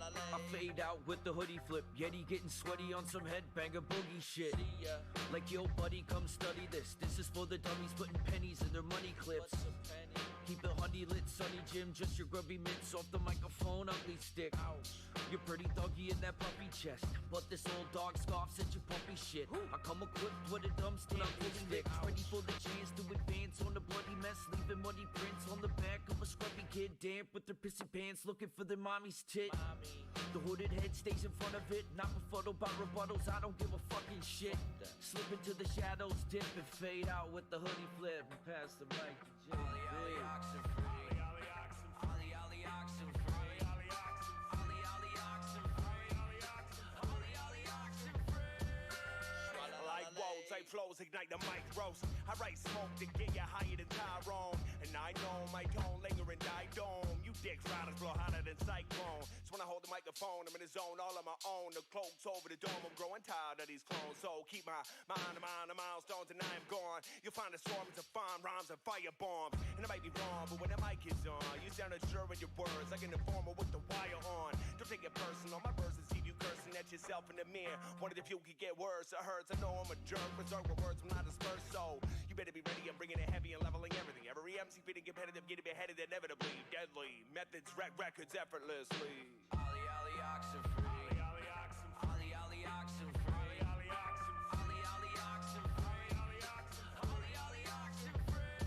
I fade out with the hoodie flip, Yeti getting sweaty on some headbanger boogie shit. Like yo buddy, come study this. This is for the dummies putting pennies in their money clips. Keep it honey lit, sunny Jim, just your grubby mitts off the microphone, ugly stick. You're pretty thuggy in that puppy chest, but this old dog scoffs at your puppy shit. I come equipped with a dumb stamp stick, ready for the chance to advance on the bloody mess, leaving muddy prints on the back of a scruffy kid, damp with their pissy pants, looking for their mommy's tit. The hooded head stays in front of it, not befuddled by rebuttals, I don't give a fucking shit. Slip into the shadows, dip and fade out with the hoodie flip, and pass the mic to Jay. Ollie, oxen free. Ollie, oxen free. Ollie, oxen free. Type flows ignite the mic roast. I write smoke to get you higher than Tyrone, and I know my tone linger and die dome. You dick riders blow hotter than cyclone. So when I hold the microphone, I'm in the zone all on my own. The cloak's over the dome, I'm growing tired of these clones. So keep my mind on the milestones, and I am gone. You'll find the swarms of fine rhymes and fire bombs. And I might be wrong, but when the mic is on, you sound unsure in your words, like an informer with the wire on. Don't take it personal, my verses leave you cursing at yourself in the mirror. Wondered if you could get worse. It hurts, I know I'm a jerk. Reserve with words, I'm not dispersed, so you better be ready. I'm bringing it heavy and leveling everything. Every MC feeling competitive, getting beheaded inevitably. Deadly methods, wreck records effortlessly. Ollie, Ollie, oxen free. Ollie, Ollie, oxen free. Ollie, Ollie, oxen free. Ollie, Ollie, oxen free. Ollie, Ollie, oxen free. Ollie, Ollie, oxen free.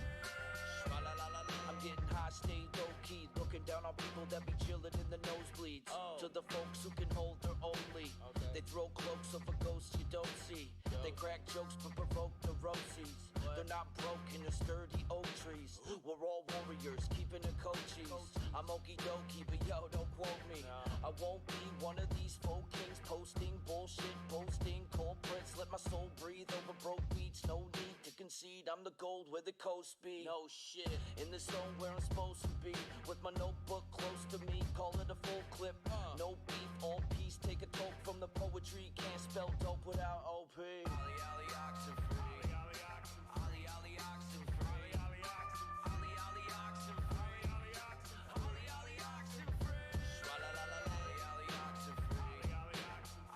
I'm getting high, stay low key, looking down on people that be chilling in the nosebleeds. To the folks who can hold their own lead. They throw cloaks of a ghost you don't see. They crack jokes but provoke neuroses. They're not broken, they're sturdy oak trees. We're all warriors, keeping it coaches. I'm okie dokie, but yo, don't quote me. I won't be one of these folk kings posting bullshit, boasting culprits. Let my soul breathe over broke beats. No need to concede, I'm the gold where the coast be. No shit, in the zone where I'm supposed to be. With my notebook close to me, call it a full clip. No beef, all peace, take a toke from the poetry. Can't spell dope without OP. Ollie, Ollie, oxen free. Ollie, Ollie, oxen free. Ollie, Ollie, oxen free. Ollie, Ollie, oxen free. Ollie, Ollie, oxen free. Ollie, Ollie, oxen free.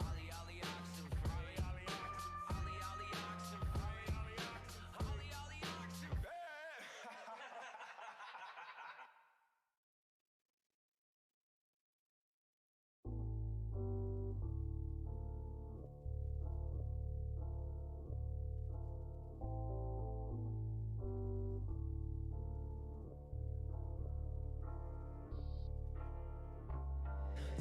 Ollie, Ollie, oxen free. Ollie, Ollie, oxen free. Ollie, Ollie, oxen free. Ollie, Ollie, oxen free.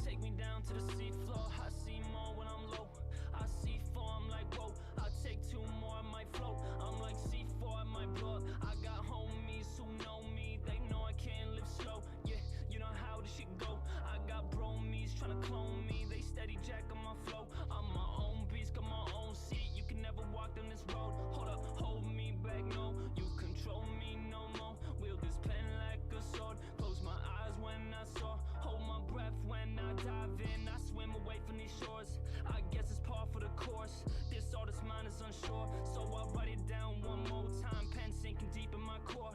Take me down to the seafloor, I see more when I'm low. I see four, I'm like, whoa. I take two more, I might float. I'm like C4, I might blow up. I got homies who know me, they know I can't live slow. Yeah, you know how this shit go. I got bromies tryna clone me, they steady jacking my flow. I'm my own beast, got my own seat. You can never walk down this road. Hold up, hold me back, no. You control me no more. Wield this pen like a sword. Close my eyes when I soar. Hold my breath when I dive in. I swim away from these shores. I guess it's par for the course. This artist's mind is unsure, so I write it down one more time. Pen sinking deep in my core.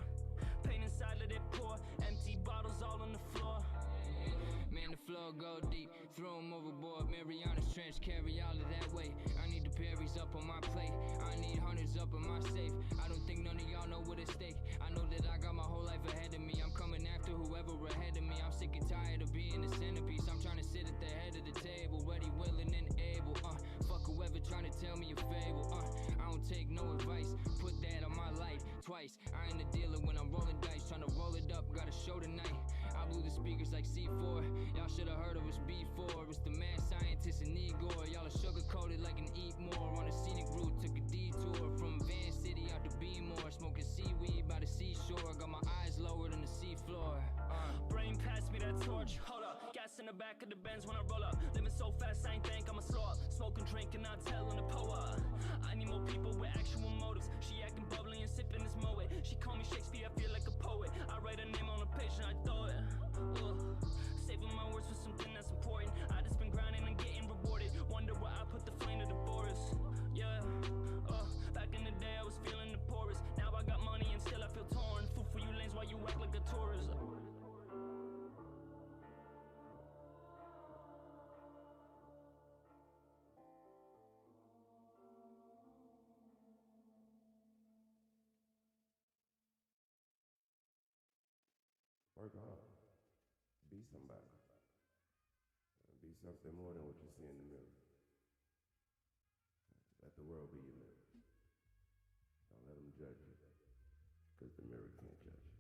Pain inside, let it pour. Empty bottles all on the floor. Man, the flow go deep, throw him overboard. Mariana's Trench, carry all of that weight. I need the berries up on my plate, I need hundreds up in my safe. I don't think none of y'all know what at stake. I know that I got my whole life ahead of me. I'm coming after whoever ahead of me. I'm sick and tired of being the centerpiece. I'm trying to sit at the head of the table, ready, willing, and able. Fuck whoever trying to tell me a fable. I don't take no advice, put that on my life twice. I ain't a dealer when I'm rolling dice, trying to roll it up, got a show tonight. I blew the speakers like C4, y'all should've heard of us before. It's the mad scientist and Igor, y'all are sugar-coated like an eat more. On a scenic route, took a detour from Van City out to Beemore. Smoking seaweed by the seashore, got my eyes lower than the seafloor. Brain pass me that torch, hold up. Gas in the back of the Benz when I roll up. Living so fast, I ain't think I'ma slow up. Smoking, drinking, not telling the poet. I need more people with actual motives. She acting bubbly and sipping this Moet. She call me Shakespeare, I feel like a poet. I write her name on a page and I throw it. Saving my words for something that's important. I just been grinding and getting rewarded. Wonder why I put the flame to the Boris. Yeah, back in the day I was feeling the poorest. Now I got money and still I feel torn. Fool for you lanes while you act like a tourist. Work hard. Be somebody. Be something more than what you see in the mirror. Let the world be your mirror. Don't let them judge you. Because the mirror can't judge you.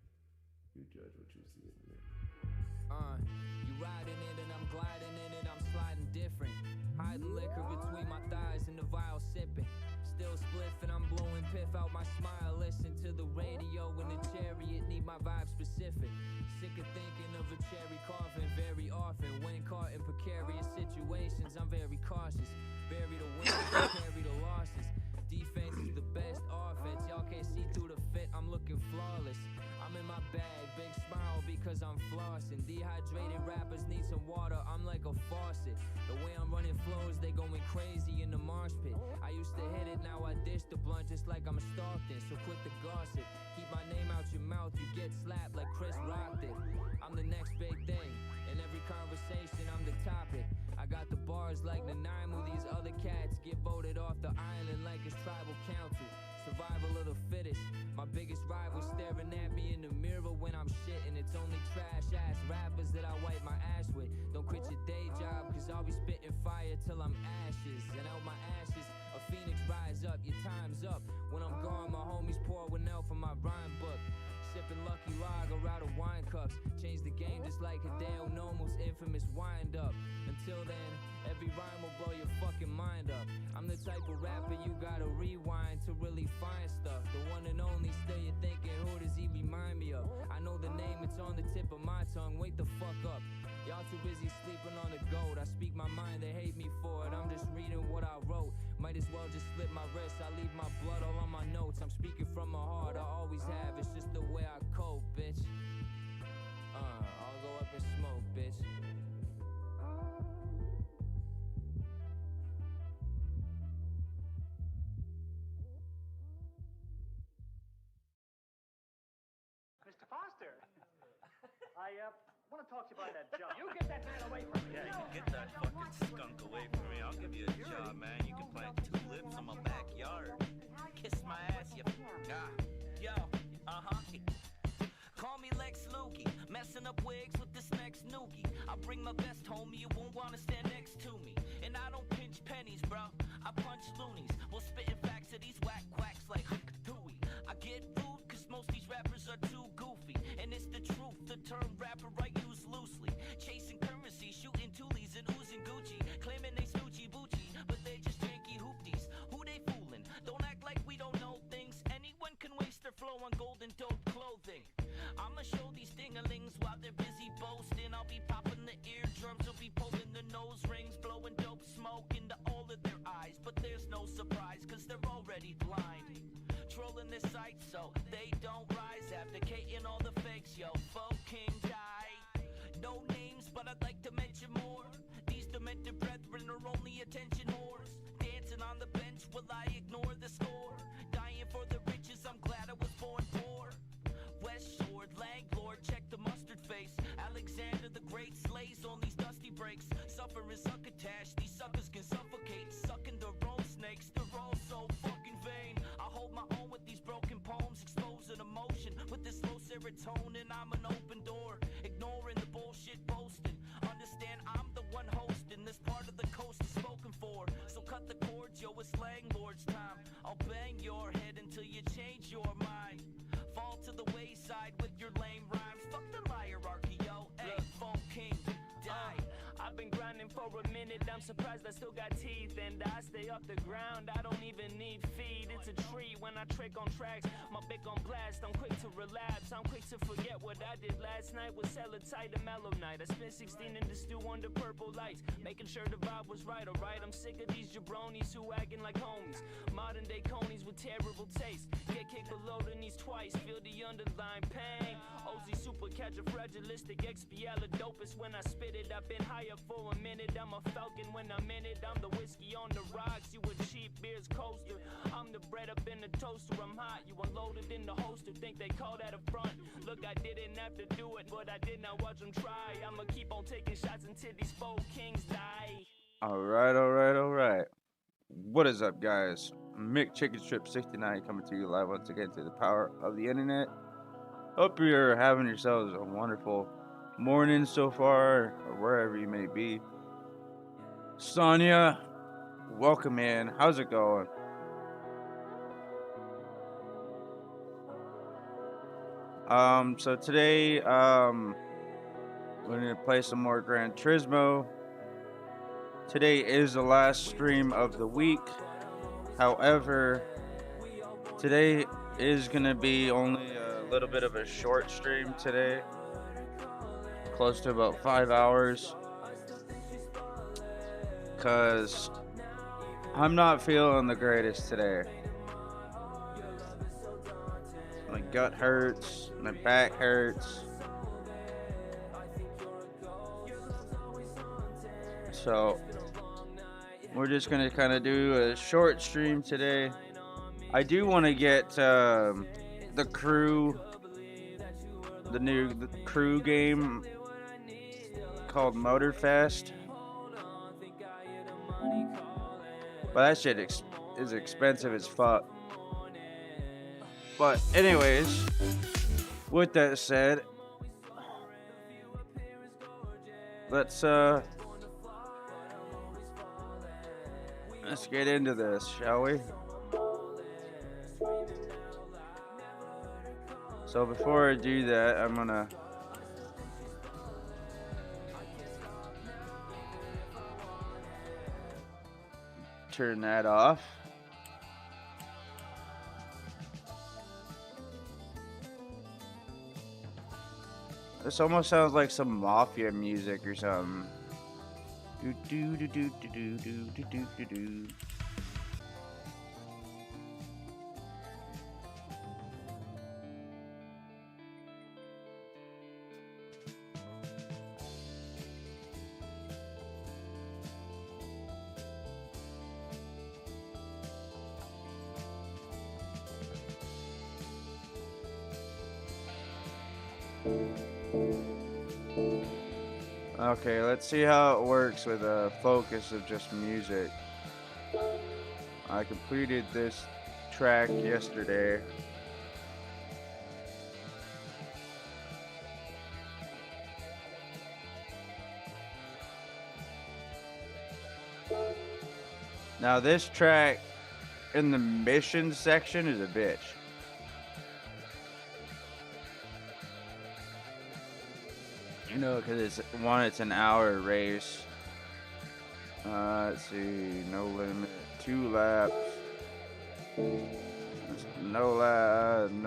You judge what you see in the mirror. You riding it and I'm gliding in it, I'm sliding different. Hiding liquor between my thighs and the vial sipping. Still spliffing, I'm blowing piff out my smile. Listen to the radio in the chariot, need my vibe specific. Sick of thinking of a cherry coffin very often. When caught in precarious situations, I'm very cautious. Bury the wins, carry the losses. Defense is the best offense. Y'all can't see through the fit, I'm looking flawless. I'm in my bag, big smile because I'm flossing. Dehydrated rappers need some water, I'm like a faucet. The way I'm running flows, they going crazy in the marsh pit. I used to hit it, now I dish the blunt just like I'm Stockton. So quit the gossip, keep my name out your mouth, you get slapped like Chris Rock did. I'm the next big thing, in every conversation I'm the topic. I got the bars like Nanaimo, these other cats get voted off the island like it's tribal council. Survival of the fittest, my biggest rival staring at me in the mirror when I'm shitting. It's only trash ass rappers that I wipe my ass with. Don't quit your day job, cause I'll be spitting fire till I'm ashes. And out my ashes, a phoenix rise up, your time's up. When I'm gone, my homies pour one out for my rhyme book. Sipping Lucky Lager out of wine cups. Change the game just like Hideo Nomo's infamous wind up. Until then, every rhyme will blow your fucking mind up. I'm the type of rapper you gotta rewind to really find stuff. The one and only, still you're thinking, who does he remind me of? I know the name, it's on the tip of my tongue, wake the fuck up. Y'all too busy sleeping on the goat. I speak my mind, they hate me for it. I'm just reading what I wrote. Might as well just slip my wrist. I leave my blood all on my notes. I'm speaking from my heart, I always have. It's just the way I cope, bitch. I'll go up and smoke, bitch. Mr. Foster, I want to talk to you about that job. You get that man away from me. Yeah, you can get that fucking skunk away from me. I'll give you a job, man. You can plant tulips in my backyard. Kiss my ass, you Yo, Call me Lex Lukey, messing up wigs with this next nookie. I bring my best, homie, you won't wanna stand next to me. And I don't pinch pennies, bro, I punch loonies. Well, spitting facts to these whack quacks like Dewey. I get rude, cause most these rappers are too goofy. And it's the truth, the term rapper I use loosely. Chasing currency, shooting toolies and oozing Gucci. Claiming they snoochie boochie, but they just janky hoopties. Who they fooling? Don't act like we don't know things. Anyone can waste their flow on gold and dope clothing. I'ma show these dingalings while they're busy boasting. I'll be popping the eardrums, will be pulling the nose rings, blowing dope smoke into all of their eyes. But there's no surprise, cause they're already blind. Trolling this site so they don't rise, abdicating all the fakes, yo, folk king die. No names, but I'd like to mention more. These demented brethren are only attention whores. Dancing on the bench will I ignore the score. Dying for the riches, I'm glad I was born poor. West Shore, landlord, check the mustard face. Alexander the Great slays on these dusty breaks. Suffering succotash, these suckers can suffocate. Sucking their own snakes, they're all so fucking vain. I hold my own with these broken poems, exposing emotion with this low serotonin. I'm an open door, ignoring the bullshit boasting. Understand I'm the one hosting, this part of the coast is spoken for. So cut the cords, yo, it's landlord's time. I'll bang your head until you change your mind. Fall to the wayside with your lame rhymes. Fuck the hierarchy, yo. Hey, folk king, die. I've been grinding for a minute, I'm surprised I still got teeth. And I stay off the ground, I don't even need feed. It's a treat when I trick on tracks, my bick on blast. I'm quick to relapse, I'm quick to forget what I did last night. Was hella tight, a mellow night. I spent 16 in the stew under purple lights, making sure the vibe was right, alright. I'm sick of these jabronis who acting like homies. Modern day conies with terrible taste. Get kicked below the knees twice, feel the underlying pain. OZ super catch a fragilistic XPL a dopest when I spit it. I've been higher for a minute, I'm a falcon when I'm in it. I'm the whiskey on the rocks, you a cheap beer's coaster. I'm the bread up in the toaster, I'm hot, you unloaded in the holster. Think they call that a front? Look, I didn't have to do it, but I did not watch them try. I'ma keep on taking shots until these folk kings die. Alright. What is up, guys? Mick Chicken Strip 69 coming to you live once again through the power of the internet. Hope you're having yourselves a wonderful morning so far, or wherever you may be. Sonia, welcome in. How's it going? So today, we're gonna play some more Gran Turismo. Today is the last stream of the week. However, today is gonna be only a little bit of a short stream today, close to about 5 hours, cause I'm not feeling the greatest today. My gut hurts, my back hurts. So we're just gonna kind of do a short stream today. I do want to get the new crew game called Motorfest, but that shit is expensive as fuck. But anyways, with that said, let's get into this, shall we? So before I do that, I'm gonna turn that off. This almost sounds like some mafia music or something. Do do do do do do do do do do. Okay, let's see how it works with a focus of just music. I completed this track yesterday. Now this track in the mission section is a bitch. You know, because it's an hour race. Let's see, no limit, 2 laps. No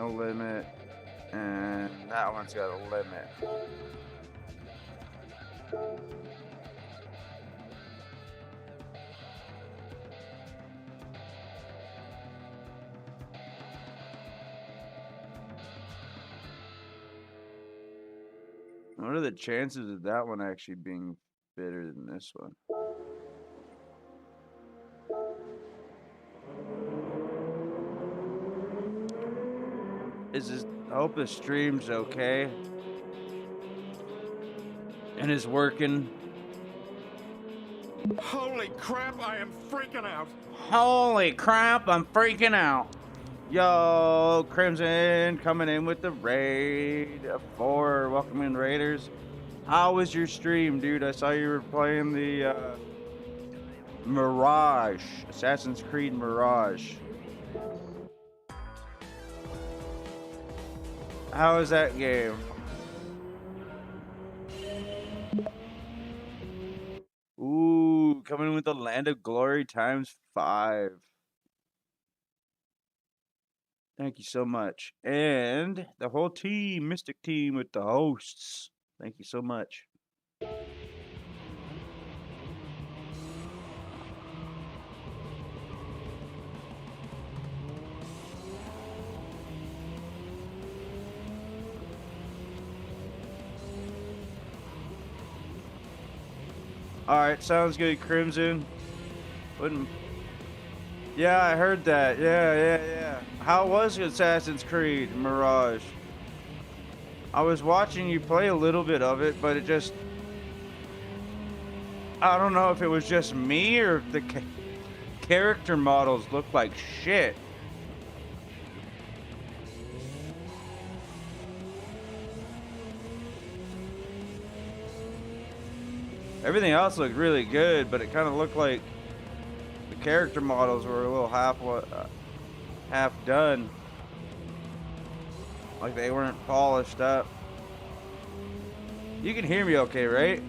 limit, and that one's got a limit. What are the chances of that one actually being better than this one? I hope the stream's okay and is working. Holy crap, I am freaking out. Holy crap, I'm freaking out. Yo, Crimson coming in with the raid of 4. Welcome in, Raiders. How was your stream, dude? I saw you were playing the Mirage, Assassin's Creed Mirage. How was that game? Ooh, coming in with the Land of Glory ×5. Thank you so much. And the whole team, Mystic team with the hosts. Thank you so much. Alright, sounds good, Crimson. Yeah, I heard that. Yeah. How was Assassin's Creed Mirage? I was watching you play a little bit of it, but it just... I don't know if it was just me or if the character models looked like shit. Everything else looked really good, but it kind of looked like the character models were a little half done. Like they weren't polished up. You can hear me okay, right?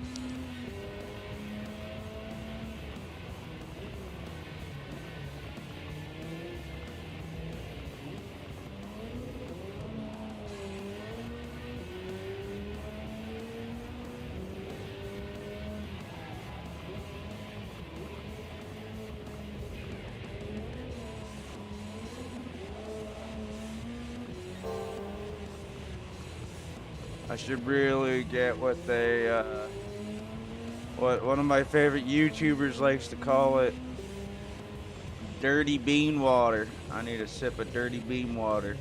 I should really get what they, what one of my favorite YouTubers likes to call it, dirty bean water. I need a sip of dirty bean water.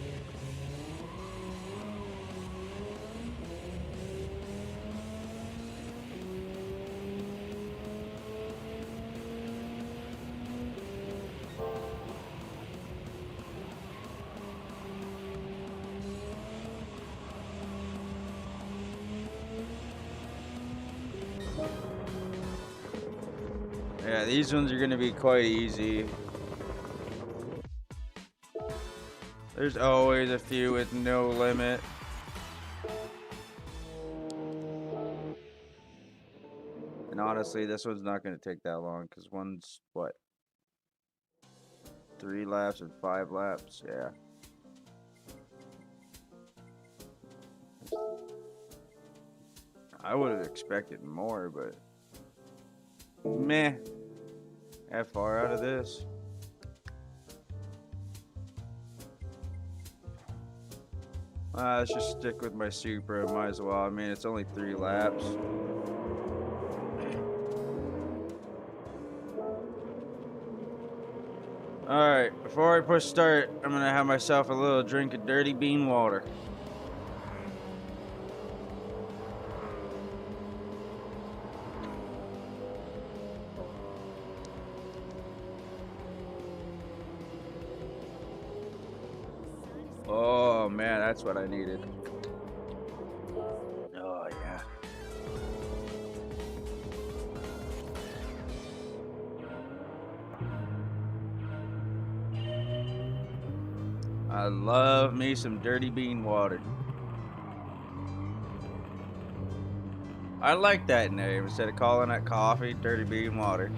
Yeah, these ones are going to be quite easy. There's always a few with no limit. And honestly, this one's not going to take that long because one's, what, 3 laps and 5 laps? Yeah. I would have expected more, but meh. That far out of this. Let's just stick with my Supra. Might as well. I mean, it's only 3 laps. Alright, before I push start, I'm gonna have myself a little drink of dirty bean water. Oh man, that's what I needed. Oh yeah. I love me some dirty bean water. I like that name instead of calling it coffee, dirty bean water.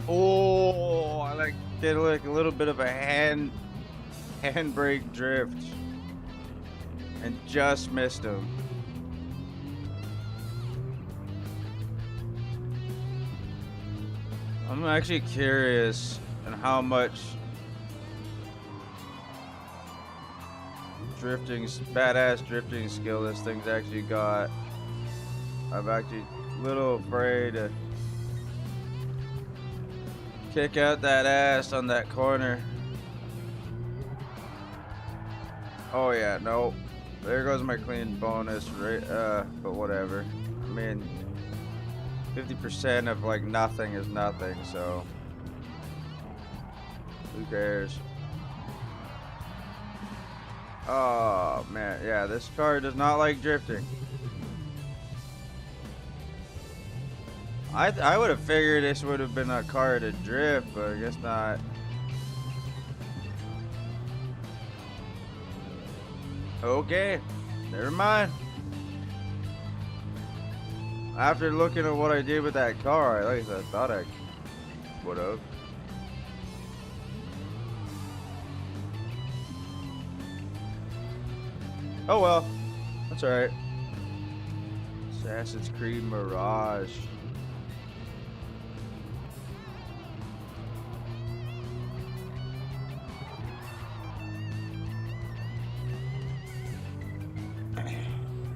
Oh, I did like a little bit of a handbrake drift and just missed him. I'm actually curious on how much badass drifting skill this thing's actually got. I'm actually a little afraid to kick out that ass on that corner. Oh yeah, no. There goes my clean bonus, right? But whatever. I mean, 50% of like nothing is nothing, so who cares? Oh man, yeah, this car does not like drifting. I would have figured this would have been a car to drift, but I guess not. Okay, never mind. After looking at what I did with that car, at least I thought I would have. Oh well, that's alright. Assassin's Creed Mirage.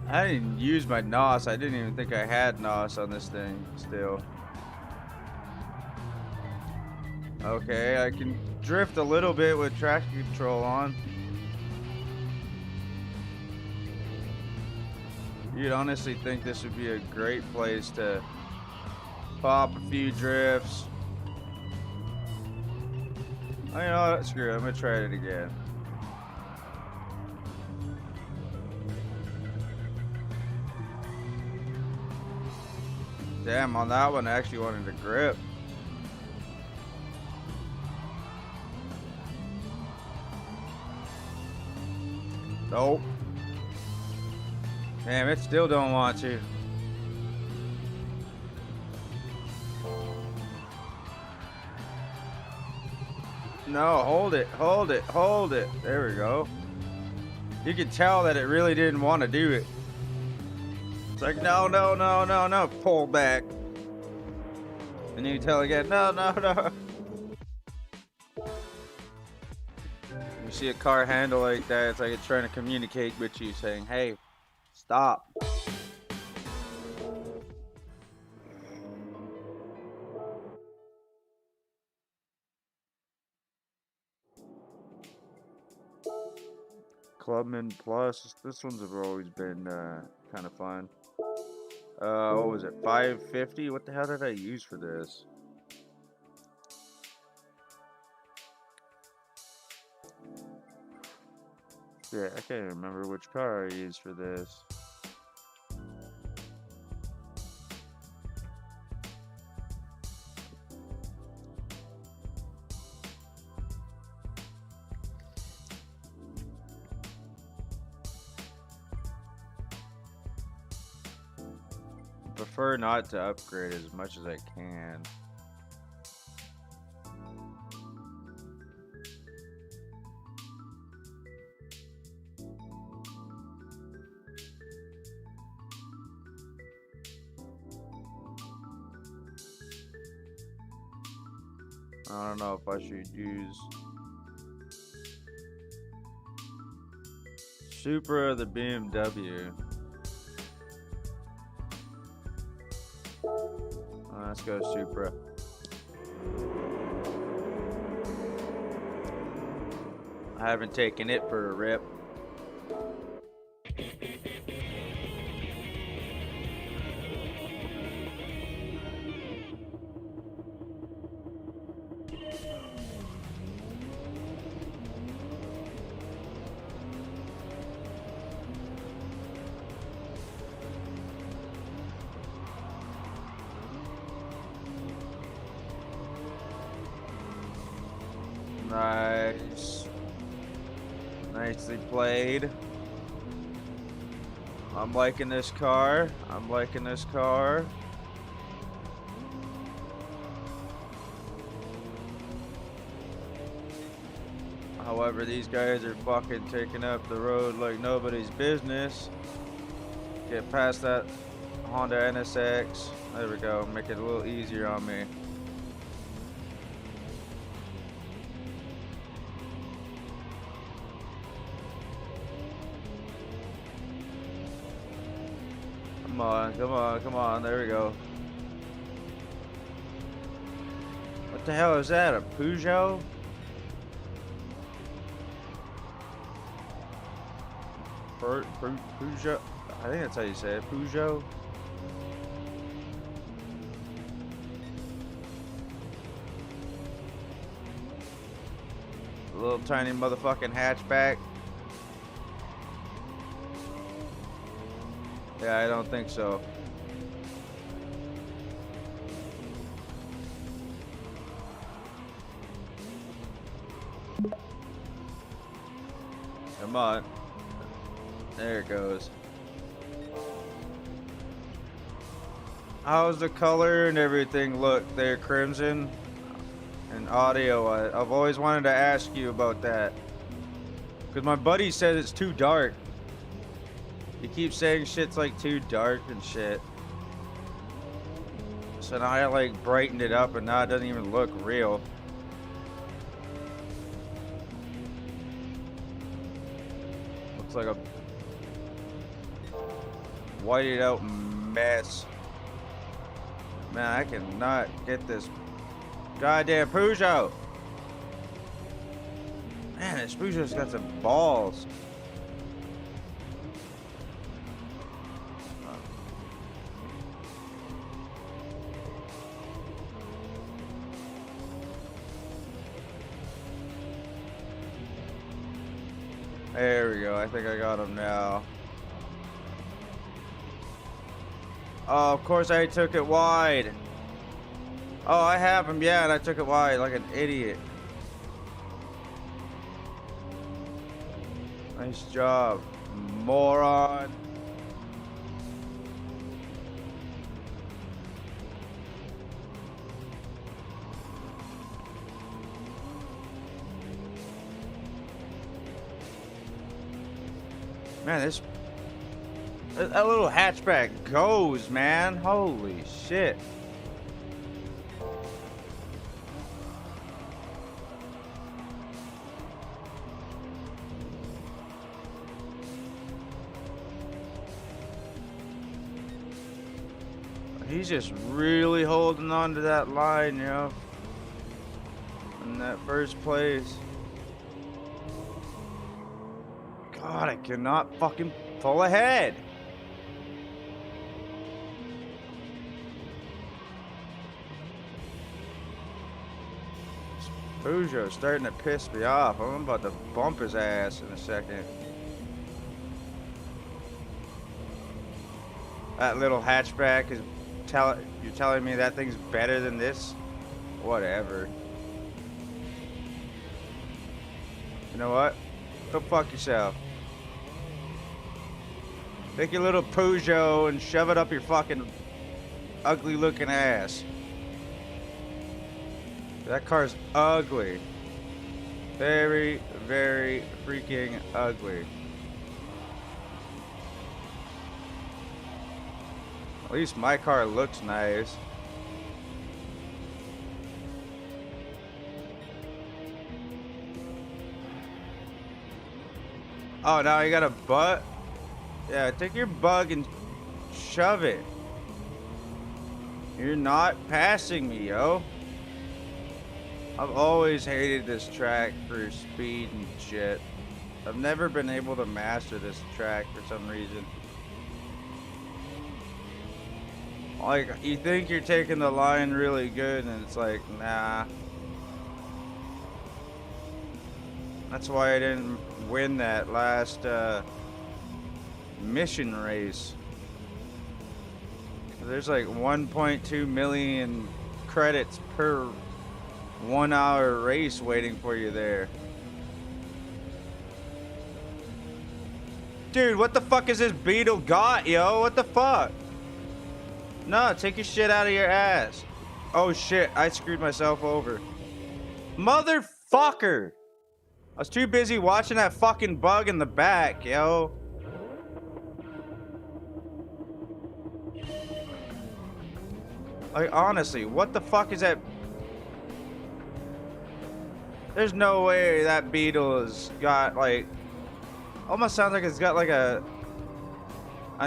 I didn't use my NOS. I didn't even think I had NOS on this thing still. Okay, I can drift a little bit with traction control on. You'd honestly think this would be a great place to pop a few drifts. Oh, you know what? Screw it. I'm gonna try it again. Damn, on that one I actually wanted to grip. Nope. Damn, it still don't want to. No, hold it, hold it, hold it. There we go. You could tell that it really didn't want to do it. It's like, no, no, no, no, no, pull back. And you tell again, no, no, no. You see a car handle like that, it's like it's trying to communicate with you, saying, hey, stop. Clubman Plus, this one's always been kind of fun. What was it, $5.50? What the hell did I use for this? Yeah, I can't remember which car I used for this. Prefer not to upgrade as much as I can. I don't know if I should use Supra or the BMW. Let's go Supra. I haven't taken it for a rip. Nice. Nicely played. I'm liking this car. I'm liking this car. However, these guys are fucking taking up the road like nobody's business. Get past that Honda NSX. There we go. Make it a little easier on me. Come on, come on, come on. There we go. What the hell is that? A Peugeot? Peugeot? I think that's how you say it. Peugeot? A little tiny motherfucking hatchback. Yeah, I don't think so. Come on. There it goes. How's the color and everything look there, Crimson? And audio. I've always wanted to ask you about that. Because my buddy says it's too dark. He keeps saying shit's like too dark and shit. So now I like brightened it up and now it doesn't even look real. Looks like a whited out mess. Man, I cannot get this goddamn Peugeot. Man, this Peugeot's got some balls. There we go. I think I got him now. Oh, of course I took it wide. Oh, I have him. Yeah, and I took it wide like an idiot. Nice job, moron. Man, that little hatchback goes, man. Holy shit. He's just really holding on to that line, you know, in that first place. God, I cannot fucking pull ahead. Peugeot's starting to piss me off. I'm about to bump his ass in a second. That little hatchback is you're telling me that thing's better than this? Whatever. You know what? Go fuck yourself. Take your little Peugeot and shove it up your fucking ugly looking ass. That car's ugly. Very, very freaking ugly. At least my car looks nice. Oh, now you got a butt? Yeah, take your bug and shove it. You're not passing me, yo. I've always hated this track for speed and shit. I've never been able to master this track for some reason. Like, you think you're taking the line really good, and it's like, nah. That's why I didn't win that last mission race. There's like 1.2 million credits per 1 hour race waiting for you there. Dude, what the fuck is this Beetle got, yo? What the fuck? No, take your shit out of your ass. Oh shit, I screwed myself over. Motherfucker! I was too busy watching that fucking bug in the back, yo. Like, honestly, what the fuck is that? There's no way that Beetle has got, like, almost sounds like it's got like a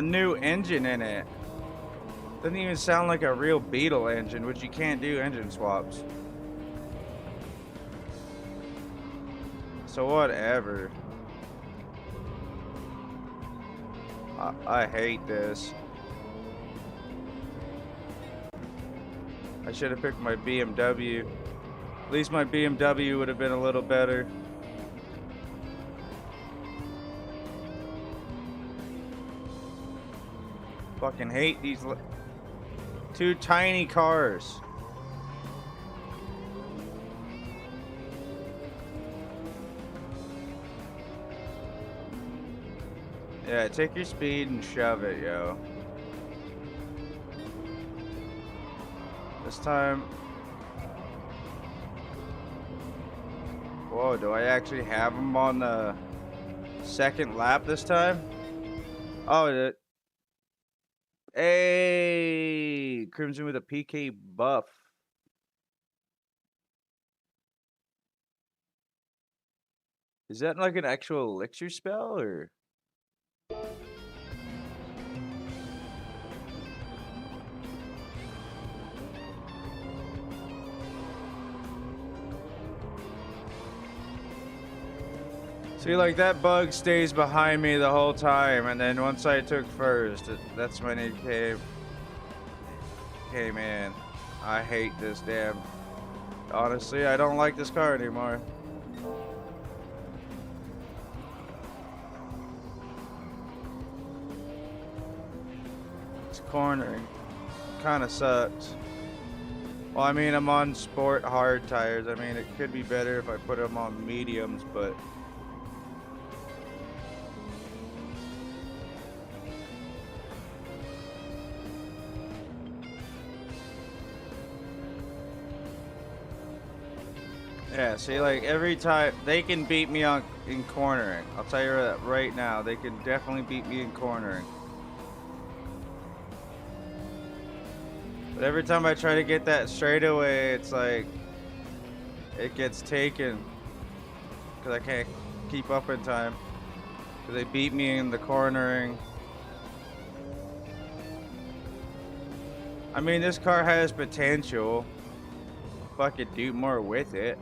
new engine in it. Doesn't even sound like a real Beetle engine, which you can't do engine swaps. So whatever. I hate this. I should have picked my BMW. At least my BMW would have been a little better. Fucking hate these two tiny cars. Yeah, take your speed and shove it, yo. This time... Whoa, do I actually have them on the second lap this time? Oh, hey, Crimson with a PK buff. Is that like an actual elixir spell, or? See, like, that bug stays behind me the whole time, and then once I took first, that's when it came in. I hate this damn... Honestly, I don't like this car anymore. cornering. Kind of sucks. Well, I mean, I'm on sport hard tires. I mean, it could be better if I put them on mediums, but yeah, see, like, every time they can beat me in cornering. I'll tell you that right now. They can definitely beat me in cornering. But every time I try to get that straightaway, it's like it gets taken because I can't keep up in time. Because they beat me in the cornering. I mean, this car has potential. If I could do more with it.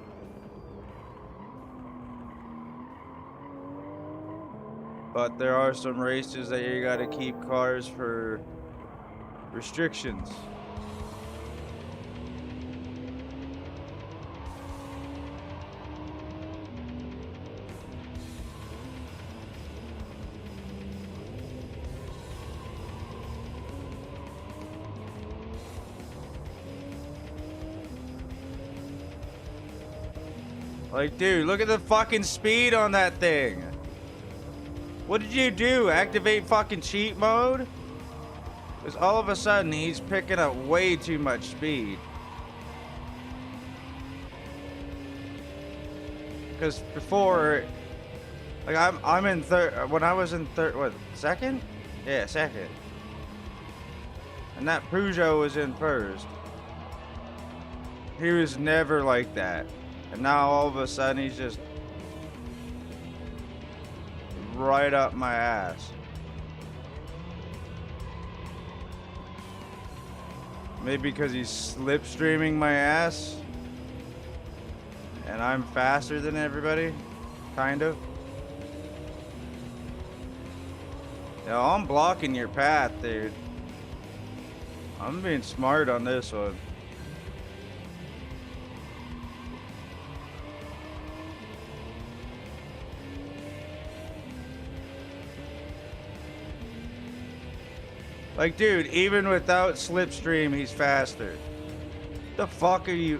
But there are some races that you gotta keep cars for restrictions. Like, dude, look at the fucking speed on that thing. What did you do? Activate fucking cheat mode? Because all of a sudden he's picking up way too much speed. Because before, like I'm in third. When I was in third, what, second? Yeah, second. And that Peugeot was in first. He was never like that. And now all of a sudden he's just right up my ass. Maybe because he's slipstreaming my ass. And I'm faster than everybody. Kind of. Yeah, I'm blocking your path, dude. I'm being smart on this one. Like, dude, even without slipstream, he's faster. The fuck are you?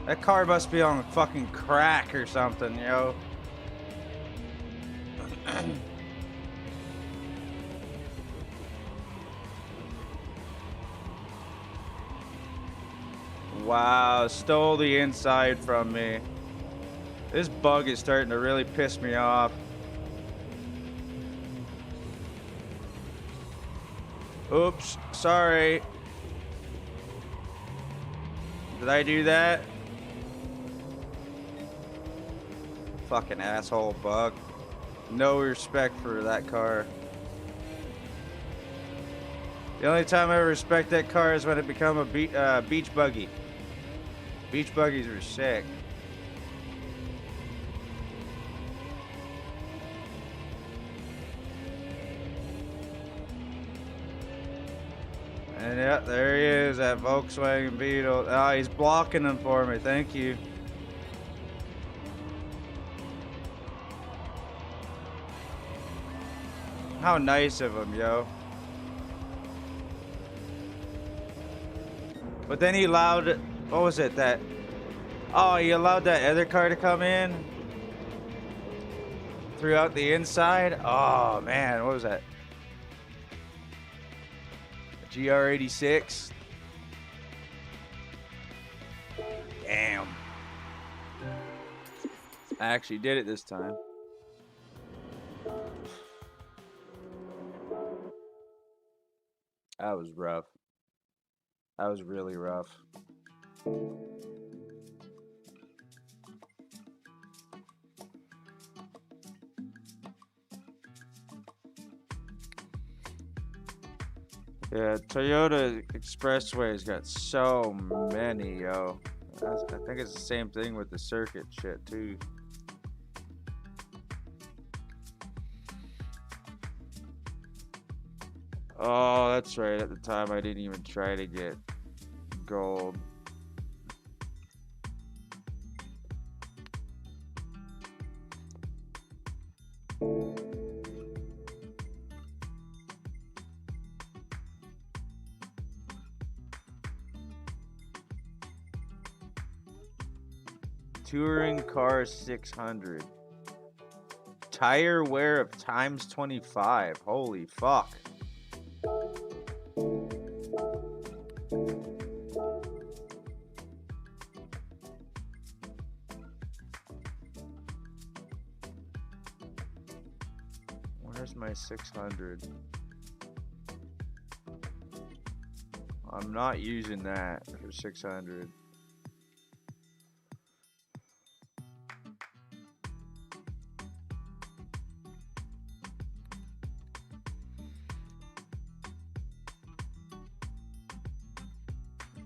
That car must be on fucking crack or something, yo. Wow, stole the inside from me. This bug is starting to really piss me off. Oops, sorry. Did I do that? Fucking asshole bug. No respect for that car. The only time I respect that car is when it become a beach buggy. Beach buggies are sick. And yeah, there he is, that Volkswagen Beetle. Oh, he's blocking them for me. Thank you. How nice of him, yo. But then he allowed, what was it that? Oh, he allowed that other car to come in throughout the inside. Oh man, what was that? GR86. Damn. I actually did it this time. That was rough. That was really rough. Yeah, Toyota Expressway's got so many, yo. I think it's the same thing with the circuit shit, too. Oh, that's right. At the time, I didn't even try to get gold. Touring car 600. Tire wear of times 25. Holy fuck. Where's my 600? I'm not using that for 600.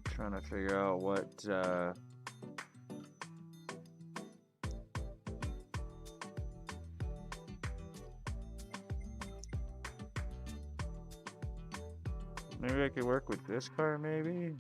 Trying to figure out what maybe I could work with this car, maybe?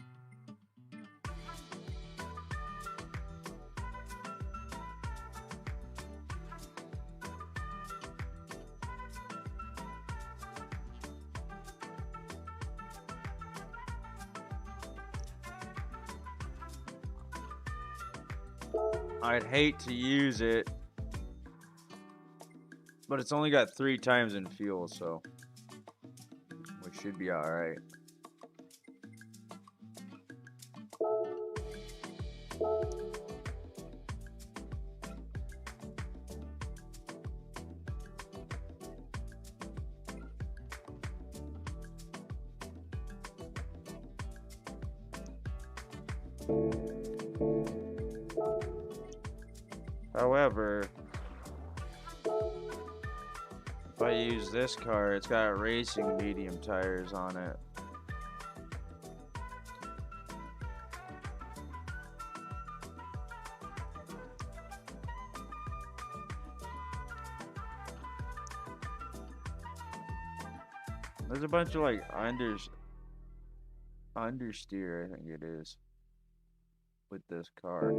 I'd hate to use it, but it's only got 3 times in fuel, so we should be alright. However, if I use this car, it's got racing medium tires on it. There's a bunch of like understeer, I think it is, with this car.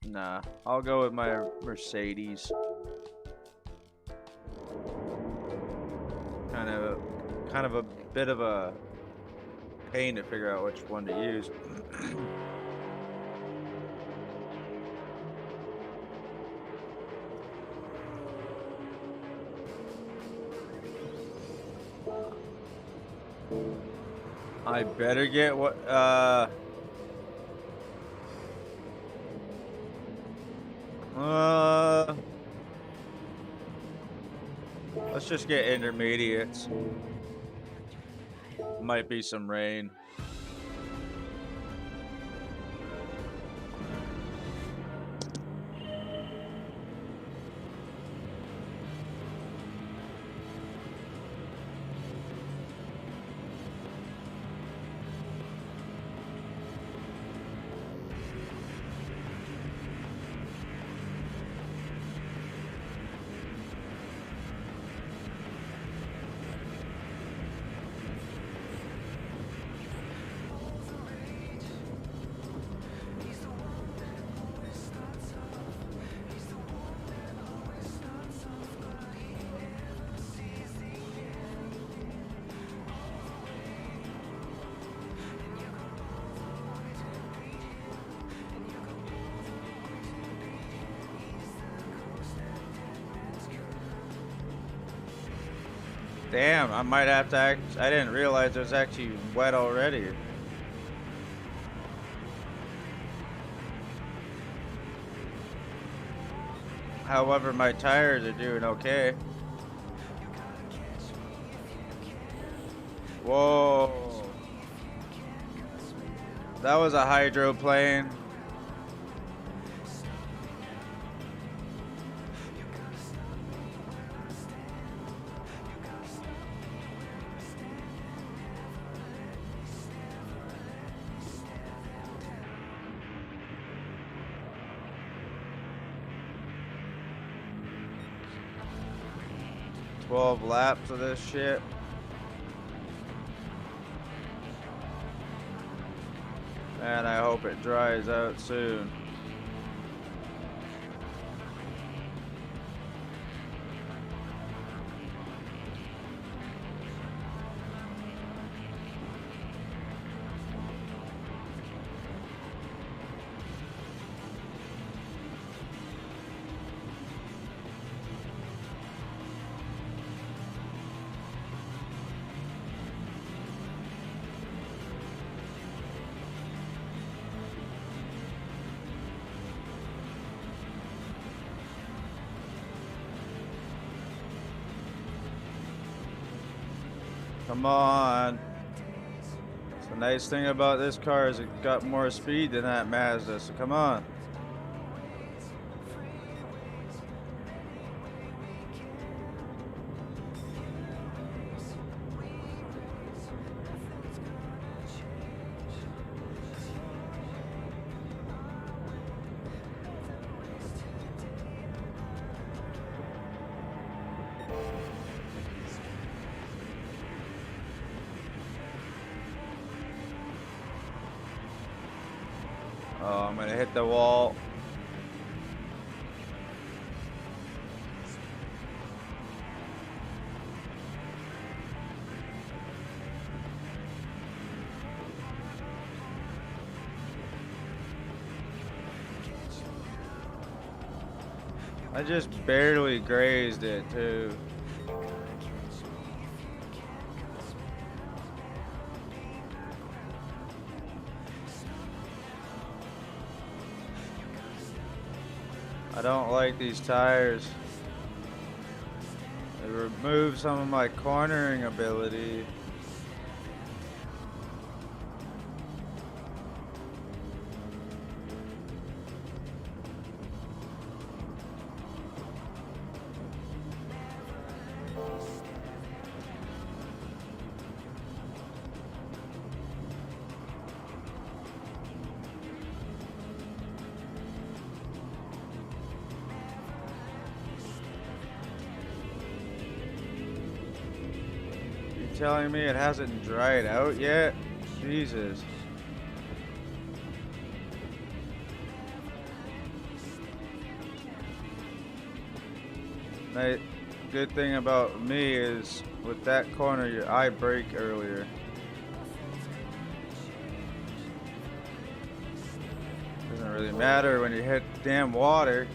Nah, I'll go with my Mercedes. Kind of a bit of a pain to figure out which one to use. I better get what let's just get intermediates. Might be some rain. Damn, I might have to I didn't realize it was actually wet already. However, my tires are doing okay. Whoa. That was a hydroplane. Laps of this shit. And I hope it dries out soon. Come on. The nice thing about this car is it got more speed than that Mazda, so come on. Oh, I'm gonna hit the wall. I just barely grazed it too. I don't like these tires. They remove some of my cornering ability. Telling me it hasn't dried out yet? Jesus. The good thing about me is with that corner, I brake earlier. Doesn't really matter when you hit damn water.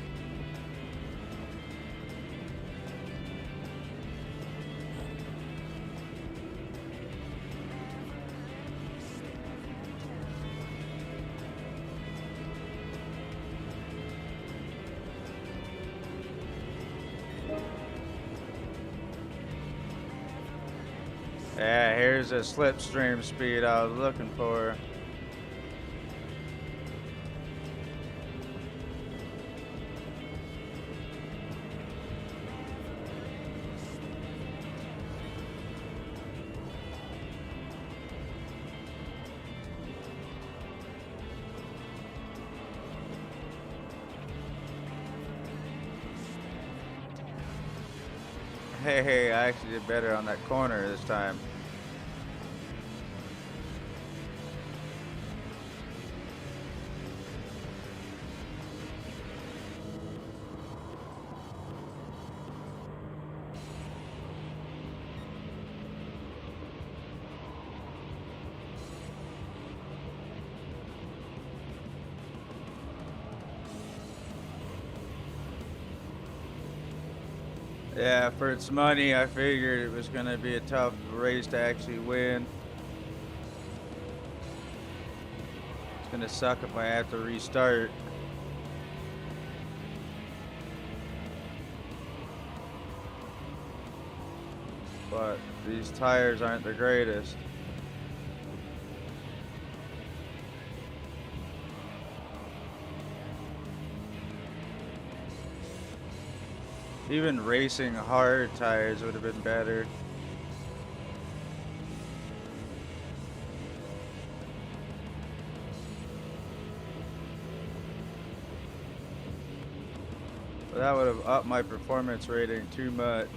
Yeah, here's a slipstream speed I was looking for. Hey, I actually did better on that corner this time. Yeah, for its money, I figured it was going to be a tough race to actually win. It's going to suck if I have to restart. But these tires aren't the greatest. Even racing hard tires would have been better. But that would have upped my performance rating too much.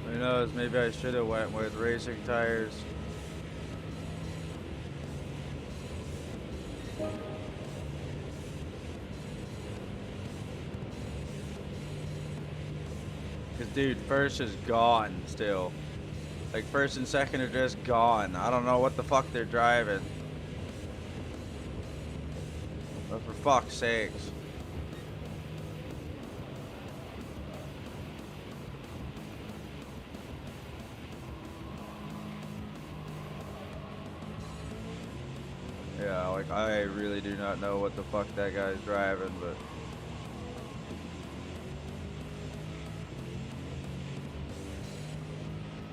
Who knows, maybe I should have went with racing tires. Cause dude, first is gone still. Like first and second are just gone. I don't know what the fuck they're driving. But for fuck's sakes. Yeah, like I really do not know what the fuck that guy's driving, but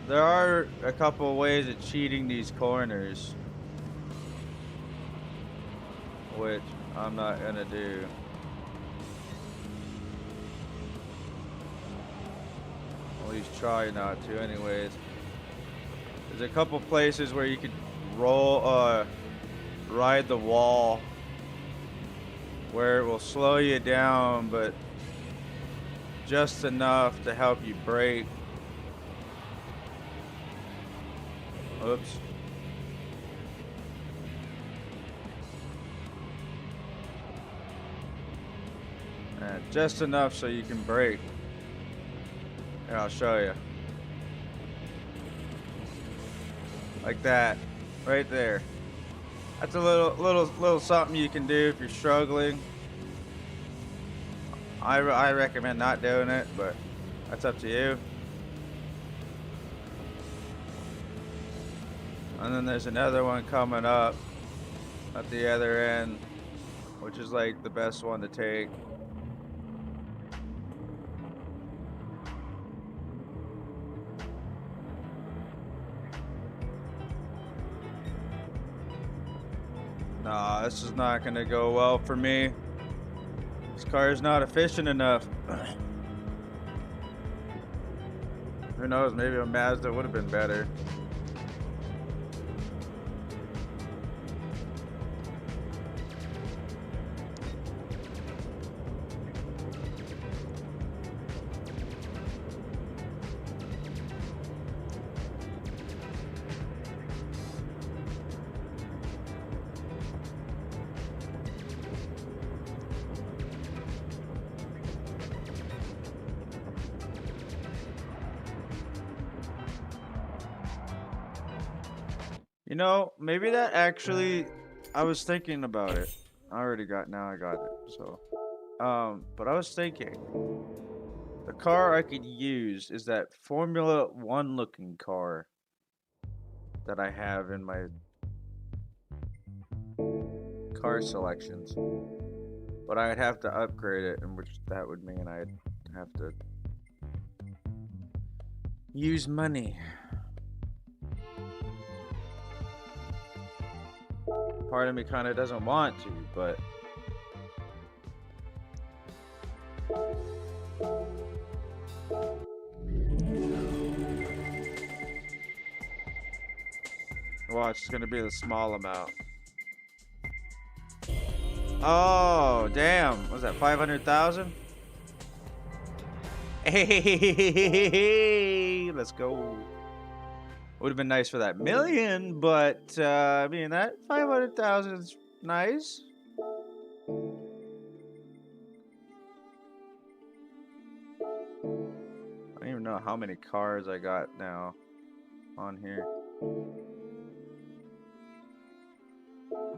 there are a couple of ways of cheating these corners, which I'm not gonna do. At least try not to anyways. There's a couple places where you could ride the wall where it will slow you down, but just enough to help you brake. Oops. And just enough so you can brake. Here, I'll show you. Like that, right there. That's a little something you can do if you're struggling. I recommend not doing it, but that's up to you. And then there's another one coming up at the other end, which is like the best one to take. Nah, this is not gonna go well for me. This car is not efficient enough. Who knows, maybe a Mazda would have been better. You know, maybe that actually, I was thinking about it. I got it, so. But I was thinking, the car I could use is that Formula 1 looking car that I have in my car selections. But I'd have to upgrade it, and which that would mean I'd have to use money. Part of me kind of doesn't want to, but watch, it's gonna be the small amount. Oh, damn. What was that, 500,000? Hey, let's go. Would have been nice for that million, but I mean, that 500,000 is nice. I don't even know how many cars I got now on here.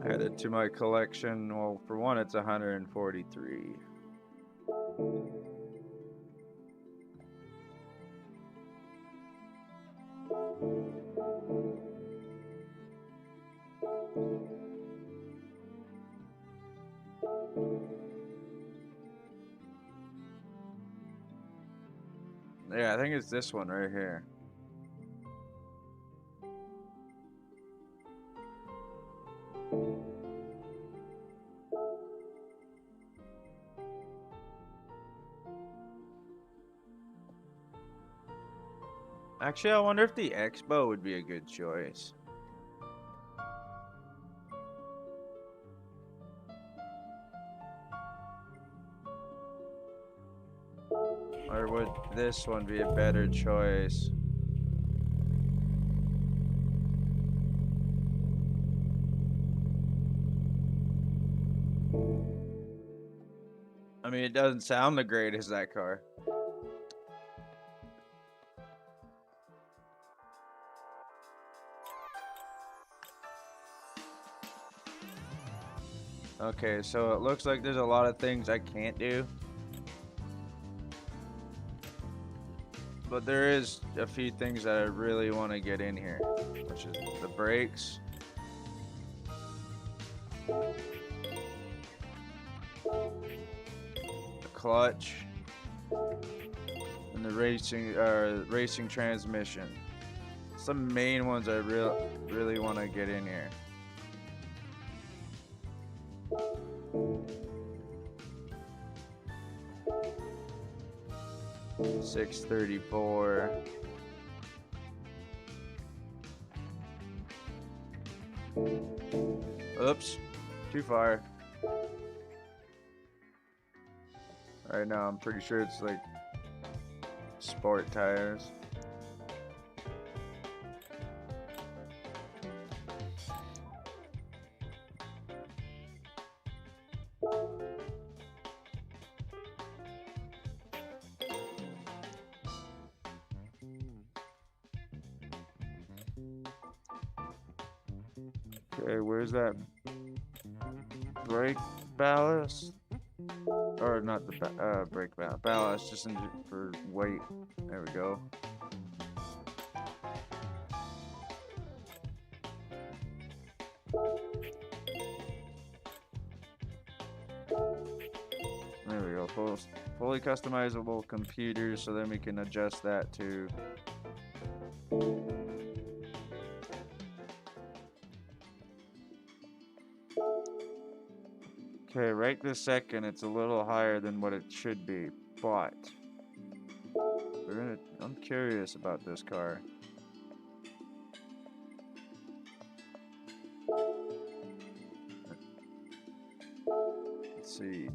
Added to my collection. Well, for one, it's 143. Yeah, I think it's this one right here. Actually, I wonder if the Expo would be a good choice. Or would this one be a better choice? I mean, it doesn't sound the greatest, that car. Okay, so it looks like there's a lot of things I can't do. But there is a few things that I really want to get in here, which is the brakes. The clutch. And the racing transmission. Some main ones I really want to get in here. $634. Oops, too far. Right now, I'm pretty sure it's like sport tires. Okay, where's that brake ballast? Or not the brake ballast, just for weight. There we go. There we go. Fully customizable computer, so then we can adjust that too. Okay, right this second it's a little higher than what it should be, but I'm curious about this car. Let's see.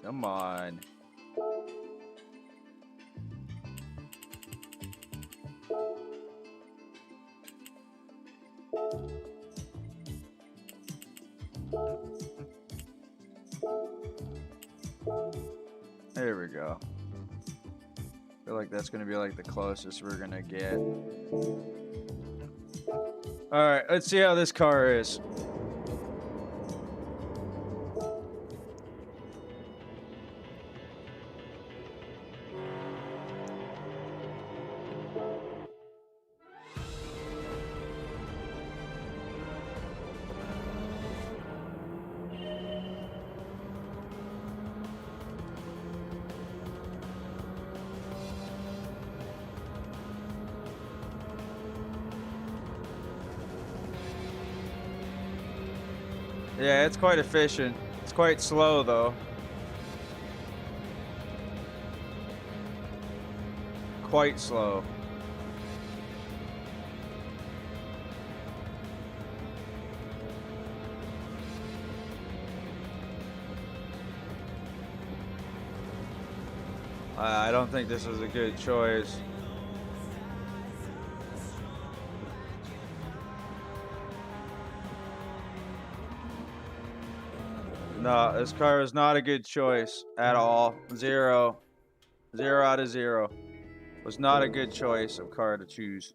Come on. There we go. I feel like that's gonna be like the closest we're gonna get. Alright, let's see how this car is. Yeah, it's quite efficient. It's quite slow though. Quite slow. I don't think this is a good choice. No, this car is not a good choice at all. 0. 0 out of 0. Was not a good choice of car to choose.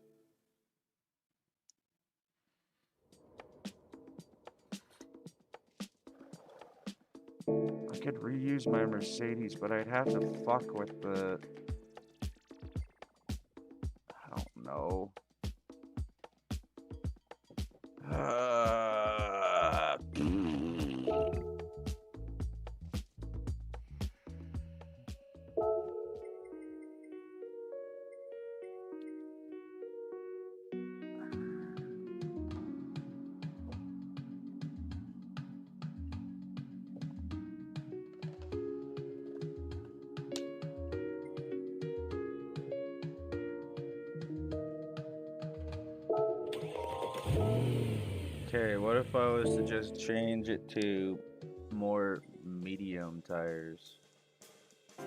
I could reuse my Mercedes, but I'd have to fuck with the... I don't know. Okay, what if I was to just change it to more medium tires? How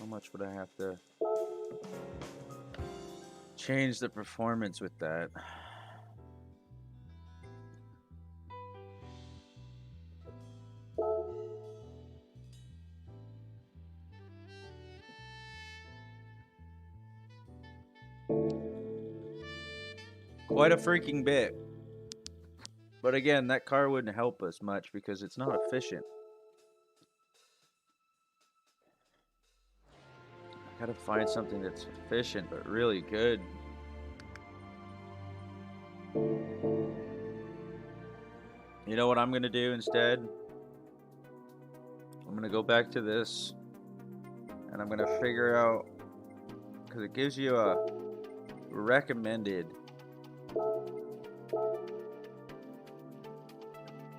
much would I have to change the performance with that. Quite a freaking bit. But again, that car wouldn't help us much because it's not efficient. I gotta find something that's efficient but really good. You know what I'm gonna do instead? I'm gonna go back to this and I'm gonna figure out, because it gives you a recommended.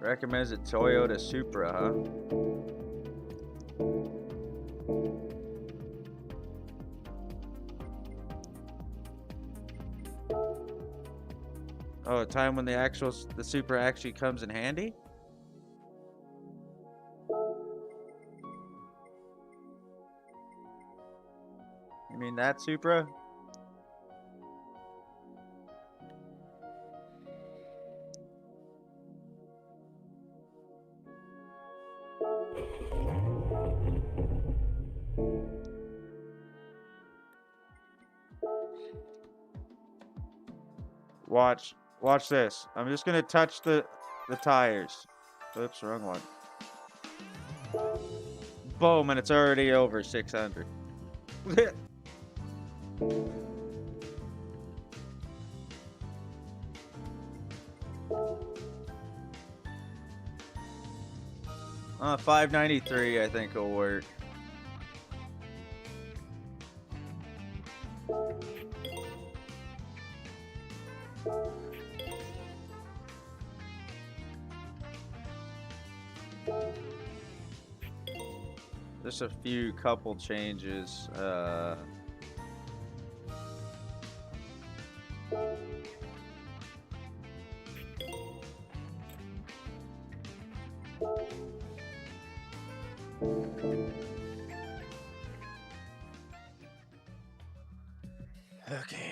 Recommends a Toyota Supra, huh? Oh, a time when the Supra actually comes in handy? You mean that Supra? Watch this. I'm just gonna touch the tires. Oops, wrong one. Boom, and it's already over 600. $593 I think will work. Just a few couple changes. Okay.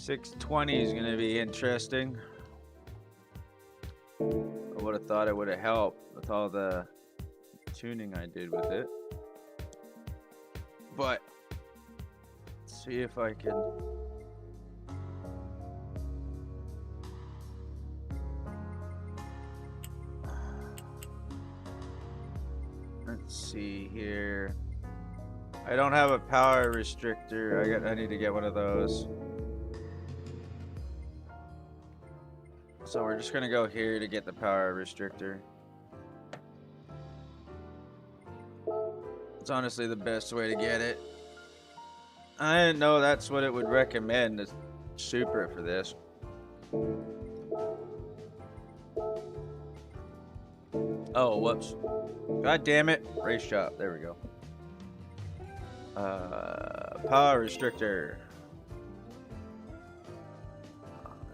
$620 is gonna be interesting. I would have thought it would have helped with all the tuning I did with it. But let's see if I can. Let's see here. I don't have a power restrictor. I need to get one of those. So we're just gonna go here to get the power restrictor. It's honestly the best way to get it. I didn't know that's what it would recommend, the Supra for this. Oh, whoops. God damn it. Race shop. There we go. Power restrictor.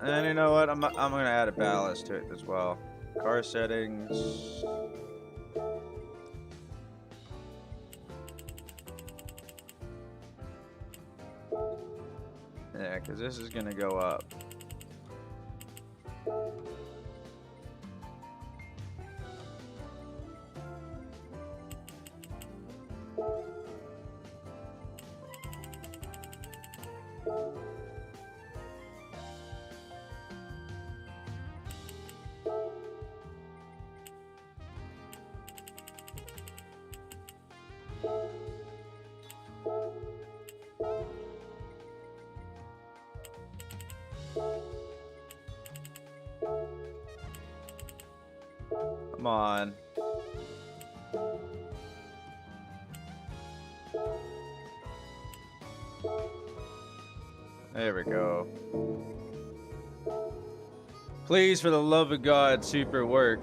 And you know what? I'm gonna add a ballast to it as well. Car settings. Yeah, because this is gonna go up. Come on. There we go. Please, for the love of God, super work.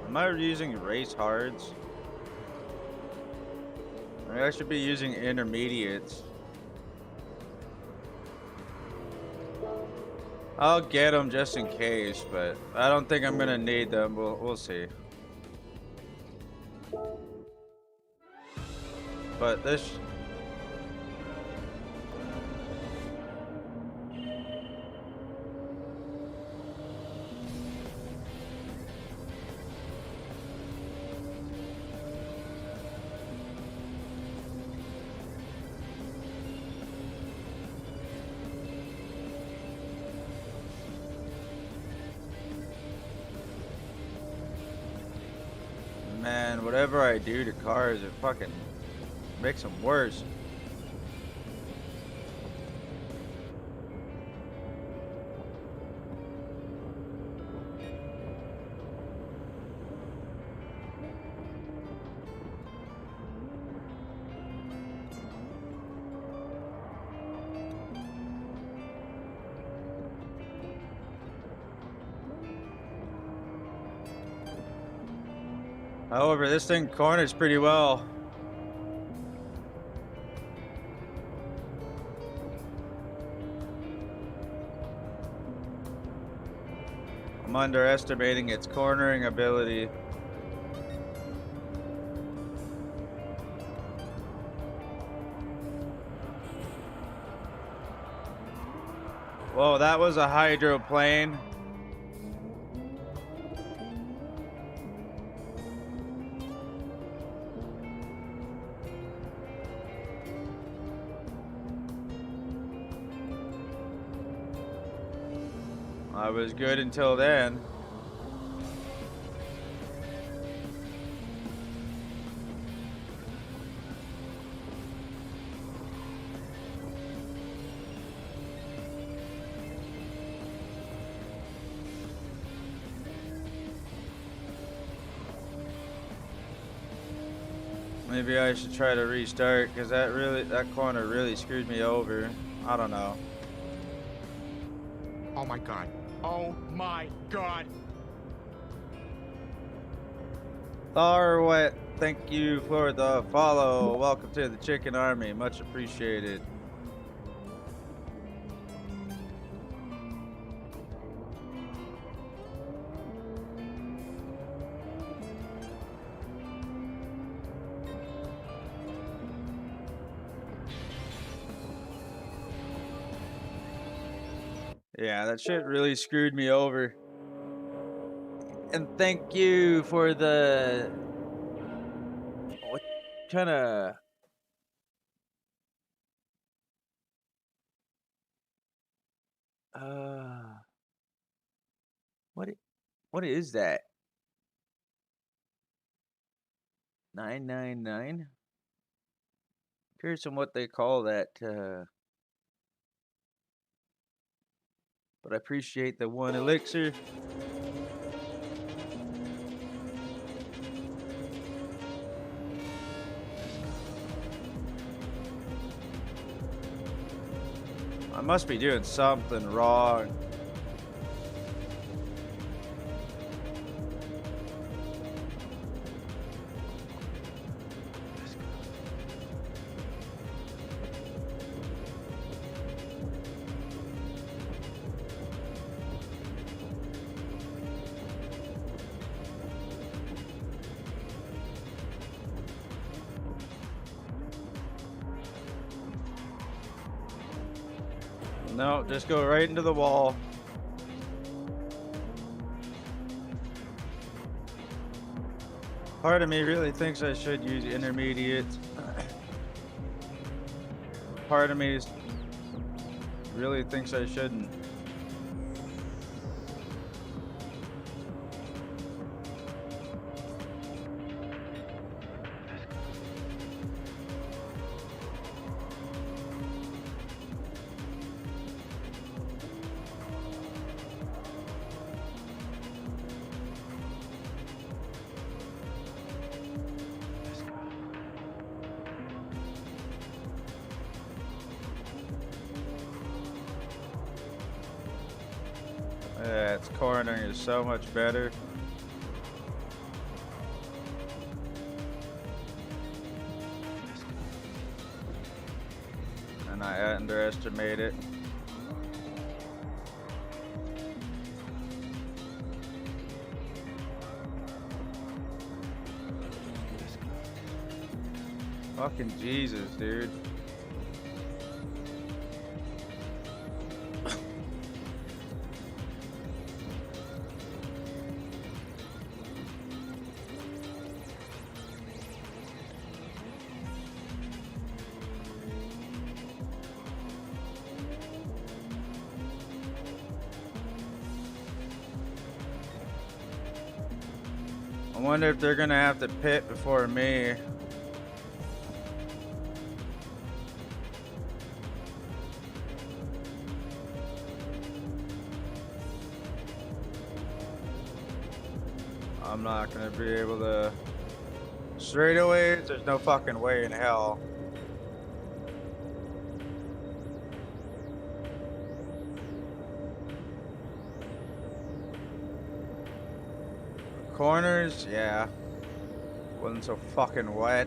Am I using race hards? I should be using intermediates. I'll get them just in case, but I don't think I'm gonna need them. We'll see. But this. Man, whatever I do to cars, it fucking makes them worse. However, this thing corners pretty well. I'm underestimating its cornering ability. Whoa, that was a hydroplane. I was good until then. Maybe I should try to restart, because that corner really screwed me over. I don't know. Oh my god. Oh my god. Tharwet, thank you for the follow. Welcome to the Chicken Army. Much appreciated. Yeah, that shit really screwed me over. And thank you for the... What kind of... What is that? 999? Curious on what they call that, but I appreciate the 1 elixir. I must be doing something wrong. No, just go right into the wall. Part of me really thinks I should use intermediate. Part of me really thinks I shouldn't. Yeah, its cornering is so much better. And I underestimate it. Fucking Jesus, dude. I wonder if they're gonna have to pit before me. I'm not gonna be able to straightaways. There's no fucking way in hell. Corners, yeah. Wasn't so fucking wet.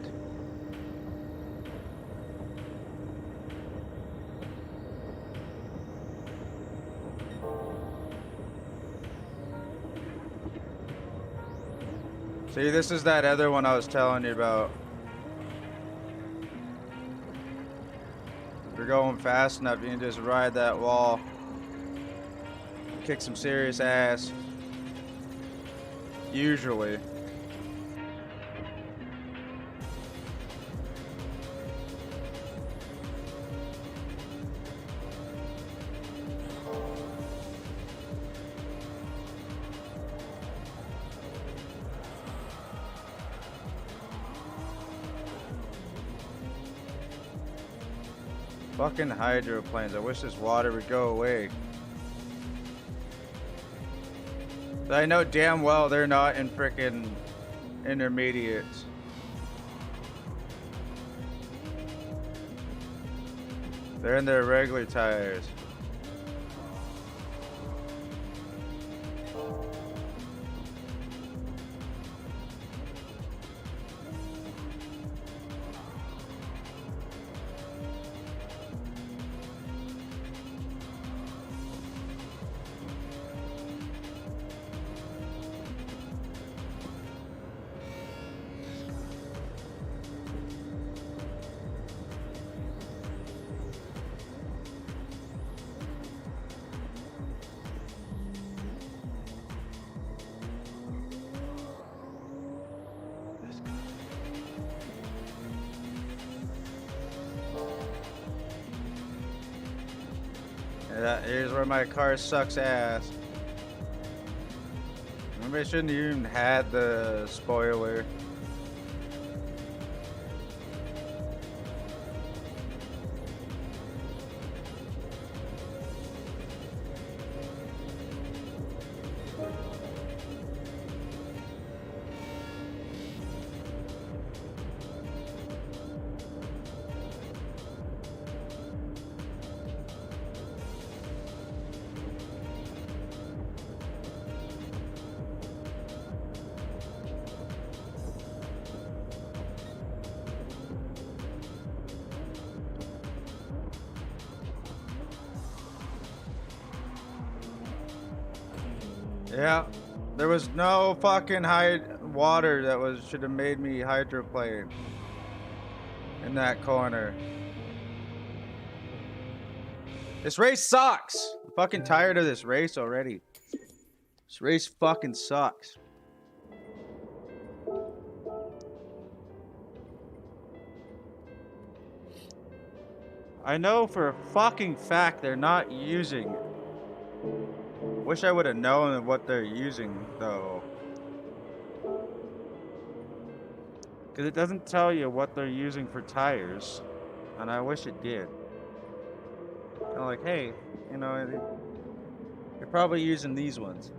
See, this is that other one I was telling you about. If you're going fast enough, you can just ride that wall. Kick some serious ass. Usually. Fucking hydroplanes. I wish this water would go away. But I know damn well they're not in frickin' intermediates. They're in their regular tires. Here's where my car sucks ass. Maybe I shouldn't have even had the spoiler. Yeah, there was no fucking water that should have made me hydroplane in that corner. This race sucks. I'm fucking tired of this race already. This race fucking sucks. I know for a fucking fact they're not using. Wish I would have known what they're using though. Because it doesn't tell you what they're using for tires. And I wish it did. Kind of like, hey, you know, you're probably using these ones.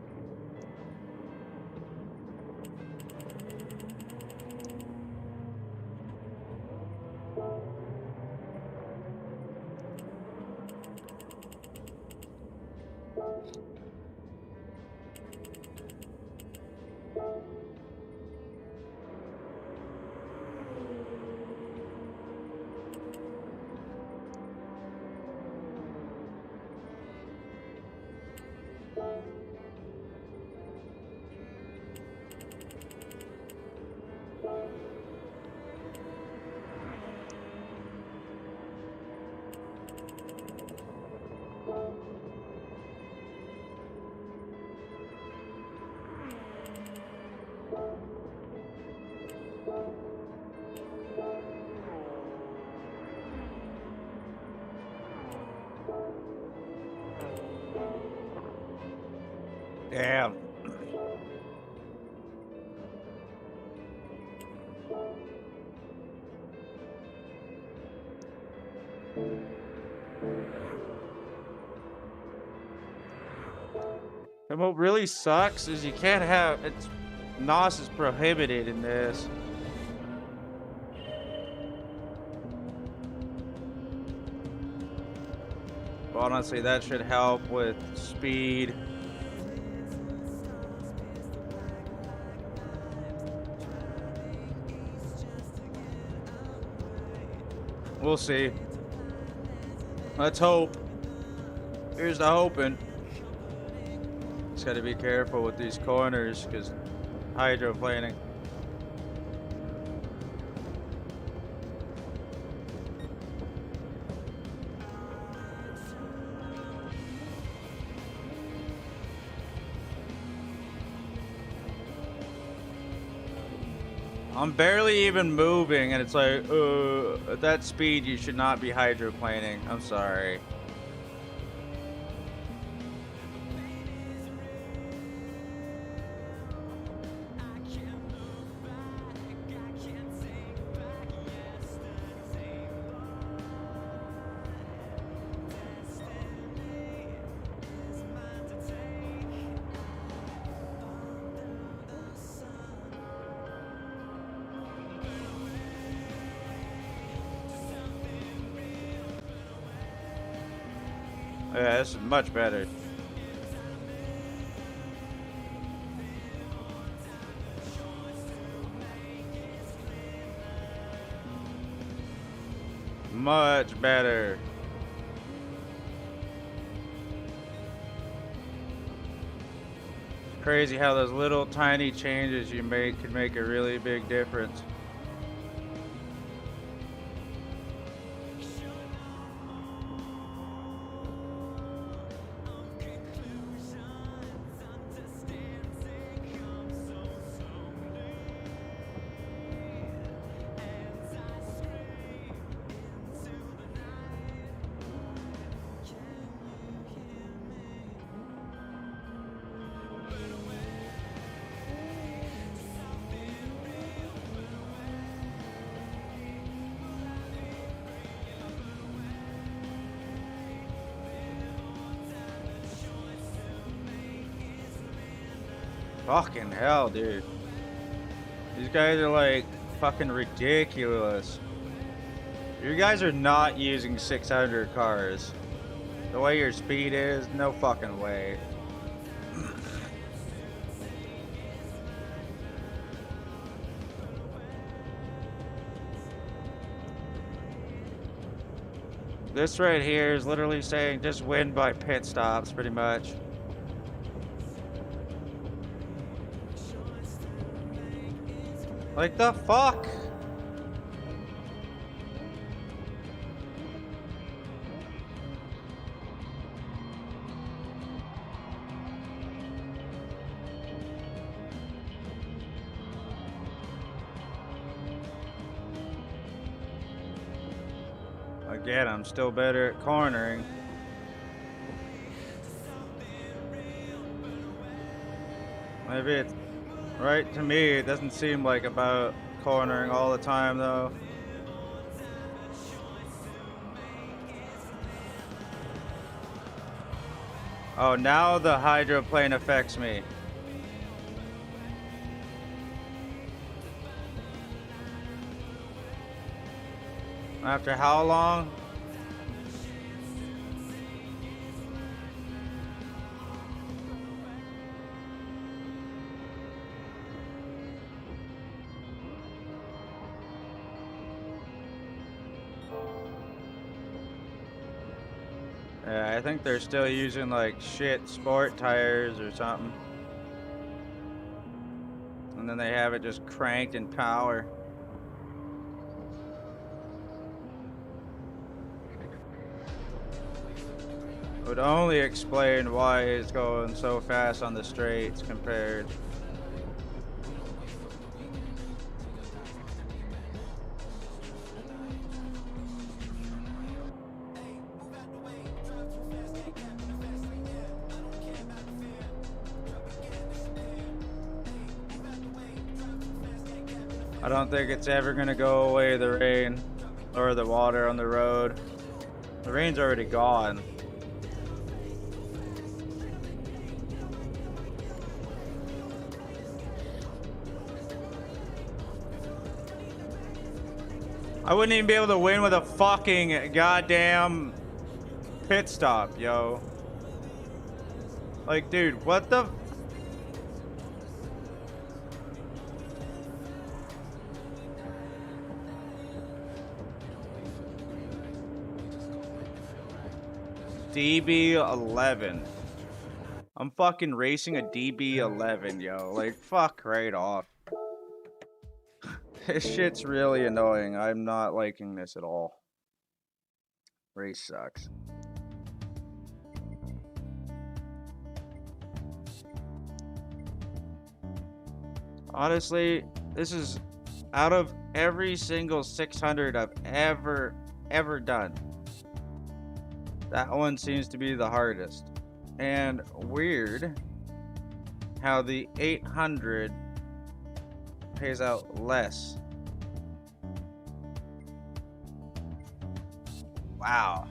Damn. And what really sucks is you can't have it's NOS is prohibited in this. Honestly, that should help with speed. We'll see. Let's hope. Here's the hoping. Just gotta be careful with these corners because hydroplaning. I'm barely even moving, and it's like, at that speed, you should not be hydroplaning. I'm sorry. Yeah, this is much better. Much better. It's crazy how those little tiny changes you make can make a really big difference. Fucking hell, dude. These guys are like fucking ridiculous. You guys are not using 600 cars. The way your speed is, no fucking way. This right here is literally saying just win by pit stops, pretty much. Like the fuck? Again, I'm still better at cornering. Maybe it's right to me, it doesn't seem like about cornering all the time though. Oh, now the hydroplane affects me. After how long? Yeah, I think they're still using like shit sport tires or something. And then they have it just cranked in power. Would only explain why it's going so fast on the straights compared. I don't think it's ever gonna go away, the rain or the water on the road. The rain's already gone. I wouldn't even be able to win with a fucking goddamn pit stop, yo. Like, dude, what the... DB11. I'm fucking racing a DB11, yo. Like, fuck right off. This shit's really annoying. I'm not liking this at all. Race sucks. Honestly, this is out of every single 600 I've ever done. That one seems to be the hardest. And weird how the 800 pays out less. Wow.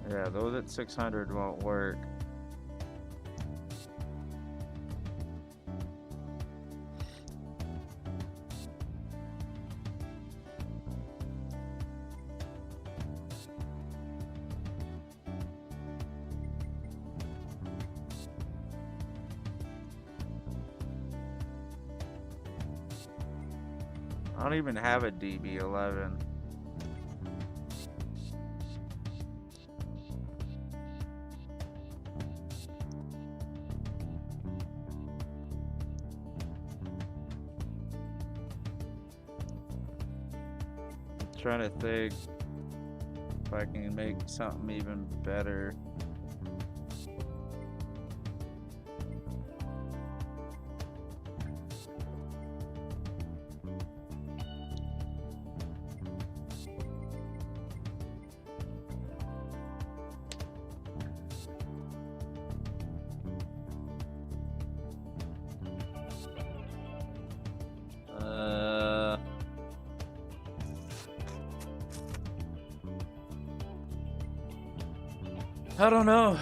Yeah, those at 600 won't work. I don't even have a DB11. I'm trying to think if I can make something even better. I don't know.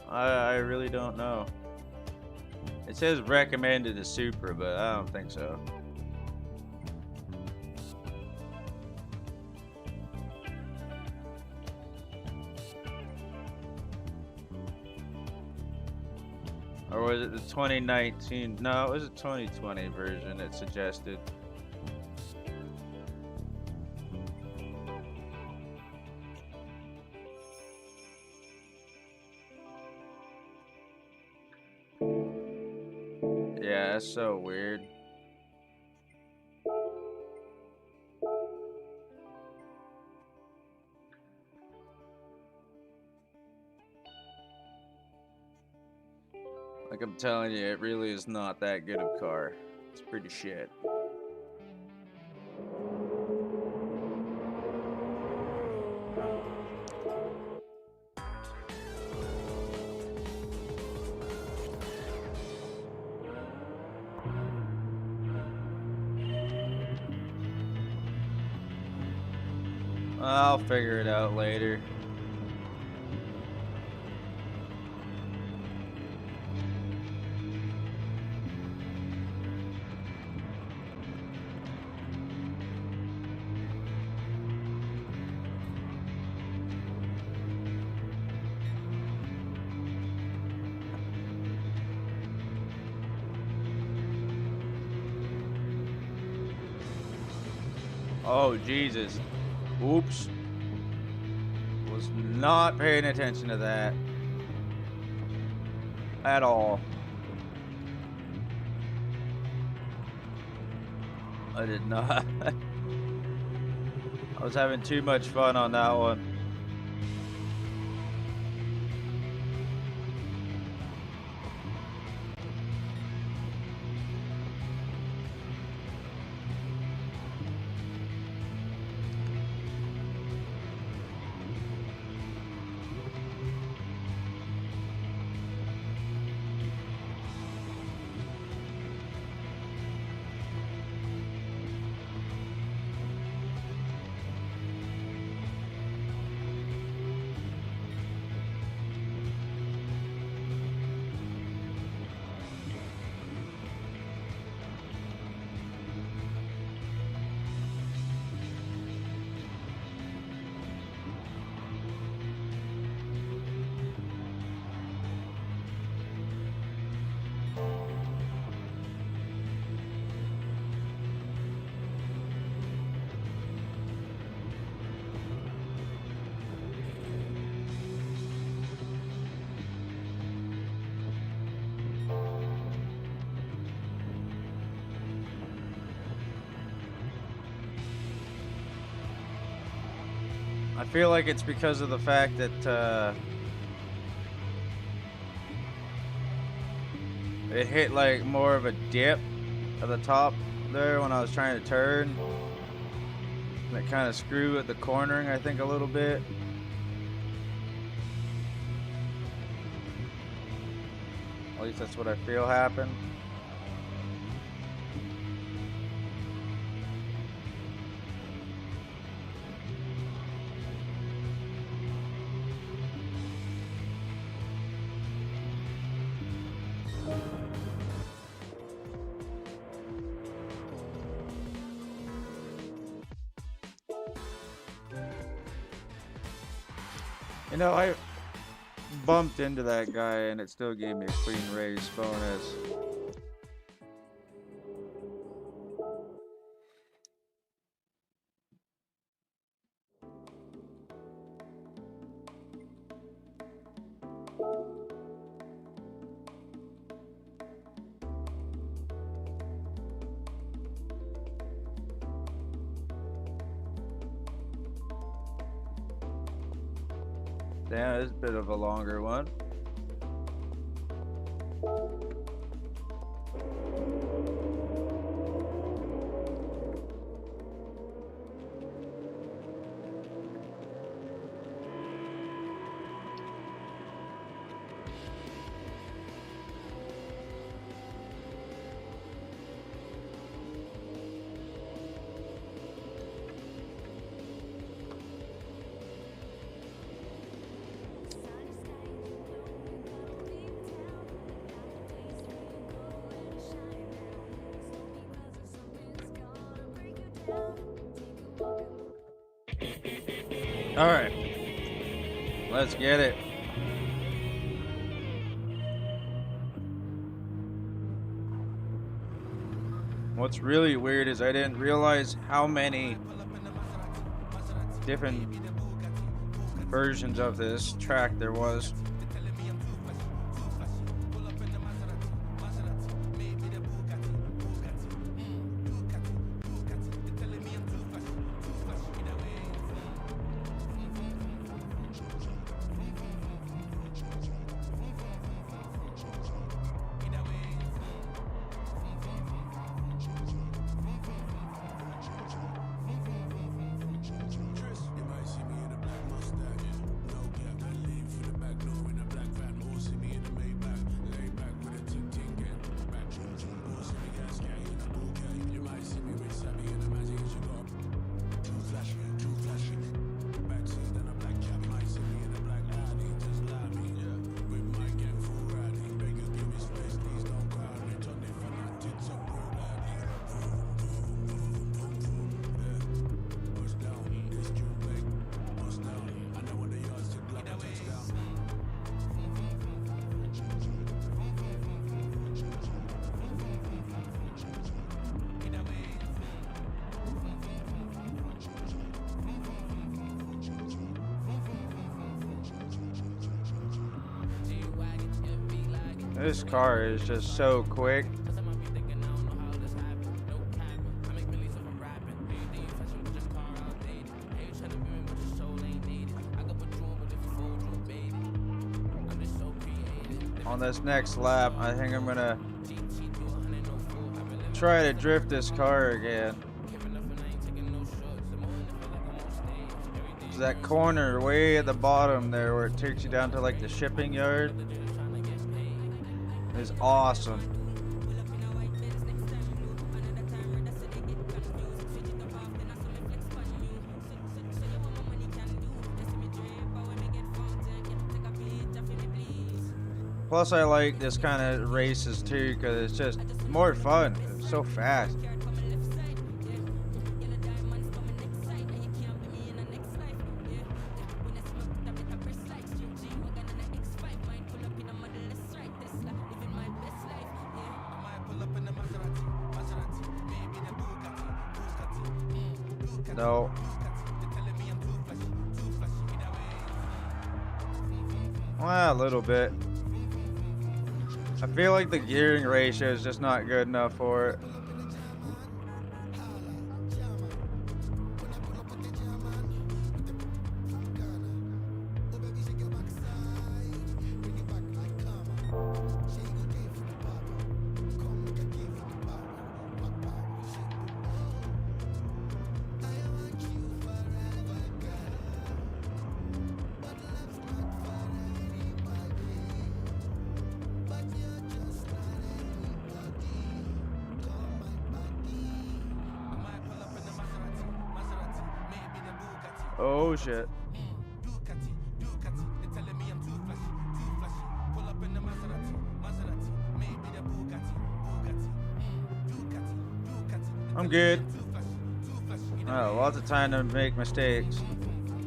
I really don't know. It says recommended to Supra, but I don't think so. Or was it the 2019? No, it was a 2020 version it suggested. Yeah, that's so weird. Like I'm telling you, it really is not that good of a car. It's pretty shit. I'll figure it out later. Oh, Jesus. Oops. Was not paying attention to that at all. I did not. I was having too much fun on that one. feel like it's because of the fact that it hit like more of a dip at the top there when I was trying to turn. And it kind of screwed at the cornering, I think, a little bit. At least that's what I feel happened. You know, I bumped into that guy and it still gave me a clean race bonus. Damn, it's a bit of a longer one. All right, let's get it. What's really weird is I didn't realize how many different versions of this track there was. This car is just so quick. On this next lap, I think I'm gonna try to drift this car again. That corner way at the bottom there where it takes you down to like the shipping yard is awesome. Plus I like this kind of races too because it's just more fun. It's so fast. No. Well, a little bit. I feel like the gearing ratio is just not good enough for it. Oh shit. I'm good. Oh, lots of time to make mistakes.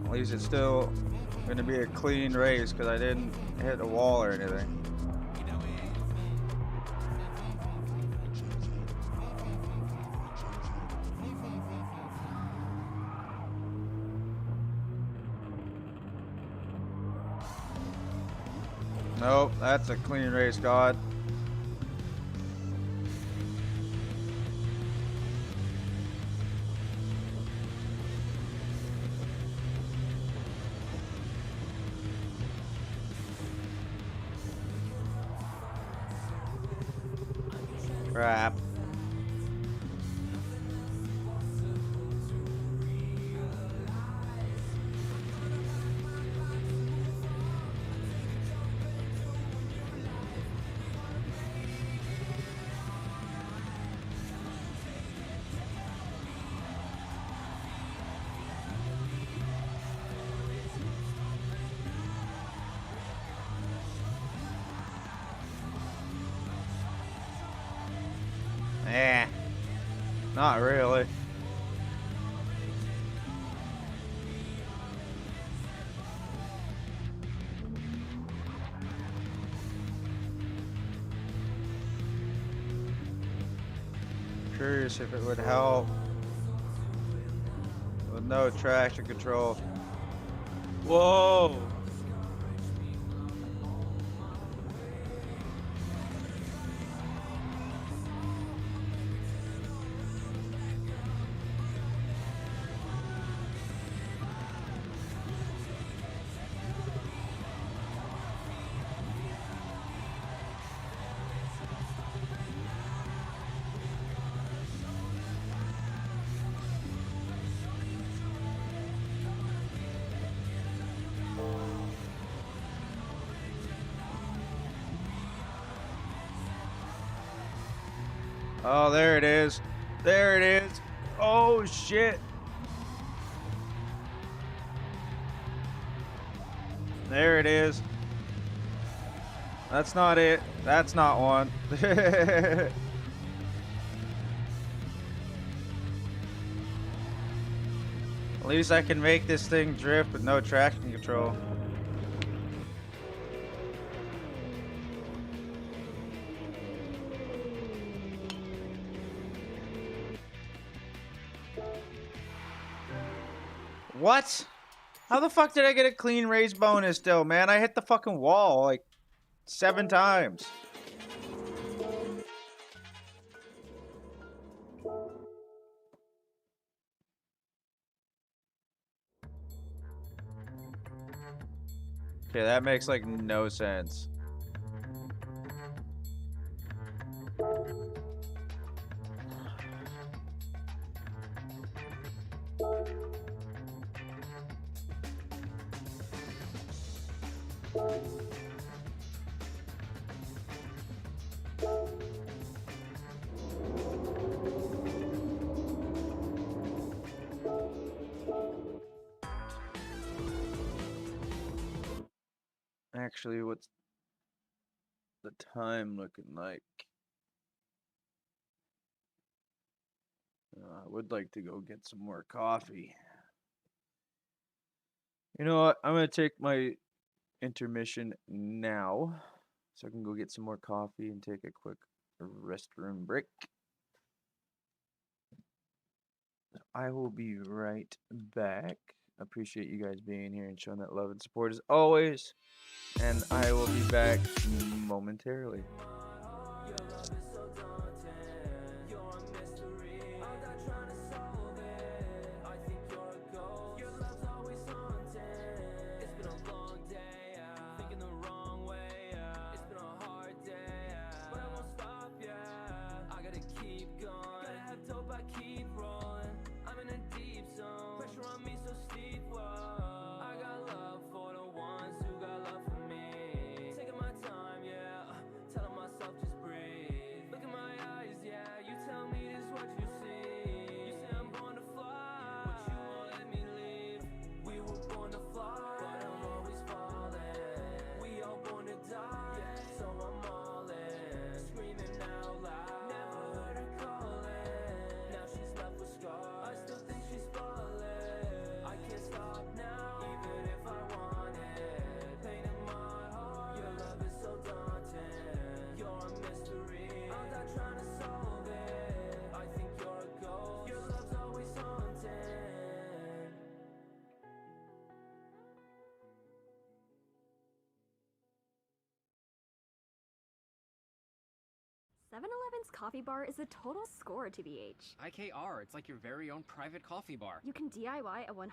At least it's still gonna be a clean race because I didn't hit a wall or anything. Nope, that's a clean race, God. Crap. Eh, not really. Curious if it would help with no traction control. Whoa! Oh, there it is. There it is. Oh, shit. There it is. That's not it. That's not one. At least I can make this thing drift with no traction control. What? How the fuck did I get a clean race bonus still, man? I hit the fucking wall like 7 times. Okay, that makes like no sense. Actually, what's the time looking like? I would like to go get some more coffee. You know what? I'm going to take my intermission now so I can go get some more coffee and take a quick restroom break. I will be right back. Appreciate you guys being here and showing that love and support as always. And I will be back momentarily. 7-Eleven's coffee bar is a total score, TBH. IKR, it's like your very own private coffee bar. You can DIY a 100%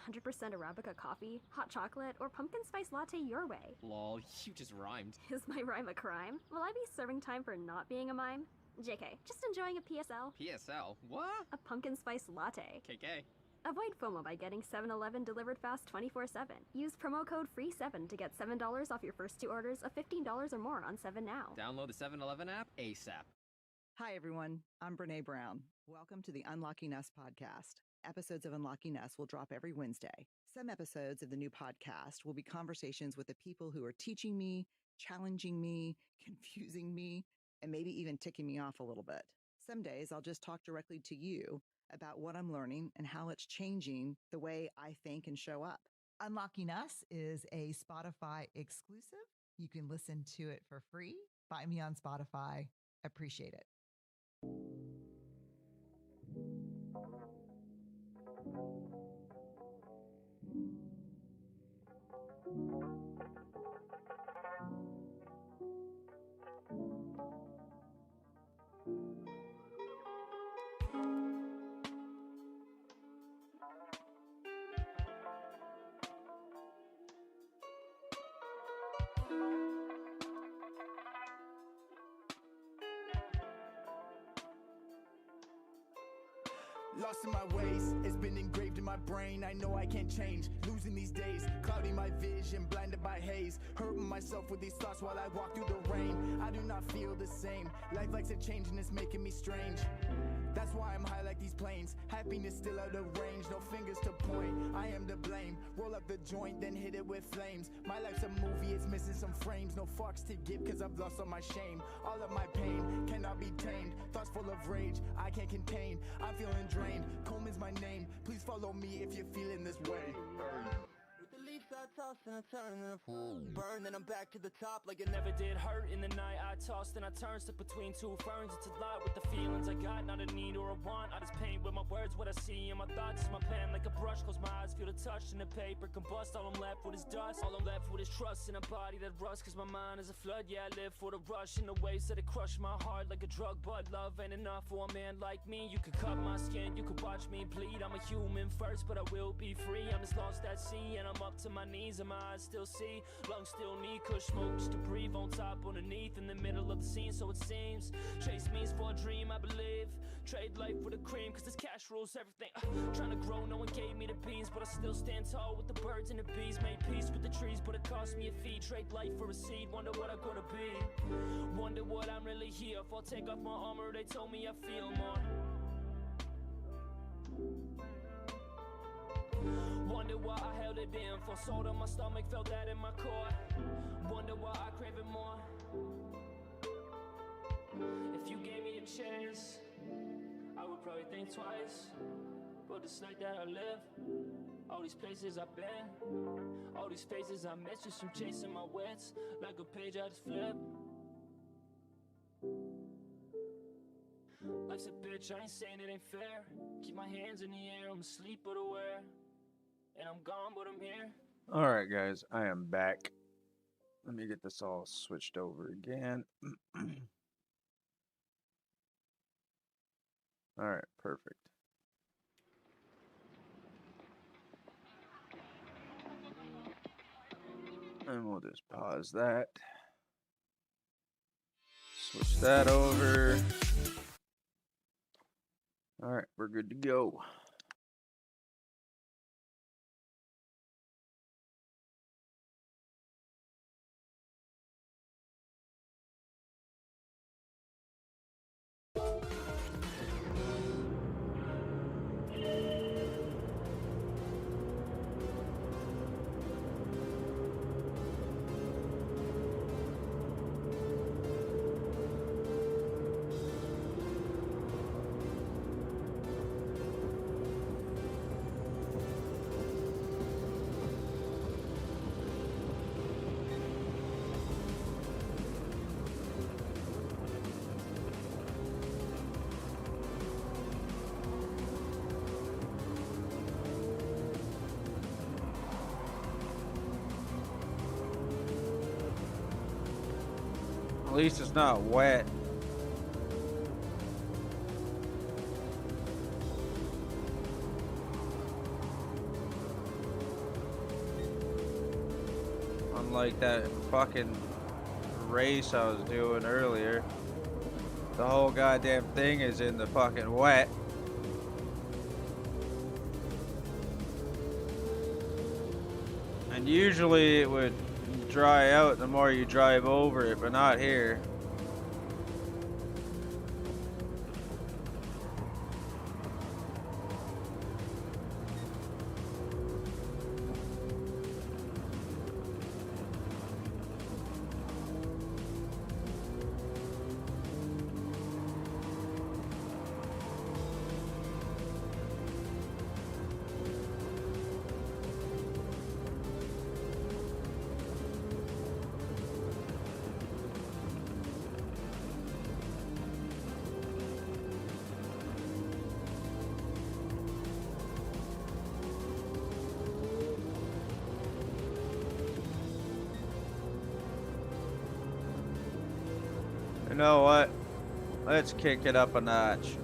Arabica coffee, hot chocolate, or pumpkin spice latte your way. Lol, you just rhymed. Is my rhyme a crime? Will I be serving time for not being a mime? JK, just enjoying a PSL. PSL? What? A pumpkin spice latte. KK. Avoid FOMO by getting 7-Eleven delivered fast 24/7. Use promo code FREE7 to get $7 off your first 2 orders of $15 or more on 7 Now. Download the 7-Eleven app ASAP. Hi, everyone. I'm Brene Brown. Welcome to the Unlocking Us podcast. Episodes of Unlocking Us will drop every Wednesday. Some episodes of the new podcast will be conversations with the people who are teaching me, challenging me, confusing me, and maybe even ticking me off a little bit. Some days I'll just talk directly to you about what I'm learning and how it's changing the way I think and show up. Unlocking Us is a Spotify exclusive. You can listen to it for free. Find me on Spotify. Appreciate it. Lost in my ways, it's been engraved in my brain. I know I can't change, losing these days, clouding my vision, blinded by haze, hurting myself with these thoughts while I walk through the rain. I do not feel the same, life likes a change and it's making me strange. That's why I'm high like these planes, happiness still out of range, no fingers to point, I am to blame. Roll up the joint, then hit it with flames. My life's a movie, it's missing some frames. No fucks to give, cause I've lost all my shame. All of my pain cannot be tamed, thoughts full of rage, I can't contain. I'm feeling drained, Coleman's my name. Please follow me if you're feeling this way. With the leaves I toss and I turn and I burn, then I'm back to the top like It never did hurt in the night. I tossed and I turned, stuck between two ferns. It's a lot with the feelings I got, not a need or a want. I just paint with my words what I see in my thoughts. My pen like a brush, close my eyes, feel the touch in the paper combust. All I'm left with is dust. All I'm left with is trust in a body that rusts. Cause my mind is a flood, yeah, I live for the rush. In the waves that it crush my heart like a drug. But love ain't enough for a man like me. You could cut my skin, you could watch me bleed. I'm a human first, but I will be free. I'm just lost at sea and I'm up to my knees. And my eyes still see, lungs still need kush smoke just to breathe. On top, underneath, in the middle of the scene, so it seems. Chase means for a dream, I believe. Trade life for the cream, cause this cash rules everything. Trying to grow, no one gave me the beans, but I still stand tall with the birds and the bees. Made peace with the trees, but it cost me a fee. Trade life for a seed, wonder what I'm gonna be. Wonder what I'm really here for. Take off my armor, they told me I feel more. Wonder why I held it in for. Sold on my stomach, felt that in my core. Wonder why I crave it more. If you gave me a chance, I would probably think twice. But it's like that I live. All these places I've been, all these faces I met just from chasing my wits. Like a page I just flip. Life's a bitch, I ain't saying it ain't fair. Keep my hands in the air, I'm asleep but aware. And I'm gone, but I'm here. Alright, guys, I am back. Let me get this all switched over again. Alright, perfect. And we'll just pause that. Switch that over. Alright, we're good to go. At least it's not wet. Unlike that fucking race I was doing earlier. The whole goddamn thing is in the fucking wet. And usually it would dry out the more you drive over it, but not here. You know what? Let's kick it up a notch.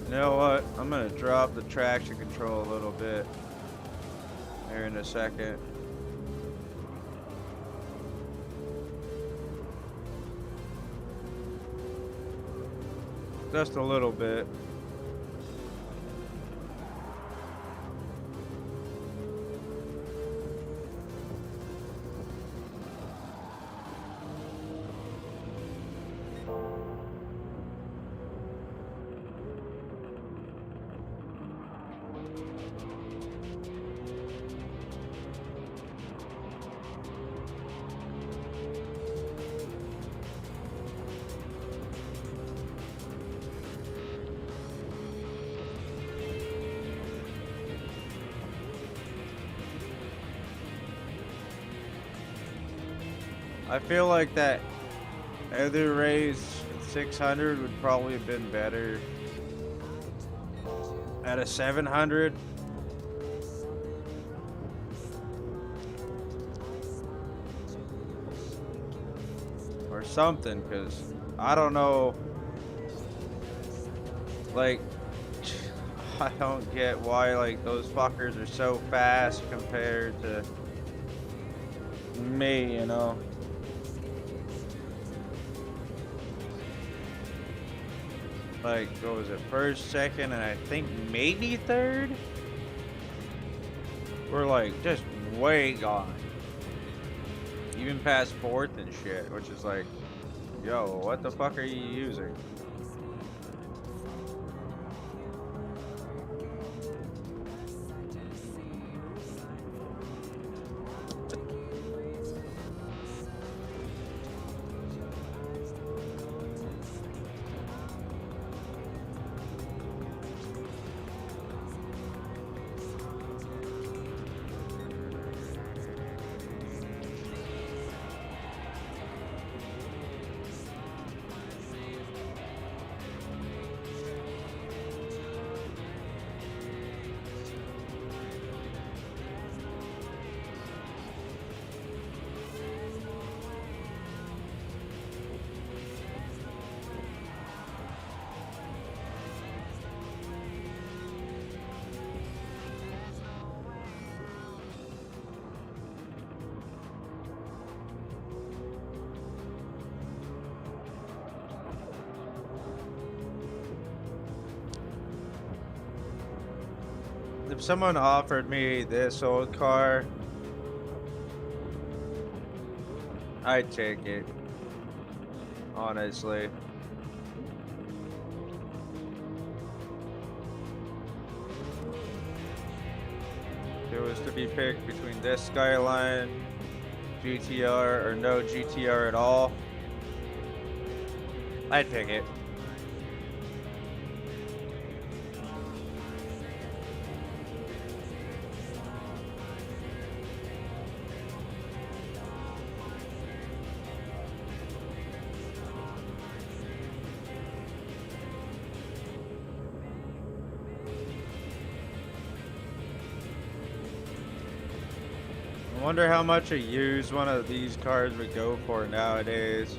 You know what? I'm gonna drop the traction control a little bit here in a second. Just a little bit. I feel like that other raise 600 would probably have been better at a 700. Or something, because I don't know. Like, I don't get why like those fuckers are so fast compared to me, you know. Like, what was it, first, second, and I think maybe third? We're like just way gone. Even past fourth and shit, which is like, yo, what the fuck are you using? If someone offered me this old car, I'd take it, honestly. was to be picked between this Skyline, GTR, or no GTR at all, I'd pick it. I wonder how much a used one of these cars would go for nowadays.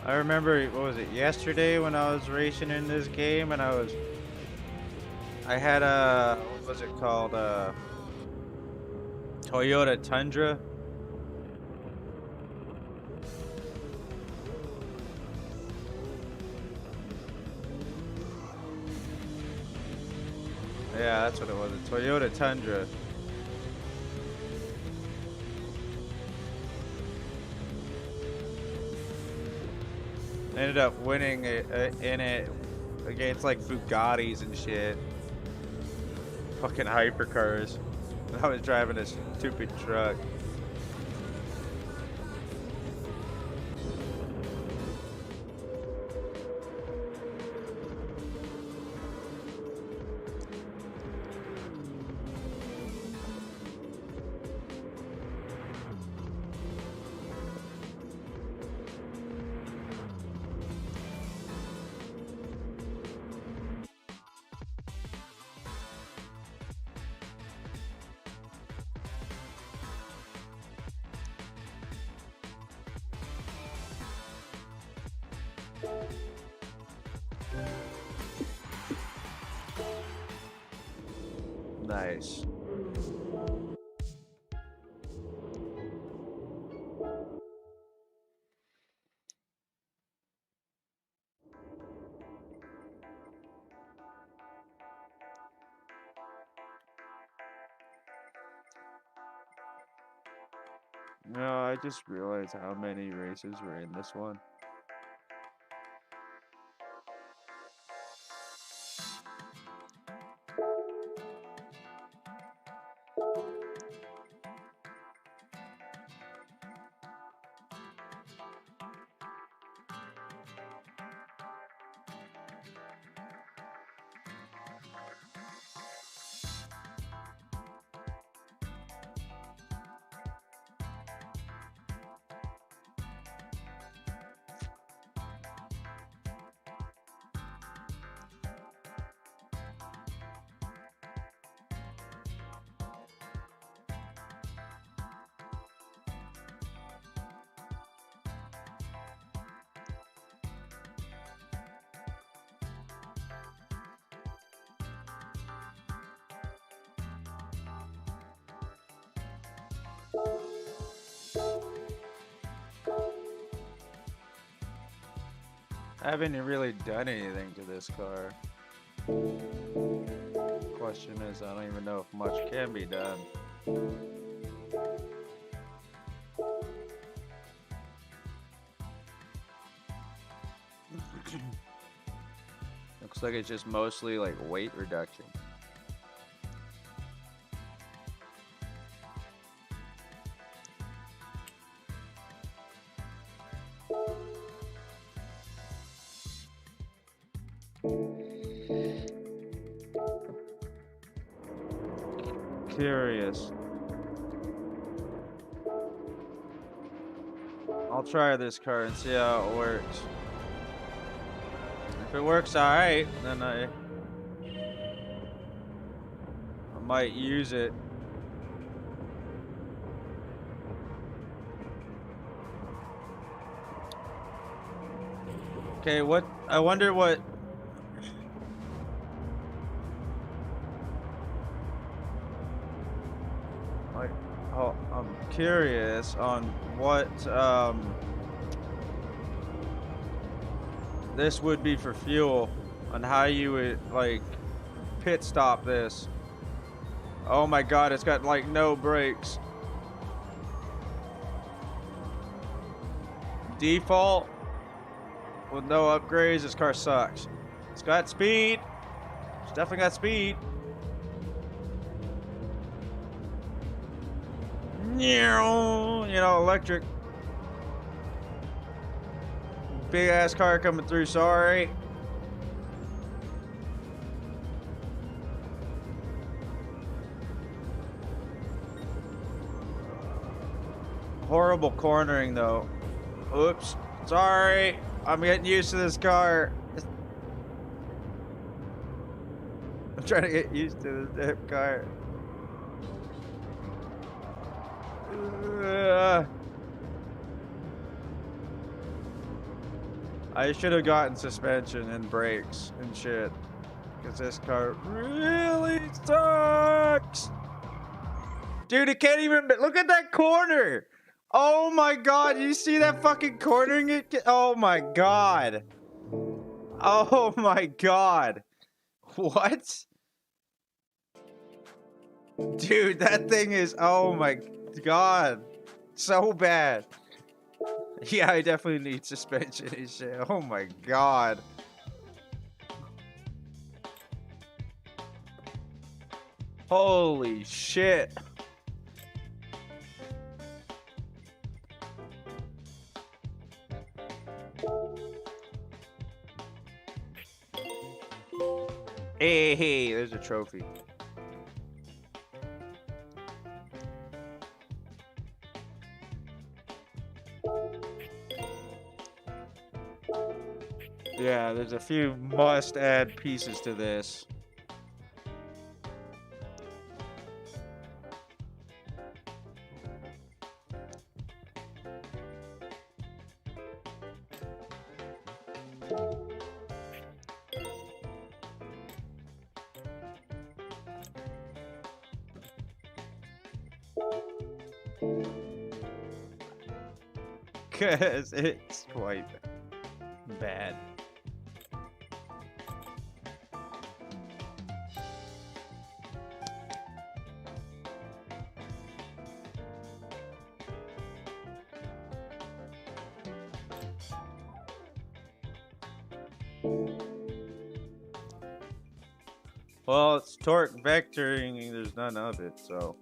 I remember, what was it, yesterday when I was racing in this game and I had a, what was it called, Toyota Tundra. Yeah, that's what it was, a Toyota Tundra. Ended up winning it, in it against like Bugattis and shit. Fucking hypercars. I was driving a stupid truck. Nice. No, I just realized how many races were in this one. I haven't really done anything to this car. Question is, I don't even know if much can be done. Looks like it's just mostly like weight reduction. curious. I'll try this car and see how it works. If it works alright, then I might use it. Okay, what? I wonder what. Like, oh, I'm curious on what this would be for fuel, on how you would like pit stop this. Oh my god, it's got like no brakes. Default with no upgrades, this car sucks. It's got speed. It's definitely got speed. You know, electric. Big ass car coming through, sorry. Horrible cornering though. Oops, sorry. I'm getting used to this car. I'm trying to get used to this damn car. I should have gotten suspension and brakes and shit, because this car really sucks. Dude, it can't even look at that corner. Oh my god, you see that fucking cornering it? Oh my god. Oh my god. What? Dude, that thing is, oh my god. So bad. Yeah, I definitely need suspension and shit. Oh my god. Holy shit. Hey, there's a trophy. Yeah, there's a few must-add pieces to this. Because it's quite bad. Well, it's torque vectoring, there's none of it, so.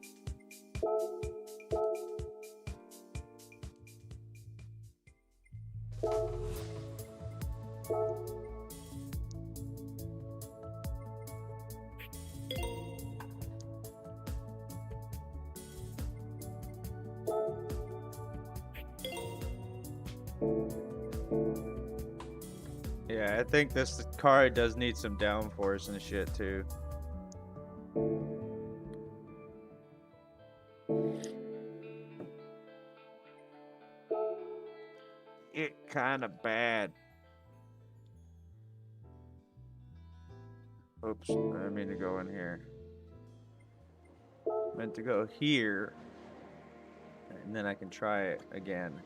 Yeah, I think this car does need some downforce and shit too. It kind of bad. Oops, I didn't mean to go in here. Meant to go here, and then I can try it again.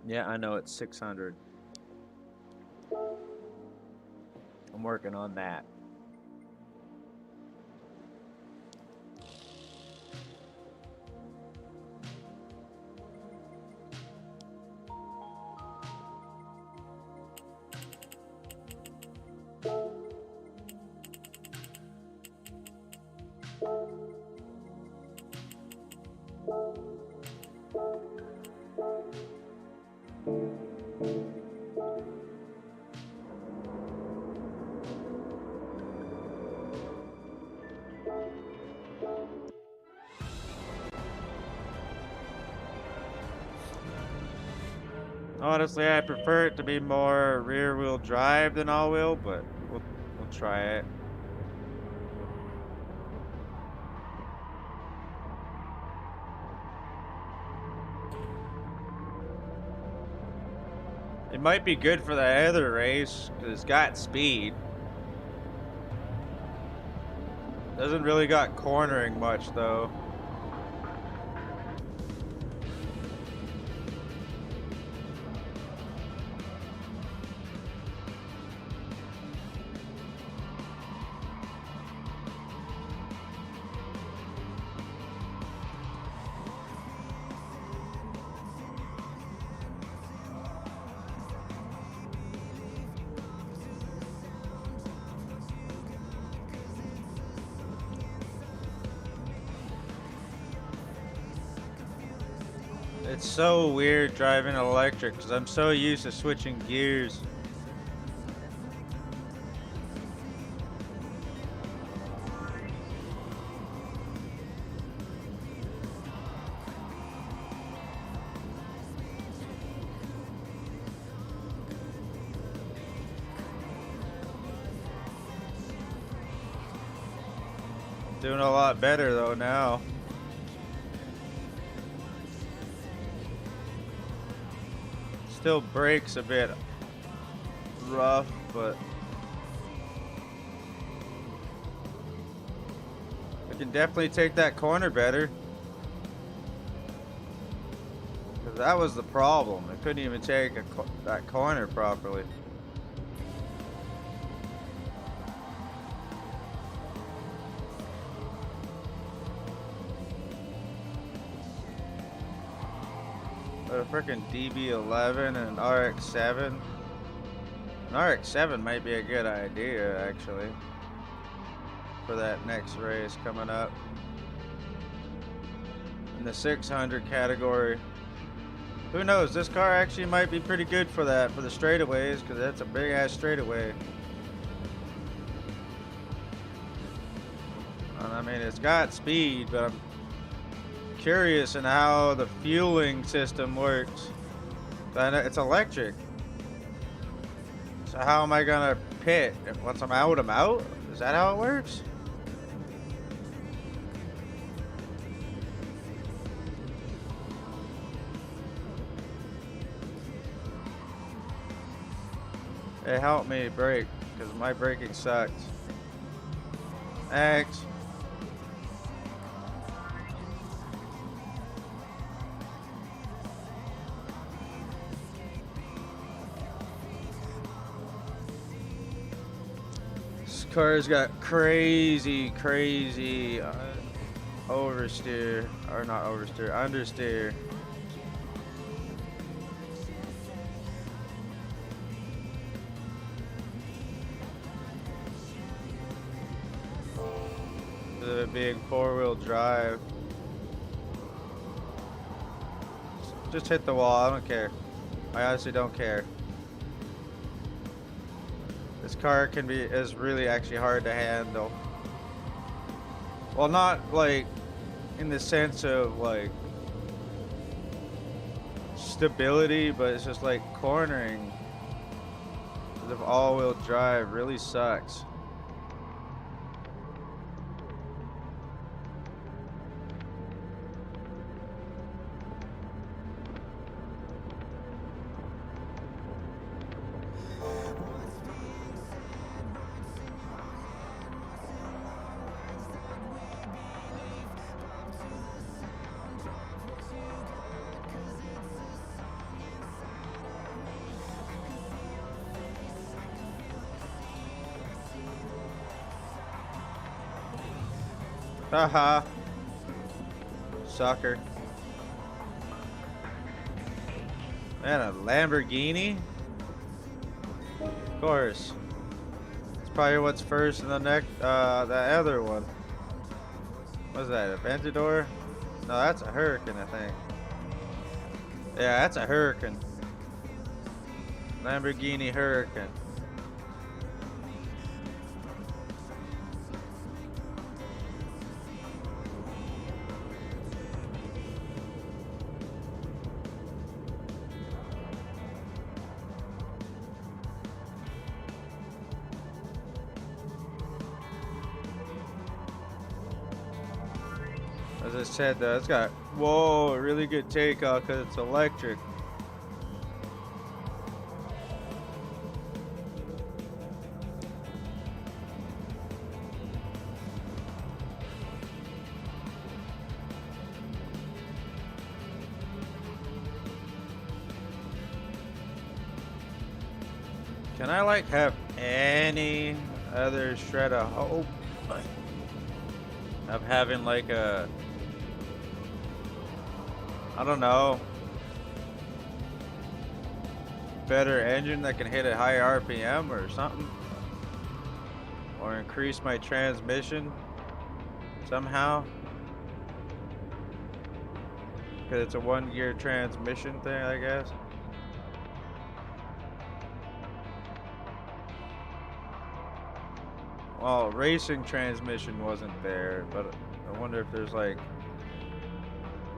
Yeah, I know it's 600. I'm working on that. Honestly, I prefer it to be more rear-wheel drive than all-wheel, but we'll try it. It might be good for the other race because it's got speed. Doesn't really got cornering much though. It's so weird driving electric because I'm so used to switching gears. Doing a lot better though now. Still brakes a bit rough, but I can definitely take that corner better. Because that was the problem. I couldn't even take that corner properly. A freaking DB11 and an RX-7. An RX-7 might be a good idea, actually, for that next race coming up. In the 600 category. Who knows? This car actually might be pretty good for that, for the straightaways, because that's a big-ass straightaway. And I mean, it's got speed, but I'm curious in how the fueling system works. I know it's electric. So how am I gonna pit? Once I'm out, I'm out? Is that how it works? Hey, help me brake, because my braking sucks. Thanks. This car's got crazy oversteer, or not oversteer, understeer. The big four-wheel drive. Just hit the wall, I don't care. I honestly don't care. This car is really actually hard to handle. Well, not like in the sense of like stability, but it's just like cornering of all-wheel drive really sucks. Haha. Sucker. Man, a Lamborghini? Of course. It's probably what's first in the next, the other one. What's that, a Aventador? No, that's a Hurricane, I think. Yeah, that's a Hurricane. Lamborghini Hurricane. As I said, though, it's got, whoa, a really good takeoff because it's electric. Can I like have any other shred of hope of having like a, I don't know, better engine that can hit a high RPM or something, or increase my transmission somehow, because it's a 1-gear transmission thing, I guess. Well, racing transmission wasn't there, but I wonder if there's like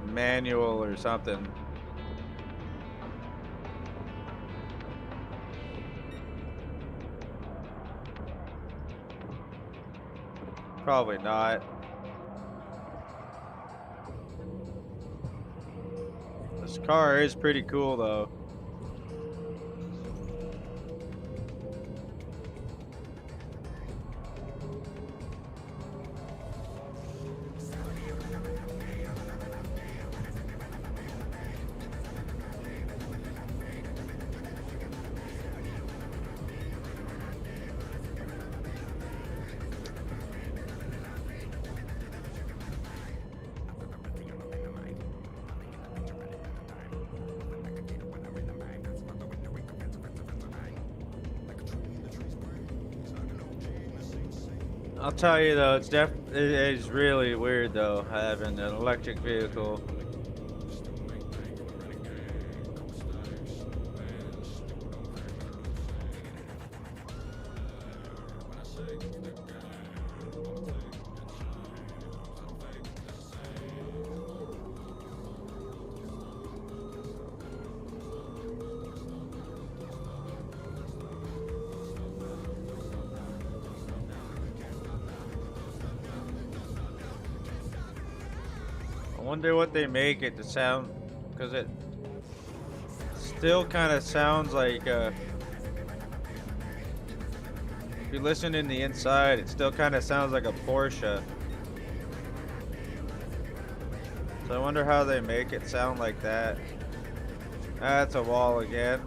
manual or something. Probably not. This car is pretty cool though. I'll tell you though, it is really weird though, having an electric vehicle. I wonder what they make it to sound, because it still kind of sounds like, if you listen in the inside, it still kind of sounds like a Porsche. So I wonder how they make it sound like that. That's a wall again.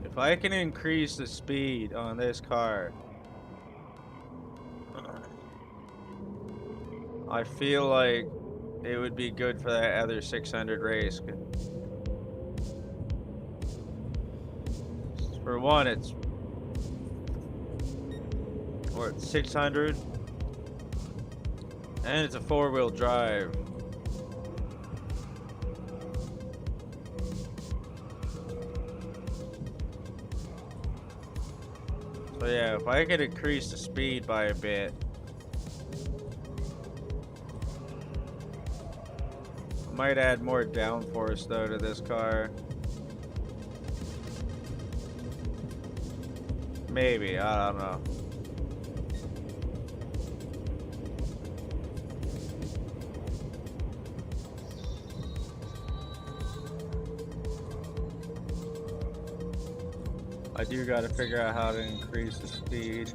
If I can increase the speed on this car, I feel like it would be good for that other 600 race. For one, it's 600, and it's a 4-wheel drive. So yeah, if I could increase the speed by a bit, I might add more downforce though to this car. Maybe, I don't know. I do gotta figure out how to increase the speed.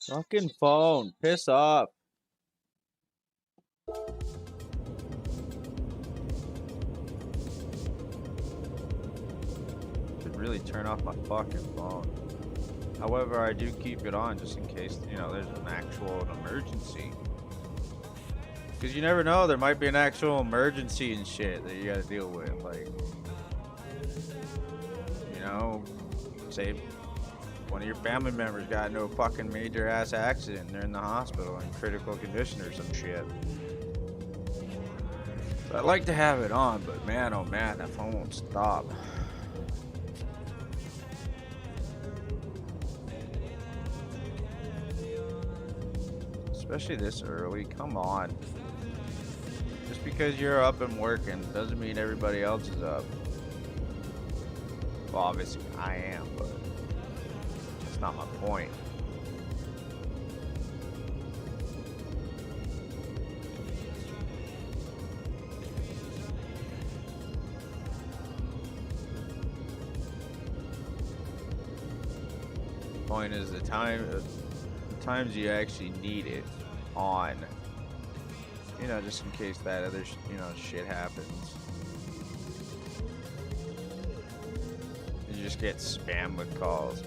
Fucking phone, piss off. Should really turn off my fucking phone. However, I do keep it on just in case, you know, there's an actual emergency. Because you never know, there might be an actual emergency and shit that you gotta deal with, like, you know, say one of your family members got into a fucking major ass accident and they're in the hospital in critical condition or some shit. So I'd like to have it on, but man, oh man, that phone won't stop. Especially this early, come on. because you're up and working doesn't mean everybody else is up. Well, obviously I am, but that's not my point. Point is the times you actually need it on, you know, just in case that other shit happens. You just get spammed with calls.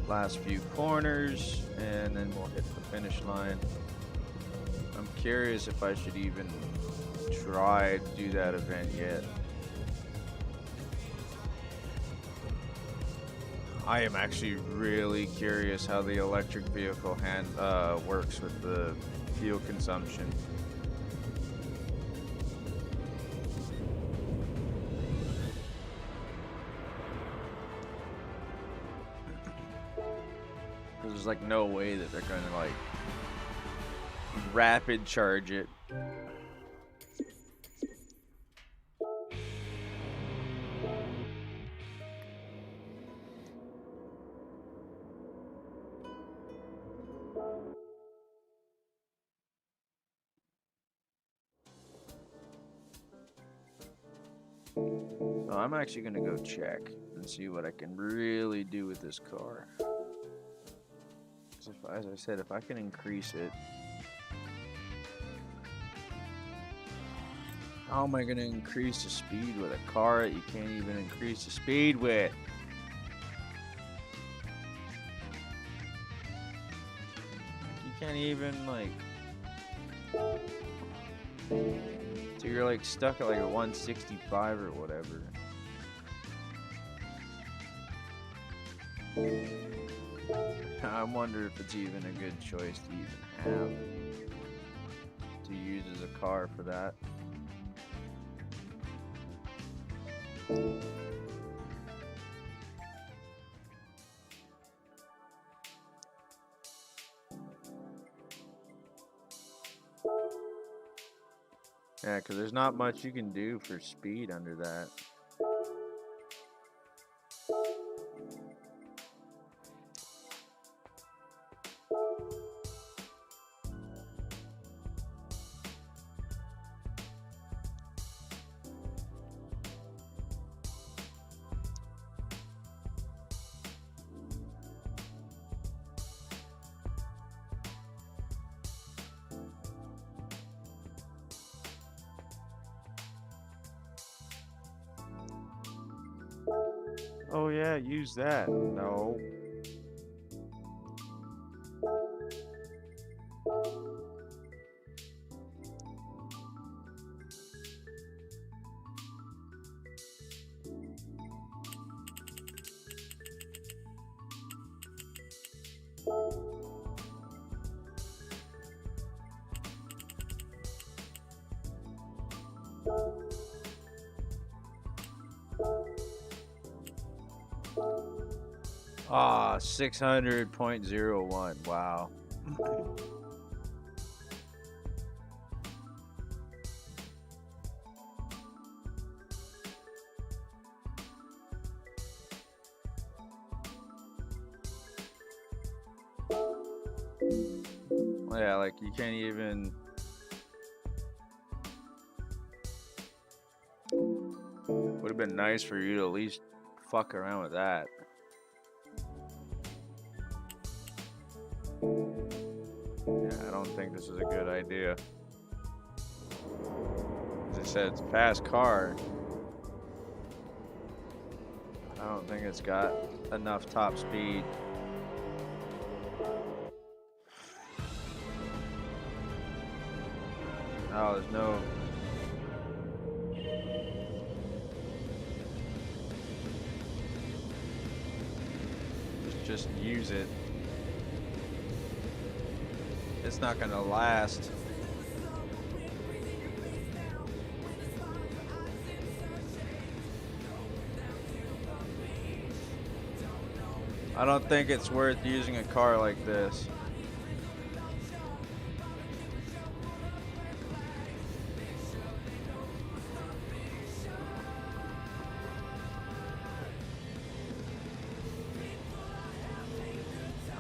Last few corners, and then we'll hit the finish line. I'm curious if I should even try to do that event yet. I am actually really curious how the electric vehicle works with the fuel consumption. There's like no way that they're gonna like rapid charge it. So I'm actually gonna go check and see what I can really do with this car. As I said, if I can increase it, how am I going to increase the speed with a car that you can't even increase the speed with? You can't even like, so you're like stuck at like a 165 or whatever. I wonder if it's even a good choice to even have to use as a car for that. Yeah, because there's not much you can do for speed under that. Oh yeah, use that. No. Ah, 600.01. Wow. Yeah, like you can't even. Would have been nice for you to at least fuck around with that. Yeah, I don't think this is a good idea. As I said, it's a fast car. I don't think it's got enough top speed. Oh, there's no... Just use it. It's not gonna last. I don't think it's worth using a car like this.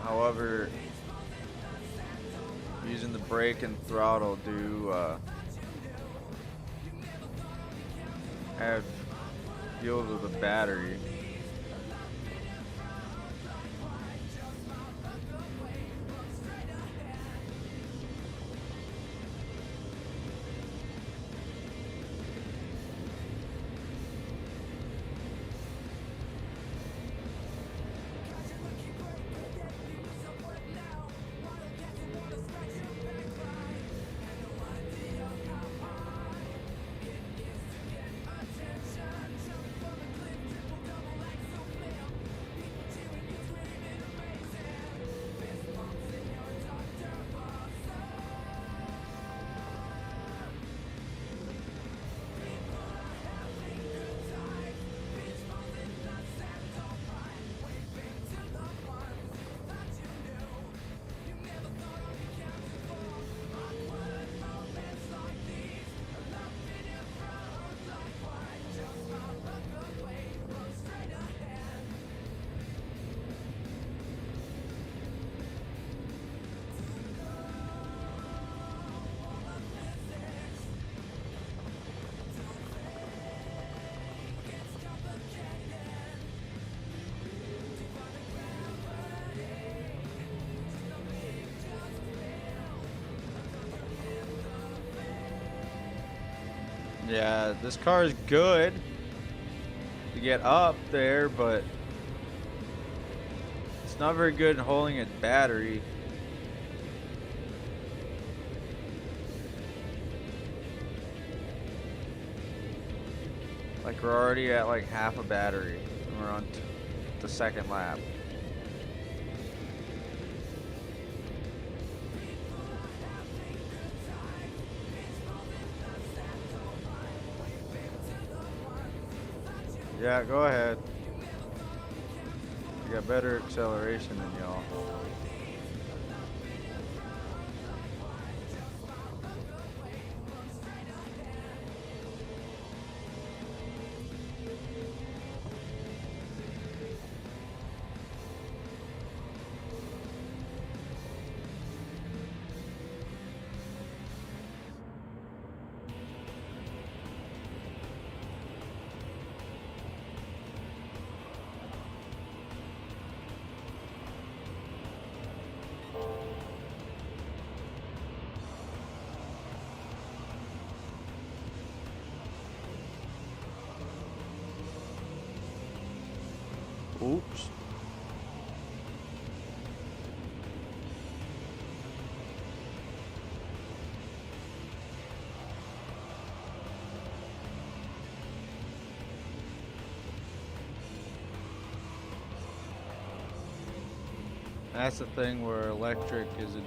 However, using the brake and throttle do add fuel to the battery. Yeah, this car is good to get up there, but it's not very good in holding its battery. Like, we're already at like half a battery and we're on the second lap. Yeah, go ahead. You got better acceleration than y'all. Oops. That's the thing where electric is a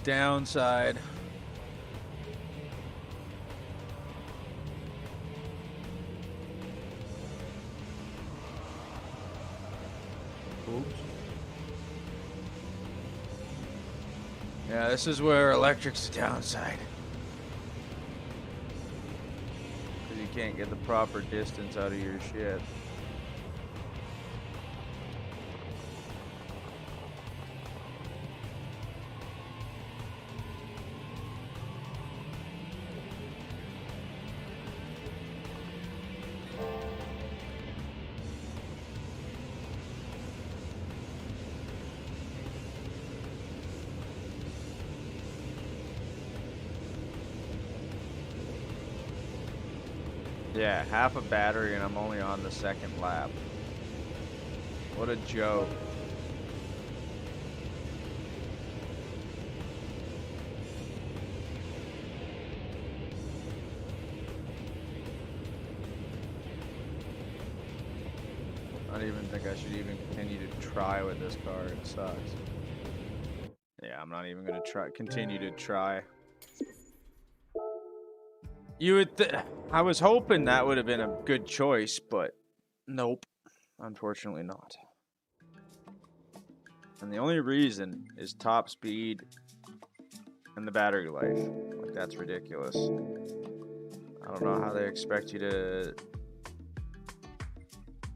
downside. Oops. Yeah, this is where electric's the downside. Because you can't get the proper distance out of your shit. Yeah, half a battery and I'm only on the second lap. What a joke. I don't even think I should even continue to try with this car. It sucks. Yeah, I'm not even gonna continue to try. You would I was hoping that would have been a good choice, but nope. Unfortunately not. And the only reason is top speed and the battery life. Like, that's ridiculous. I don't know how they expect you to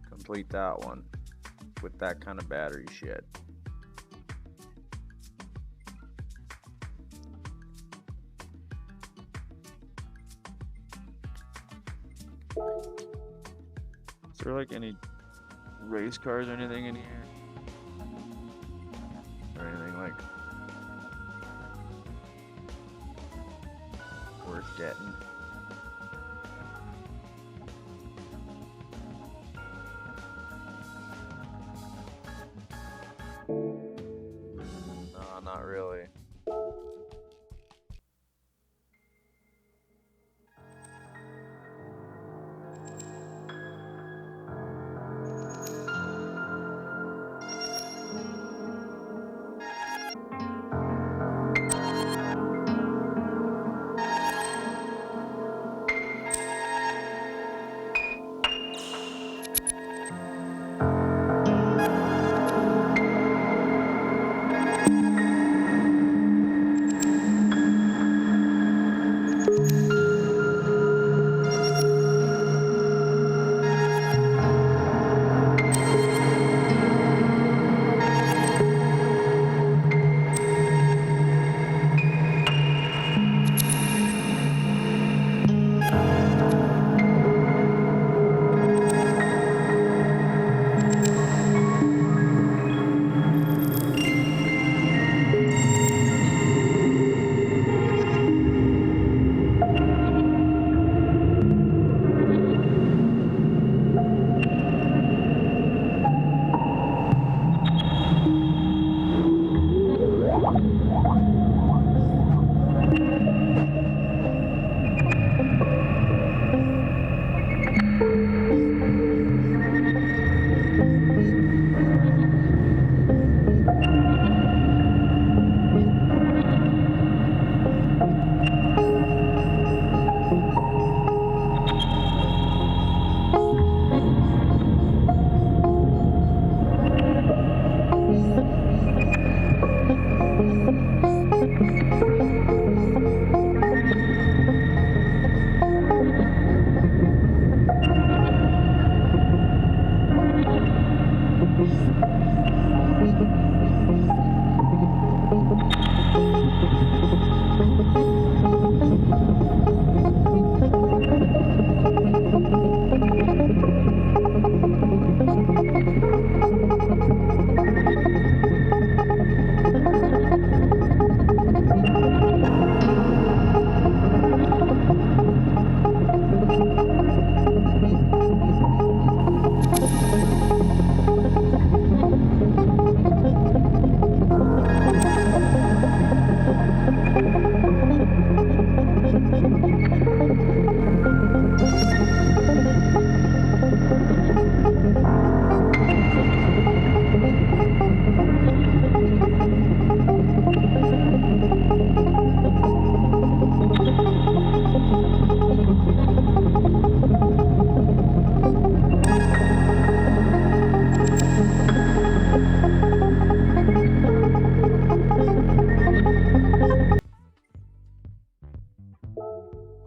complete that one with that kind of battery shit. Is there like any race cars or anything in here? Or anything like worth getting? No, not really.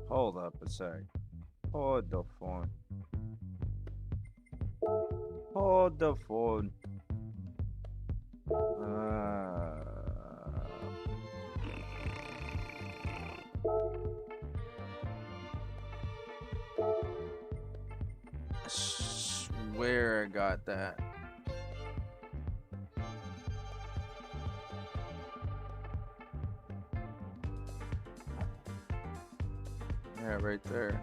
Hold up a sec. Hold the phone. Hold the phone. I swear I got that. Yeah, right there.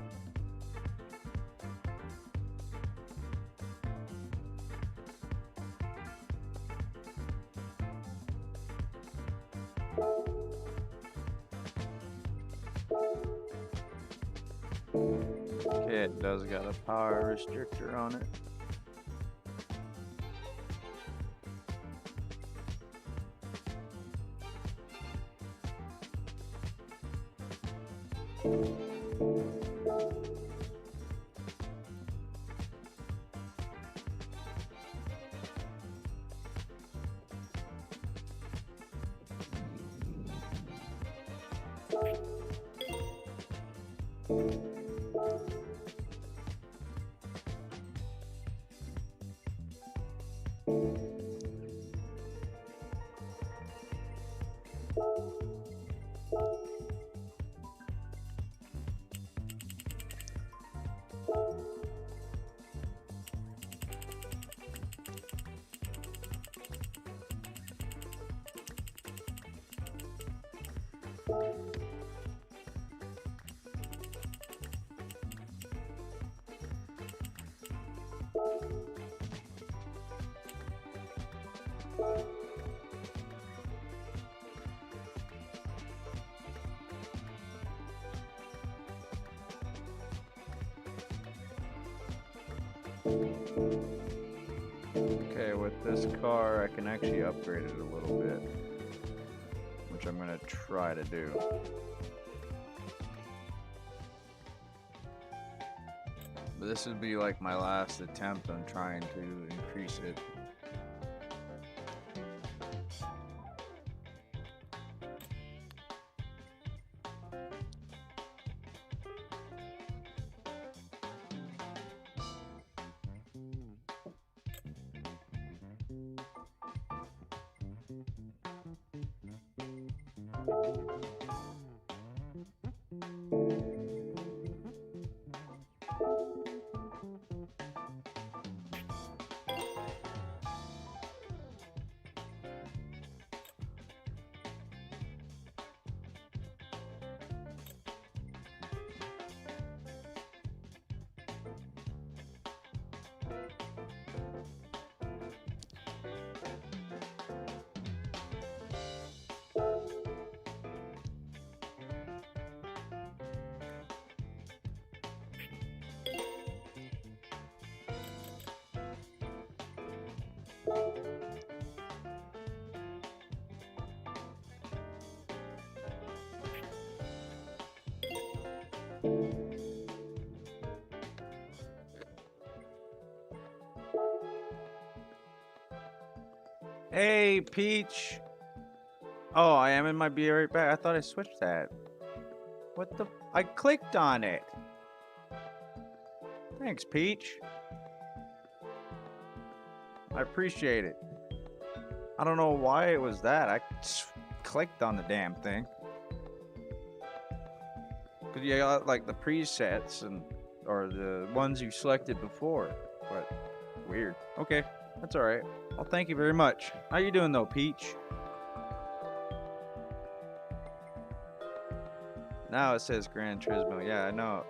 Okay, it does got a power restrictor on it. Okay, with this car, I can actually upgrade it a little bit, which I'm gonna try to do. But this would be like my last attempt on trying to increase it. Hey, Peach. Oh, I am in my Be Right Back. I thought I switched that. What the? I clicked on it. Thanks, Peach. I appreciate it. I don't know why it was that. I clicked on the damn thing. Cause you got like the presets and or the ones you selected before, but weird. Okay, that's all right. Well, thank you very much. How you doing though, Peach? Now it says Gran Turismo. Yeah, I know.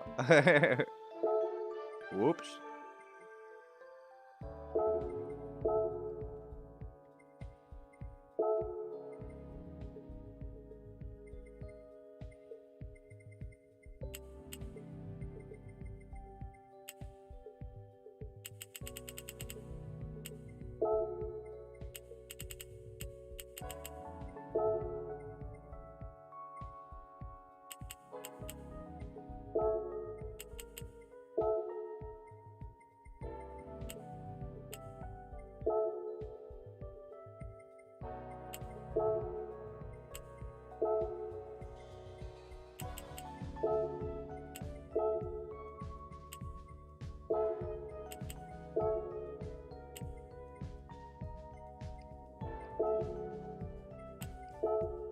Whoops.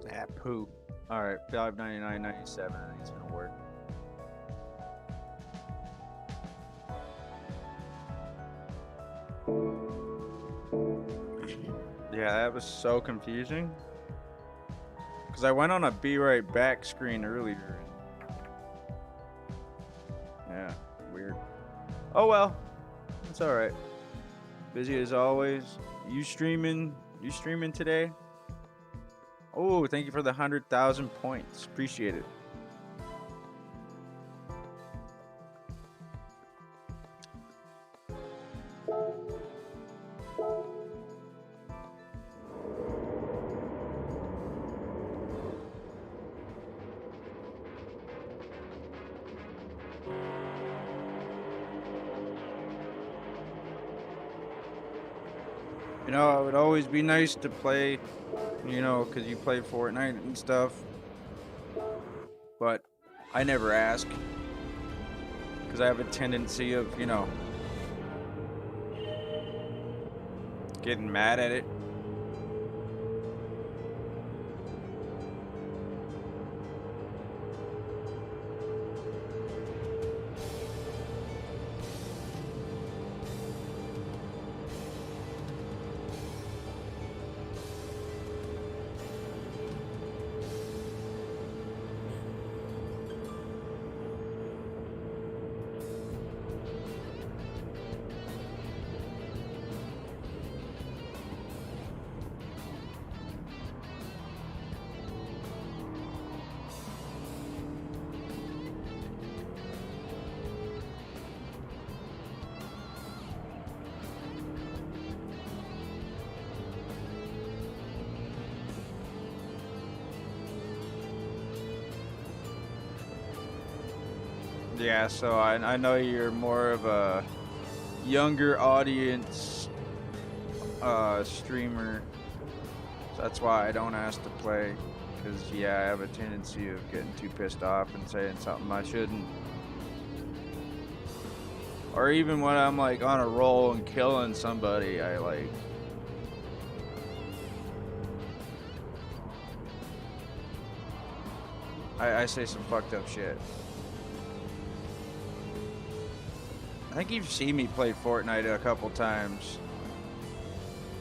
That poop. All right, $5.99.97. I think it's gonna work. Yeah, that was so confusing. Because I went on a Be Right Back screen earlier. Yeah, weird. Oh well, it's all right. Busy as always. You streaming today? Oh, thank you for the 100,000 points. Appreciate it. You know, it would always be nice to play, you know, because you play Fortnite and stuff. But I never ask. Because I have a tendency of, you know, getting mad at it. Yeah, so I know you're more of a younger audience streamer. So that's why I don't ask to play. Because, yeah, I have a tendency of getting too pissed off and saying something I shouldn't. Or even when I'm, like, on a roll and killing somebody, I say some fucked up shit. I think you've seen me play Fortnite a couple times.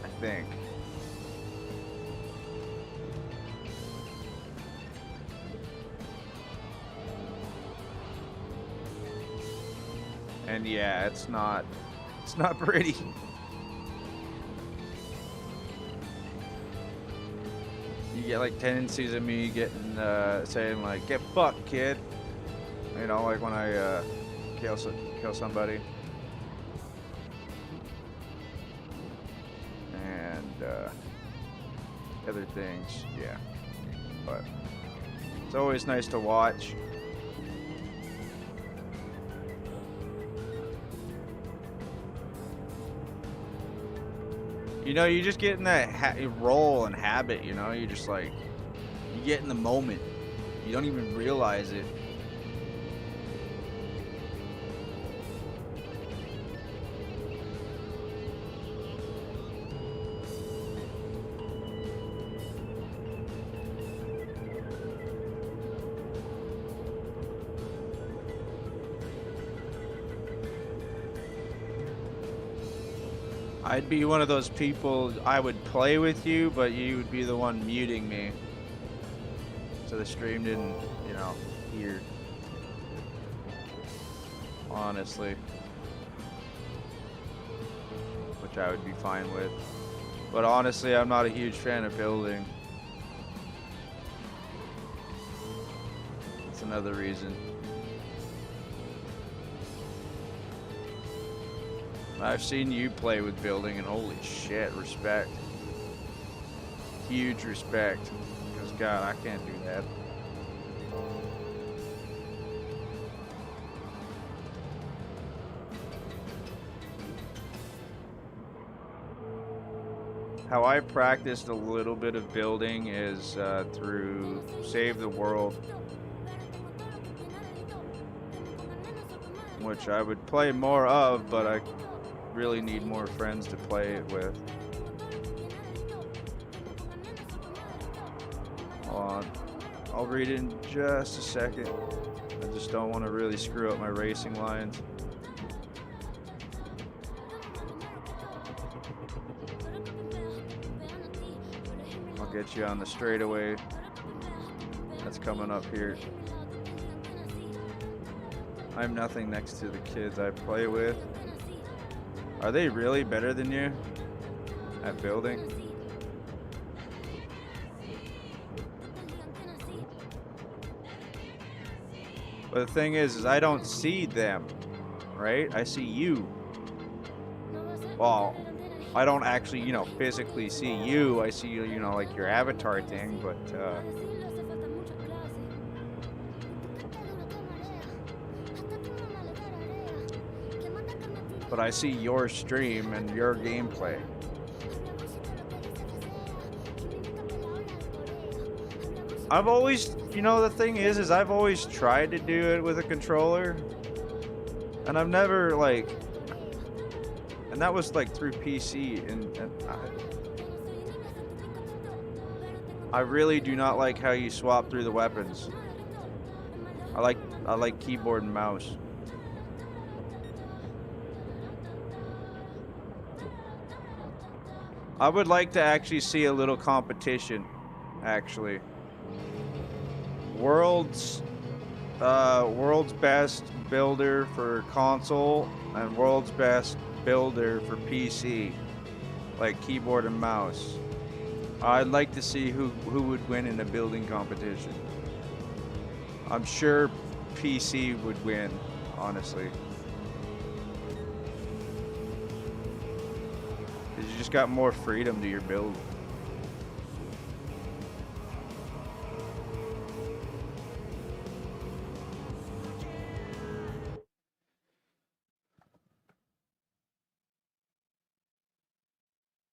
I think. And yeah, it's not pretty. You get like tendencies of me getting saying like, "Get fucked, kid." You know, like when I kill somebody. And other things, yeah. But it's always nice to watch. You know, you just get in that role and habit, you know? You just like, you get in the moment. You don't even realize it. I'd be one of those people, I would play with you, but you would be the one muting me. So the stream didn't, you know, hear. Honestly. Which I would be fine with. But honestly, I'm not a huge fan of building. That's another reason. I've seen you play with building, and holy shit, respect. Huge respect. Because, God, I can't do that. How I practiced a little bit of building is through Save the World, which I would play more of, but I really need more friends to play it with. Hold on. I'll read it in just a second. I just don't want to really screw up my racing lines. I'll get you on the straightaway that's coming up here. I'm nothing next to the kids I play with. Are they really better than you at building? But the thing is I don't see them, right? I see you. Well, I don't actually, you know, physically see you. I see, you know, like your avatar thing, but I see your stream and your gameplay. I've always, you know, the thing is I've always tried to do it with a controller, And I've never like, and that was like through PC, and I really do not like how you swap through the weapons. I like keyboard and mouse. I would like to actually see a little competition, actually. World's best builder for console and world's best builder for PC, like keyboard and mouse. I'd like to see who would win in a building competition. I'm sure PC would win, honestly. 'Cause you just got more freedom to your build.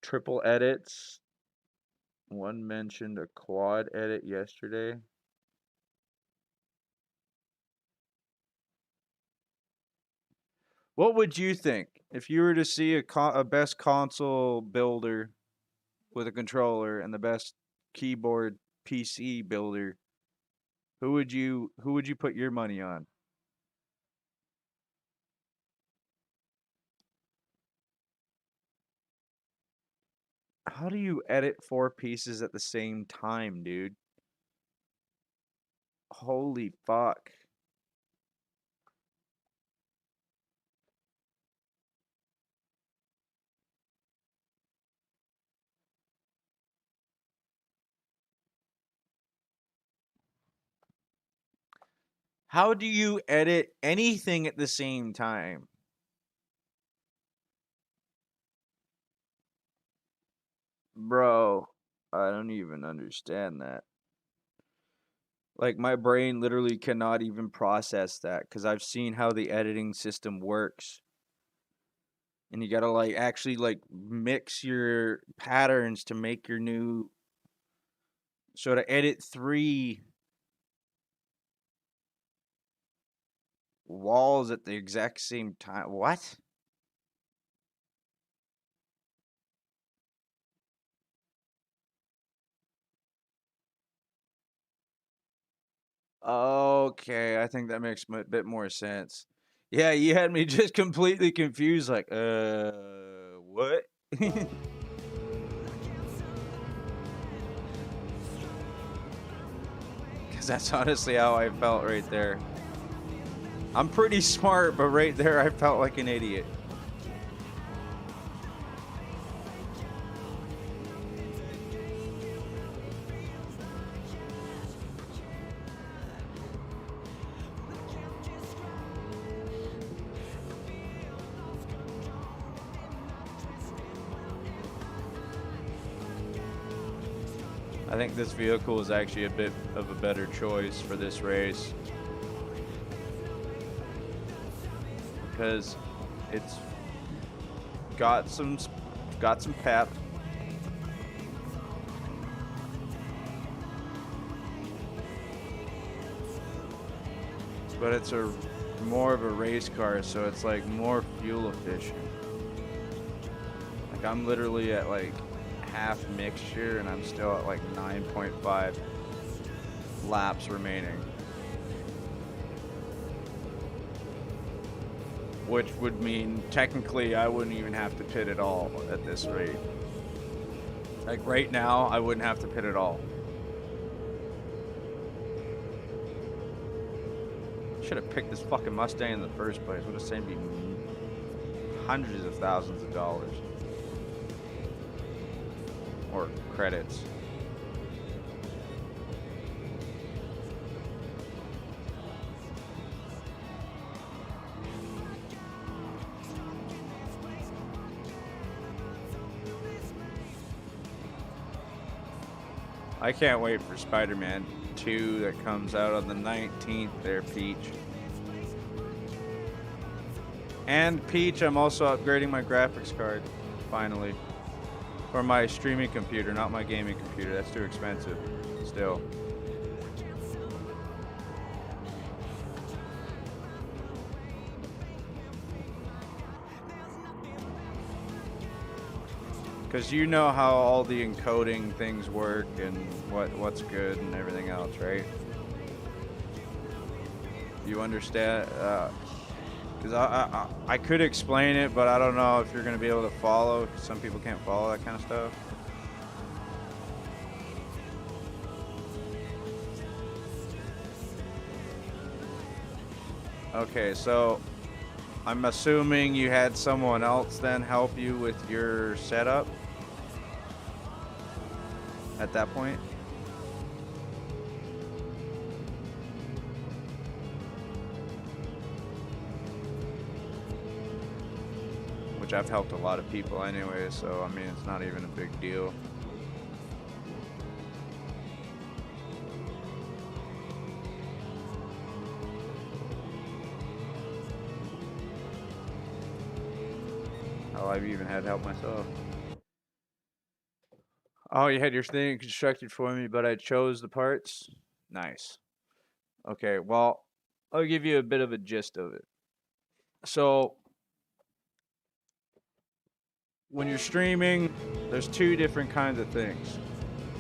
Triple edits. One mentioned a quad edit yesterday. What would you think if you were to see a best console builder with a controller and the best keyboard PC builder? Who would you put your money on? How do you edit 4 pieces at the same time, dude? Holy fuck. How do you edit anything at the same time? Bro, I don't even understand that. Like, my brain literally cannot even process that because I've seen how the editing system works. And you gotta, like, actually, like, mix your patterns to make your new... So to edit 3 walls at the exact same time... What? Okay, I think that makes a bit more sense. Yeah, you had me just completely confused, like, what? Because that's honestly how I felt right there. I'm pretty smart, but right there I felt like an idiot. I think this vehicle is actually a bit of a better choice for this race because it's got some pep. But it's more of a race car, so it's like more fuel efficient. Like I'm literally at like half mixture and I'm still at like 9.5 laps remaining, which would mean technically I wouldn't even have to pit at all at this rate. Like right now I wouldn't have to pit at all. Should have picked this fucking Mustang in the first place. Would have saved me hundreds of thousands of dollars. Or credits. I can't wait for Spider-Man 2 that comes out on the 19th there, Peach. And Peach, I'm also upgrading my graphics card, finally. For my streaming computer, not my gaming computer. That's too expensive, still. Because you know how all the encoding things work and what's good and everything else, right? You understand? Because I could explain it, but I don't know if you're going to be able to follow. Some people can't follow that kind of stuff. Okay, so I'm assuming you had someone else then help you with your setup at that point? Which I've helped a lot of people anyway, so I mean, it's not even a big deal. Hell, I've even had help myself. Oh, you had your thing constructed for me, but I chose the parts? Nice. Okay, well, I'll give you a bit of a gist of it. So, when you're streaming, there's two different kinds of things.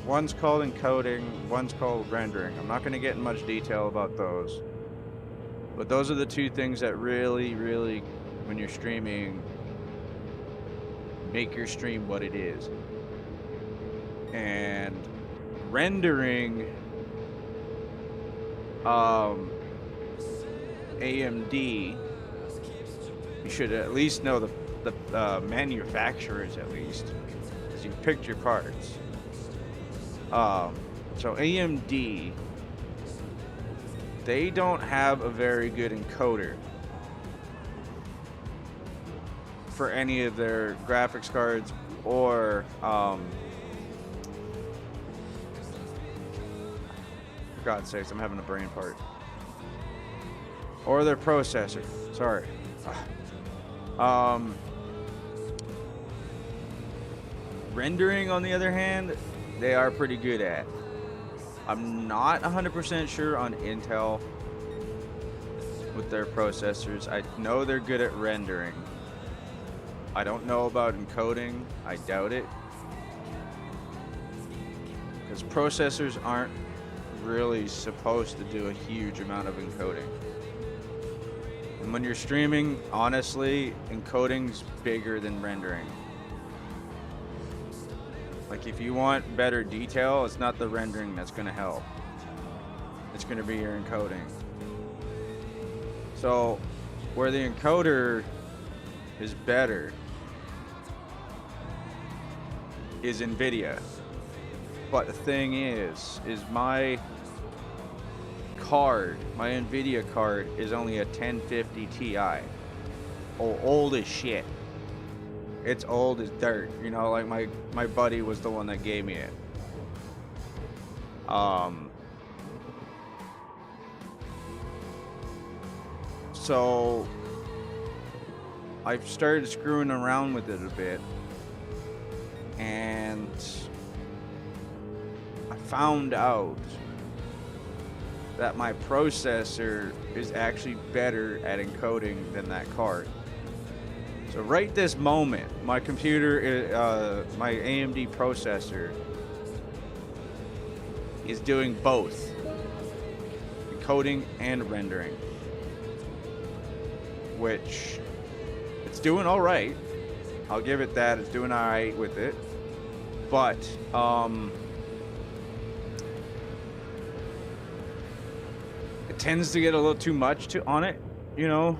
One's called encoding, one's called rendering. I'm not going to get in much detail about those. But those are the two things that really, when you're streaming, make your stream what it is. And rendering, AMD, you should at least know the manufacturers, at least, because you picked your parts. So AMD, they don't have a very good encoder for any of their graphics cards or for God's sakes, I'm having a brain fart. Or their processor. Sorry. Rendering, on the other hand, they are pretty good at. I'm not 100% sure on Intel with their processors. I know they're good at rendering. I don't know about encoding. I doubt it. Because processors aren't really supposed to do a huge amount of encoding. And when you're streaming, honestly, encoding's bigger than rendering. Like, if you want better detail, it's not the rendering that's going to help. It's going to be your encoding. So, where the encoder is better is NVIDIA. But the thing is my card, my NVIDIA card, is only a 1050 Ti. Oh, old as shit. It's old as dirt. You know, like my buddy was the one that gave me it. So I've started screwing around with it a bit, and I found out that my processor is actually better at encoding than that card. So right this moment, my computer, my AMD processor is doing both encoding and rendering, which it's doing all right. I'll give it that. It's doing all right with it, but it tends to get a little too much on it, you know,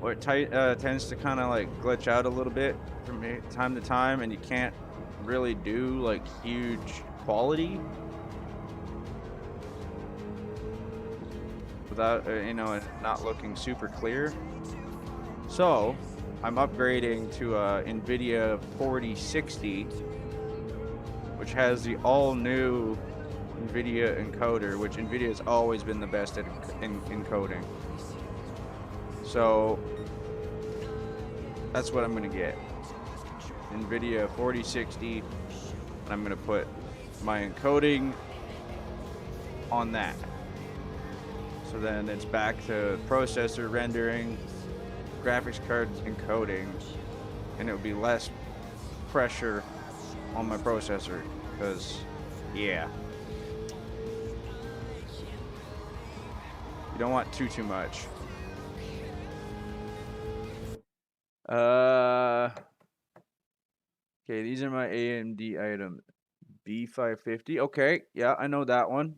or it tends to kind of like glitch out a little bit from time to time, and you can't really do like huge quality without you know, it not looking super clear. So I'm upgrading to a NVIDIA 4060, which has the all-new NVIDIA encoder, which NVIDIA has always been the best at encoding. So that's what I'm going to get. NVIDIA 4060, and I'm going to put my encoding on that. So then it's back to processor rendering, graphics card encoding, and it will be less pressure on my processor, because, yeah. You don't want too much. Okay, these are my AMD items. B550. Okay, yeah, I know that one.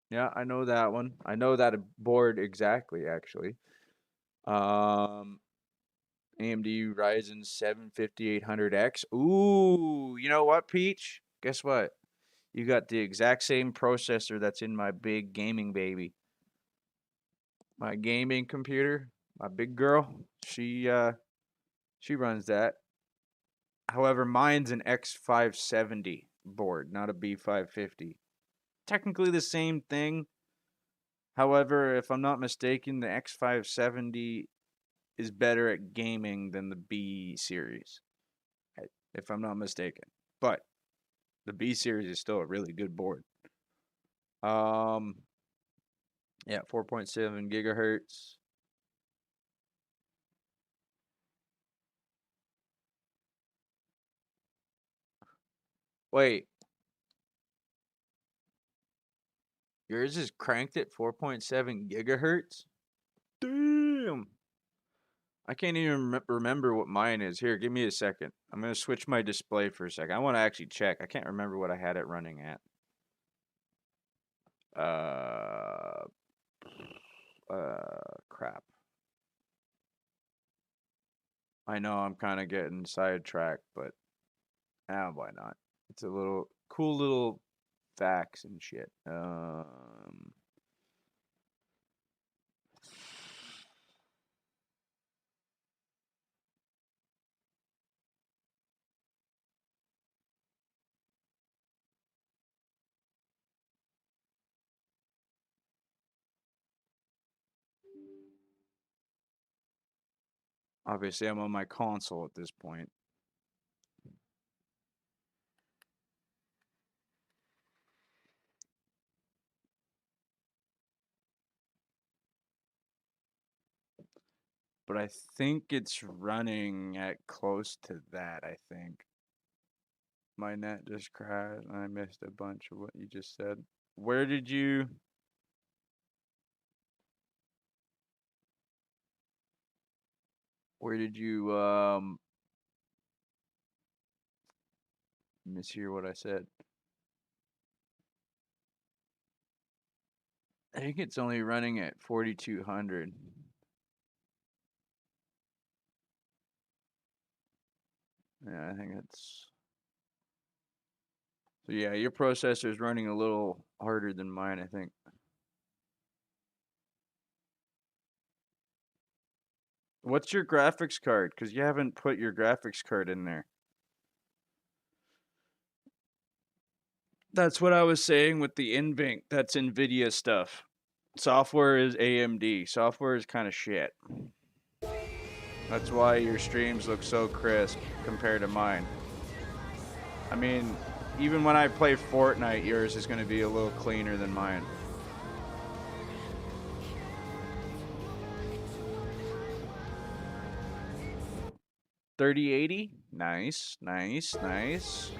Yeah, I know that one. I know that board exactly, actually. AMD Ryzen 7 5800X. Ooh, you know what, Peach? Guess what? You got the exact same processor that's in my big gaming baby. My gaming computer, my big girl, she runs that. However, mine's an X570 board, not a B550. Technically the same thing. However, if I'm not mistaken, the X570 is better at gaming than the B series, if I'm not mistaken. But the B series is still a really good board. Yeah, 4.7 gigahertz. Wait. Yours is cranked at 4.7 gigahertz? Damn. I can't even remember what mine is. Here, give me a second. I'm going to switch my display for a second. I want to actually check. I can't remember what I had it running at. Crap. I know I'm kind of getting sidetracked, but why not? It's a little cool little facts and shit. Obviously, I'm on my console at this point. But I think it's running at close to that, I think. My net just crashed and I missed a bunch of what you just said. Where did you... mishear what I said? I think it's only running at 4200. Yeah, I think it's... So yeah, your processor is running a little harder than mine, I think. What's your graphics card? Because you haven't put your graphics card in there. That's what I was saying with the NVINC. That's NVIDIA stuff. Software is AMD. Software is kind of shit. That's why your streams look so crisp compared to mine. I mean, even when I play Fortnite, yours is going to be a little cleaner than mine. $3080? Nice, nice, nice.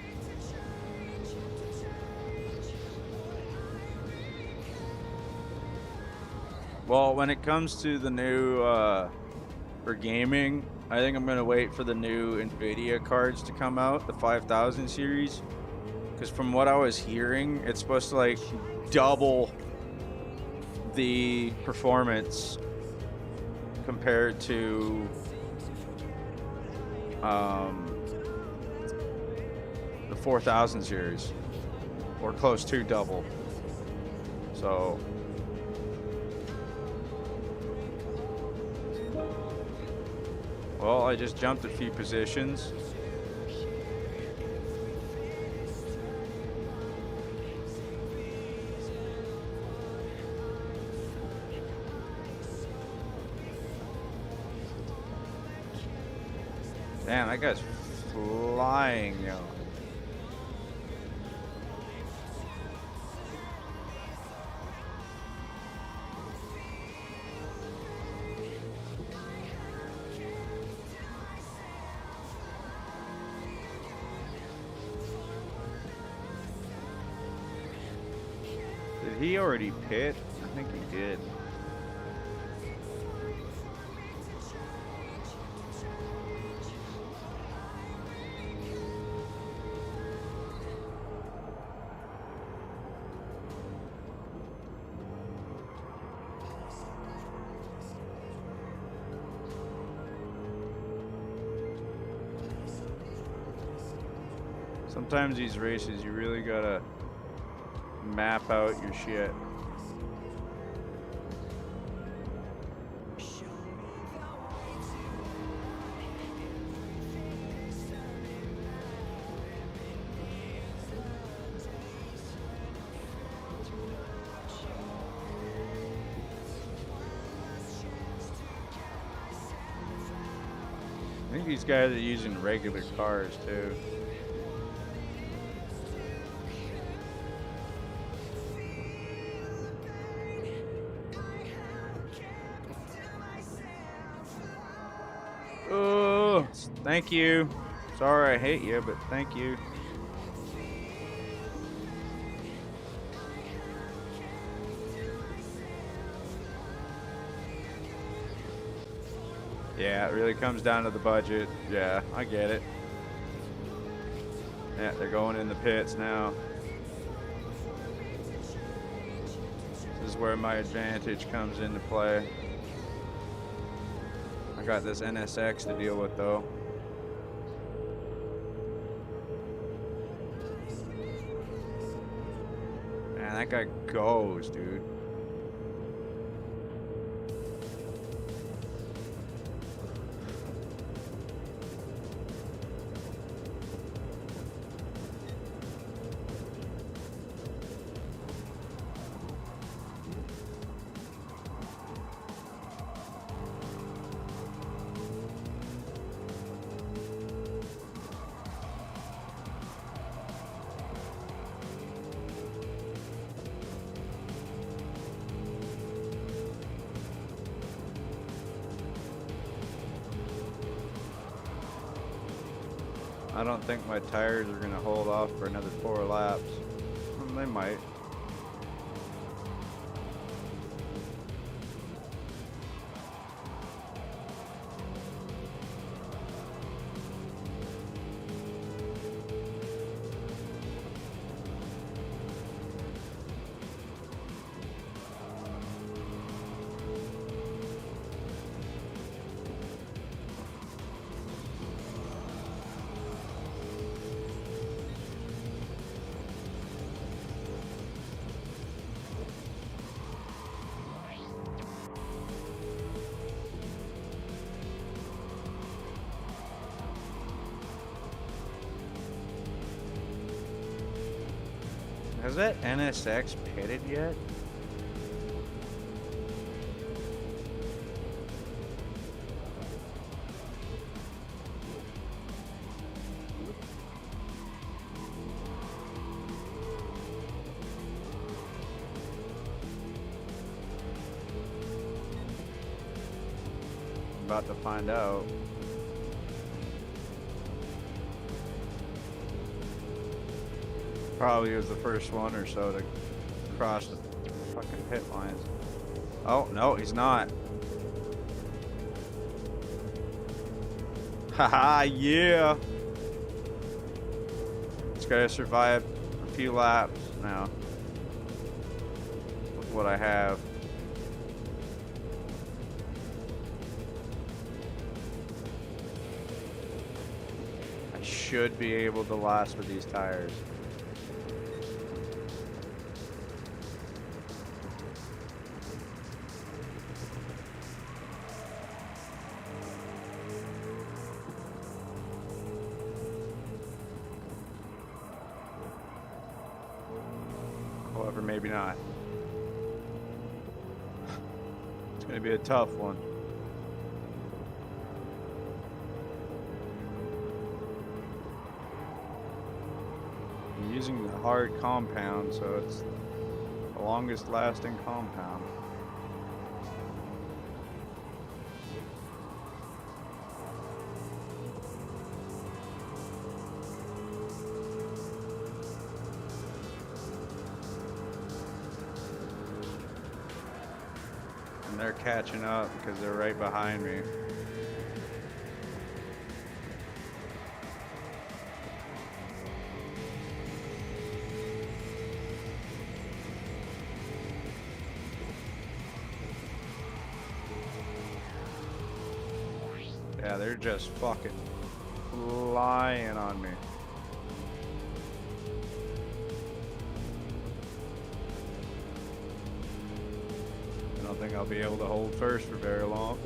Well, when it comes to the new, for gaming, I think I'm going to wait for the new NVIDIA cards to come out, the 5000 series. Because from what I was hearing, it's supposed to, like, double the performance compared to the 4000 series. Or close to double. So... Well, I just jumped a few positions. Damn, that guy's flying, yo. Did he already pit? I think he did. Sometimes these races, you really gotta map out your shit. I think these guys are using regular cars too. Oh, thank you. Sorry I hate you, but thank you. Yeah, it really comes down to the budget. Yeah, I get it. Yeah, they're going in the pits now. This is where my advantage comes into play. I got this NSX to deal with though. Man, that guy goes, dude. I don't think my tires are going to hold off for another 4 laps. Well, they might. Has that NSX pitted yet? About to find out. Probably was the first one or so to cross the fucking pit lines. Oh, no, he's not. Haha, yeah. Just gotta survive a few laps now with what I have. I should be able to last with these tires. However, maybe not. It's going to be a tough one. I'm using the hard compound, so it's the longest lasting compound. And they're catching up because they're right behind me. Yeah, they're just fucking flying on me. I don't think I'll be able to hold first for very long.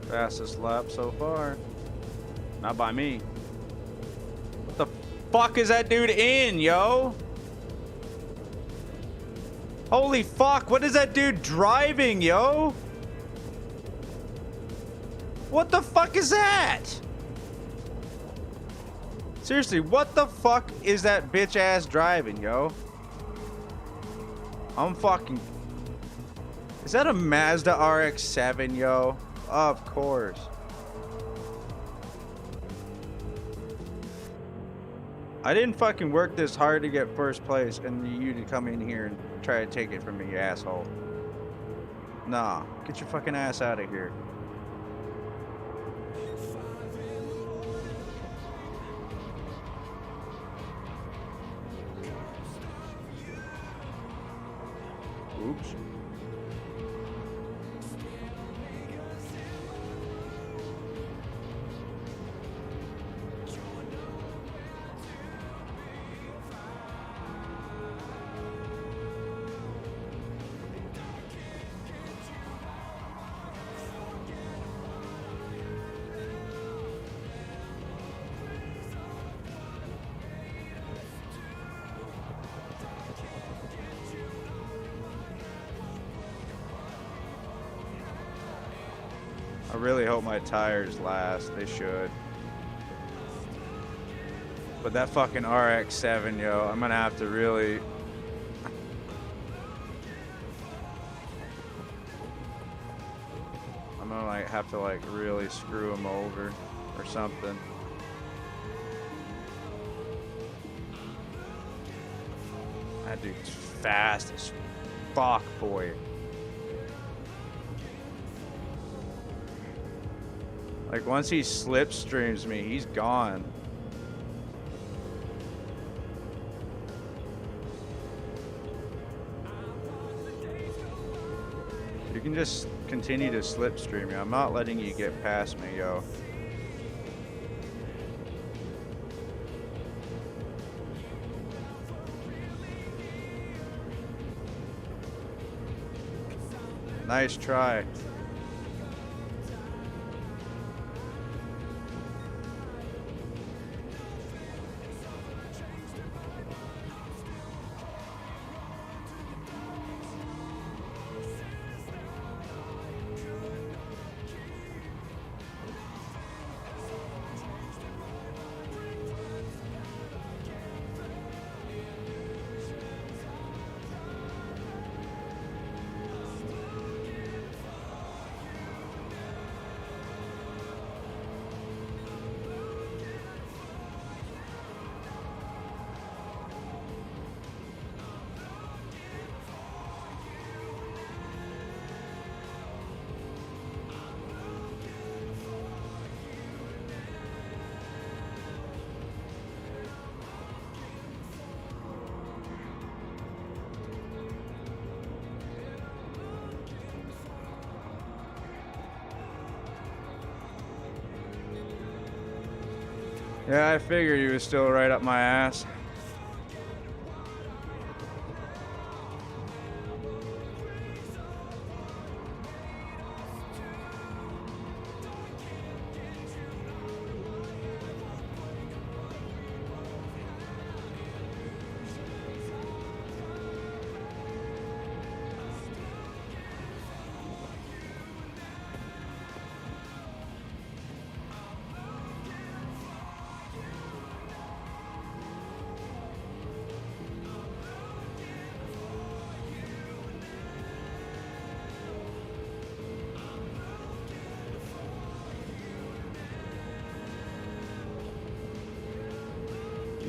Fastest lap so far. Not by me. What the fuck is that dude in, yo? Holy fuck, what is that dude driving, yo? What the fuck is that? Seriously, what the fuck is that bitch ass driving, yo? I'm fucking... Is that a Mazda RX-7, yo? Of course. I didn't fucking work this hard to get first place, and you to come in here and try to take it from me, you asshole. Nah, get your fucking ass out of here. Oops. I really hope my tires last. They should. But that fucking RX-7, yo, I'm gonna have to really... I'm gonna like have to like really screw him over or something. That dude's fast as fuck, boy. Like, once he slipstreams me, he's gone. You can just continue to slipstream me. I'm not letting you get past me, yo. Nice try. Yeah, I figured he was still right up my ass.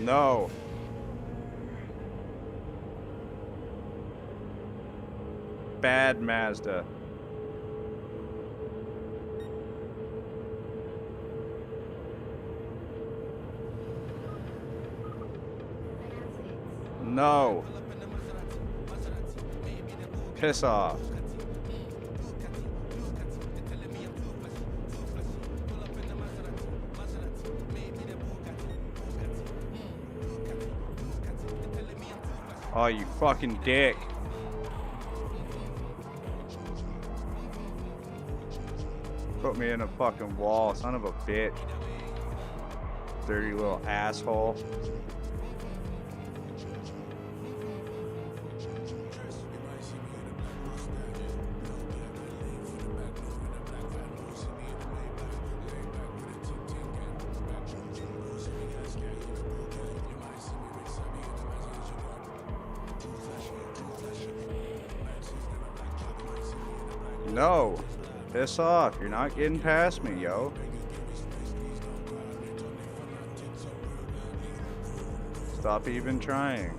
No. Bad Mazda. No. Piss off. Oh, you fucking dick. Put me in a fucking wall, son of a bitch. Dirty little asshole. No. Piss off. You're not getting past me, yo. Stop even trying.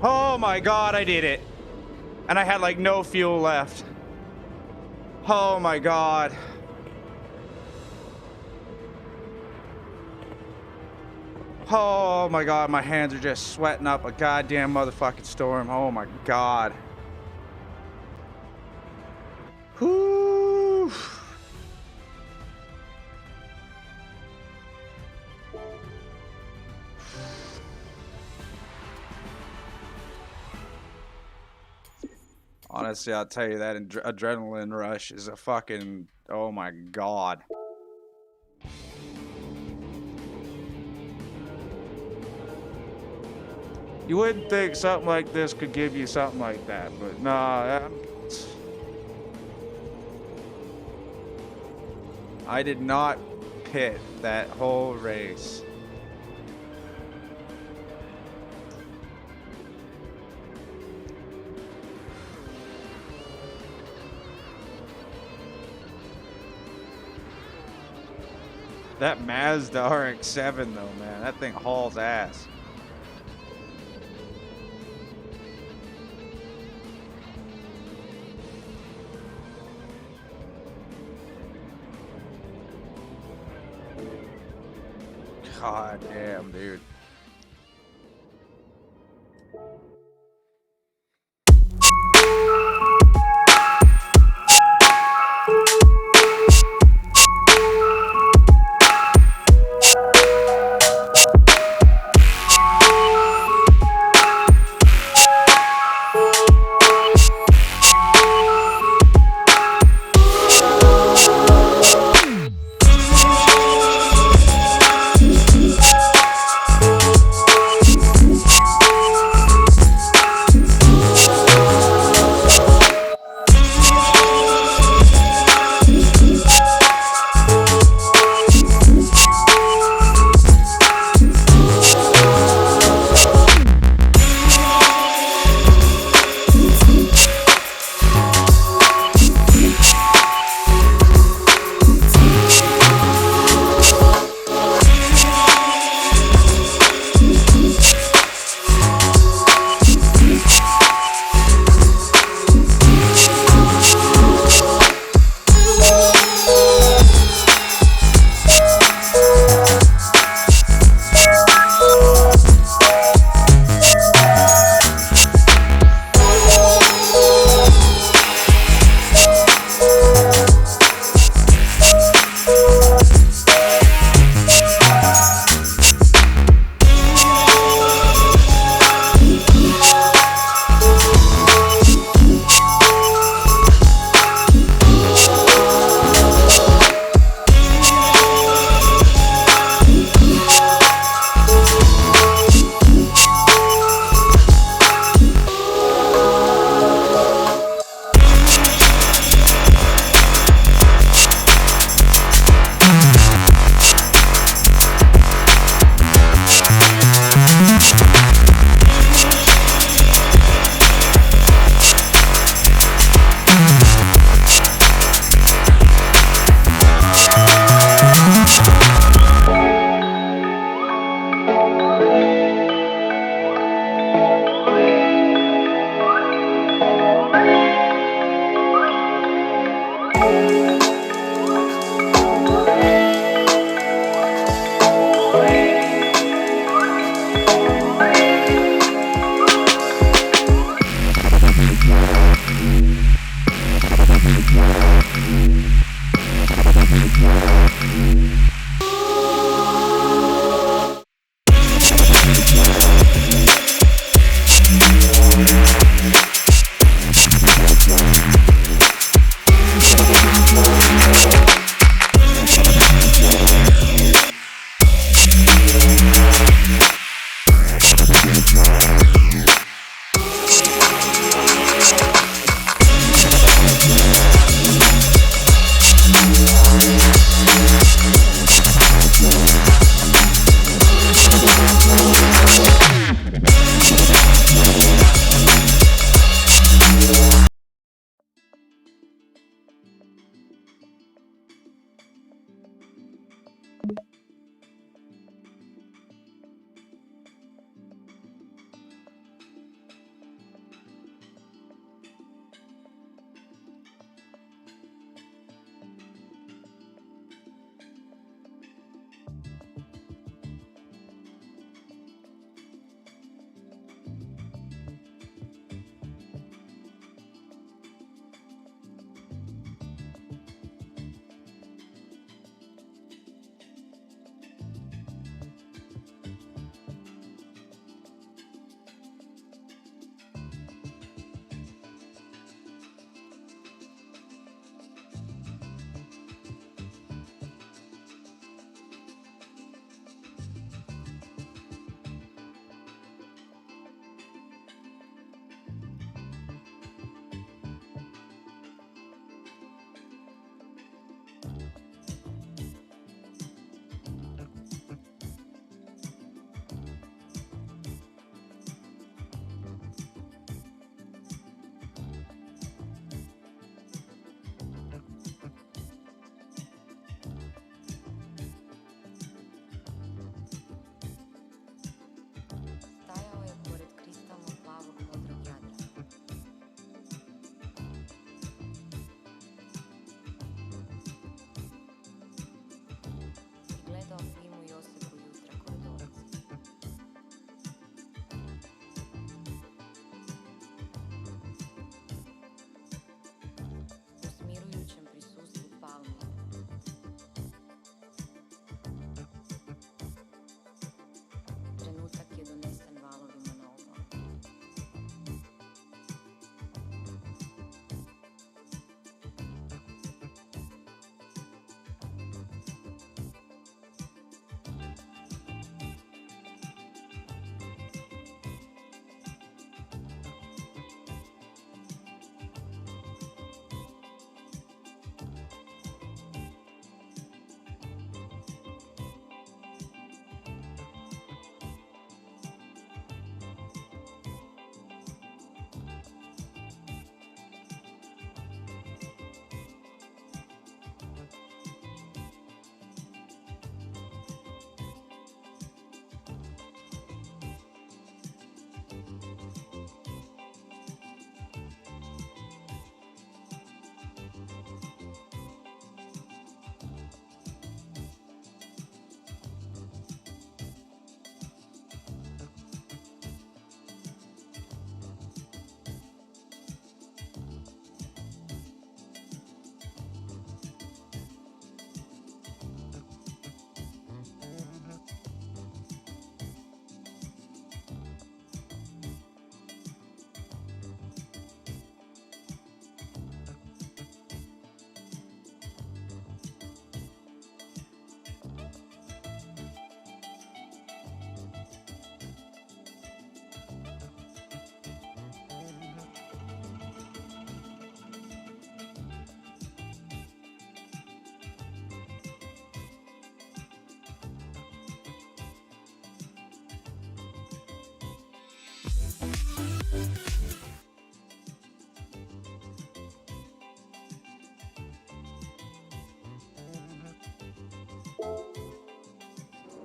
Oh my god, I did it. And I had like no fuel left. Oh my god. Oh my god, my hands are just sweating up a goddamn motherfucking storm. Oh my god. Whew. Honestly, I'll tell you that adrenaline rush is a fucking, oh my god. You wouldn't think something like this could give you something like that, but nah. I did not pit that whole race. That Mazda RX-7 though, man, that thing hauls ass. God damn, dude.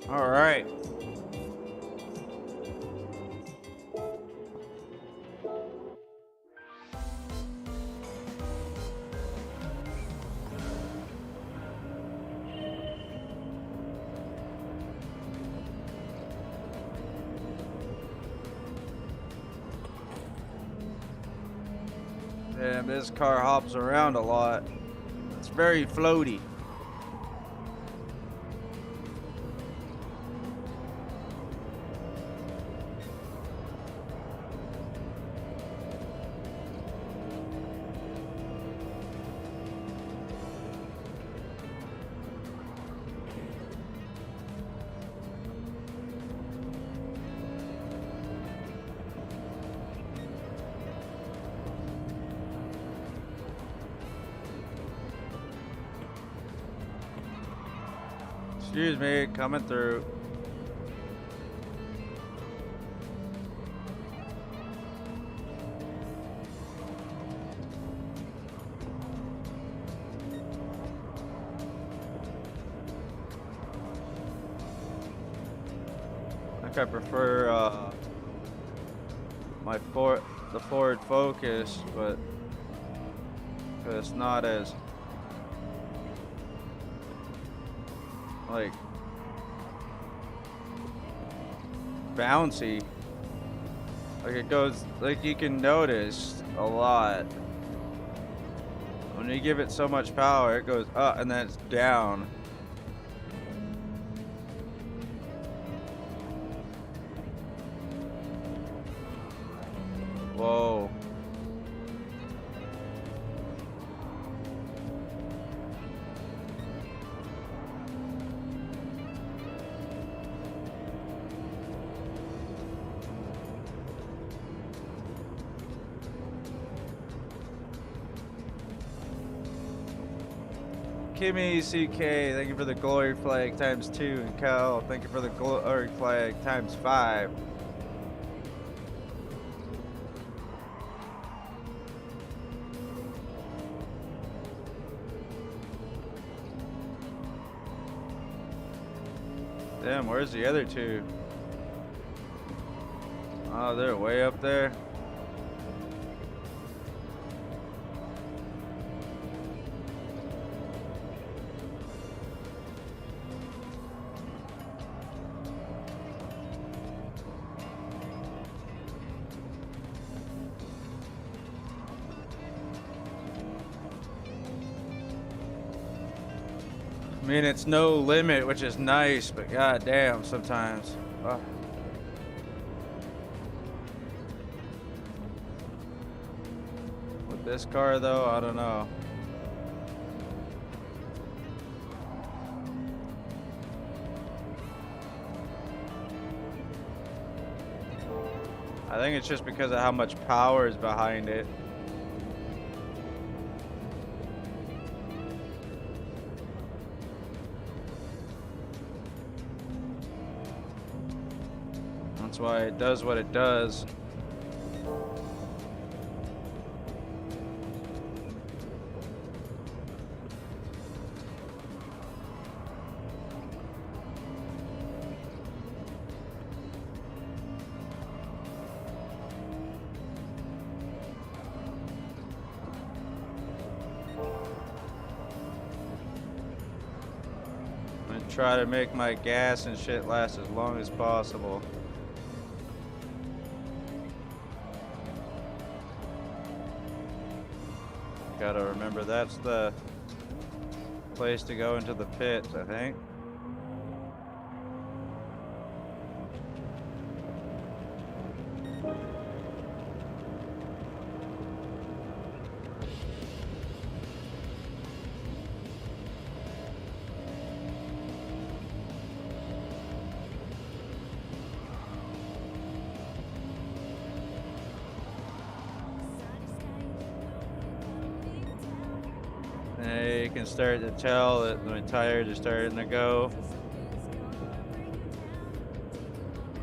All right. Damn, this car hops around a lot. It's very floaty. Excuse me, coming through. I think I prefer the Ford Focus, but it's not as like bouncy. Like it goes, like you can notice a lot when you give it so much power. It goes up and then it's down. Whoa. Kimmy CK, thank you for the glory flag ×2, and Cal, thank you for the glory flag ×5. Damn, where's the other two? Oh, they're way up there. I mean, it's no limit, which is nice, but goddamn, sometimes. With this car, though, I don't know. I think it's just because of how much power is behind it. That's why it does what it does. I'm gonna try to make my gas and shit last as long as possible. Gotta remember that's the place to go into the pits, I think. You can start to tell that my tires are starting to go.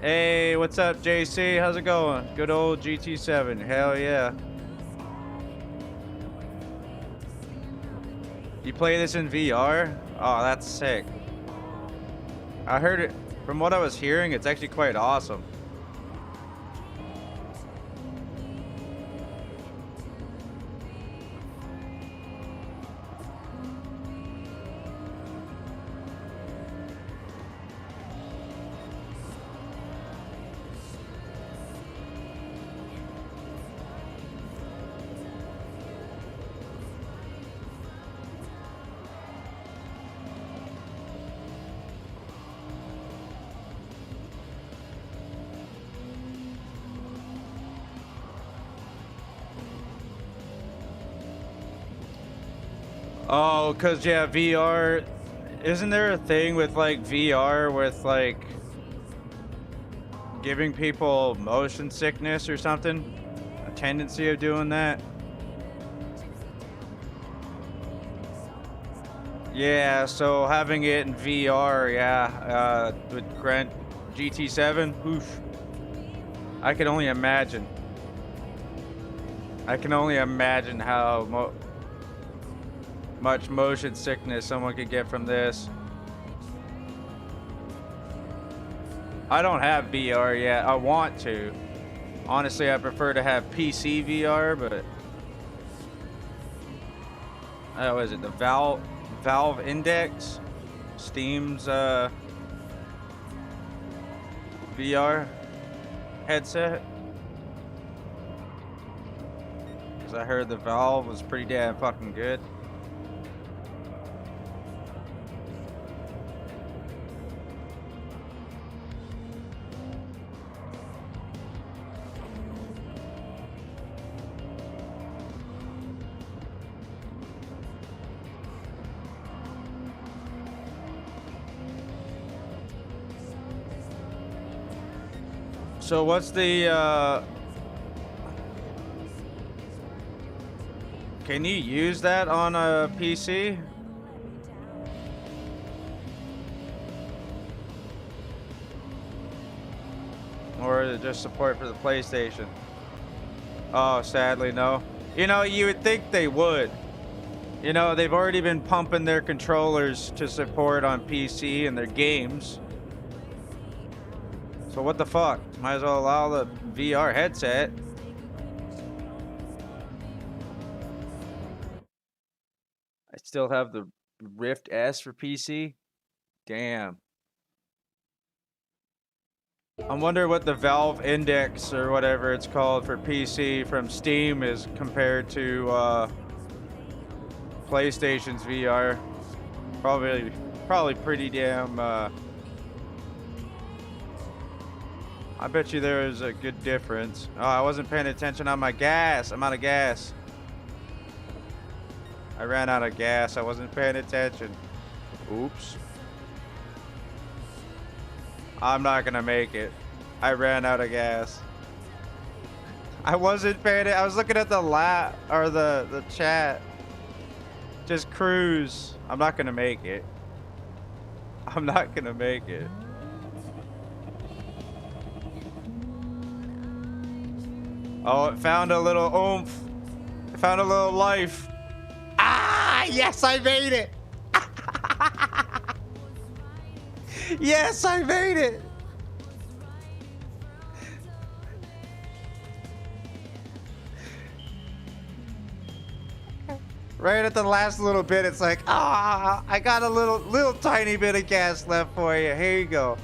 Hey, what's up, JC? How's it going? Good old GT7. Hell yeah. You play this in VR? Oh, that's sick. I heard it, from what I was hearing, it's actually quite awesome. Oh, cause yeah, VR. Isn't there a thing with like VR with like giving people motion sickness or something? A tendency of doing that? Yeah, so having it in VR, yeah, with Grand GT7, oof. I can only imagine. I can only imagine how much motion sickness someone could get from this. I don't have VR yet. I want to. Honestly, I prefer to have PC VR, but what is it? The Valve Index, Steam's VR headset. Because I heard the Valve was pretty damn fucking good. So what's the, can you use that on a PC? Or is it just support for the PlayStation? Oh, sadly, no. You know, you would think they would. You know, they've already been pumping their controllers to support on PC and their games. So what the fuck? Might as well allow the VR headset. I still have the Rift S for PC. Damn. I wonder what the Valve Index or whatever it's called for PC from Steam is compared to PlayStation's VR. Probably pretty damn. I bet you there is a good difference. Oh, I wasn't paying attention on my gas. I'm out of gas. I ran out of gas. I wasn't paying attention. Oops. I'm not gonna make it. I ran out of gas. I wasn't paying it. I was looking at the chat. Just cruise. I'm not gonna make it. I'm not gonna make it. Oh, it found a little oomph. It found a little life. Ah, yes, I made it. Yes, I made it. Right at the last little bit, it's like, ah, I got a little tiny bit of gas left for you. Here you go.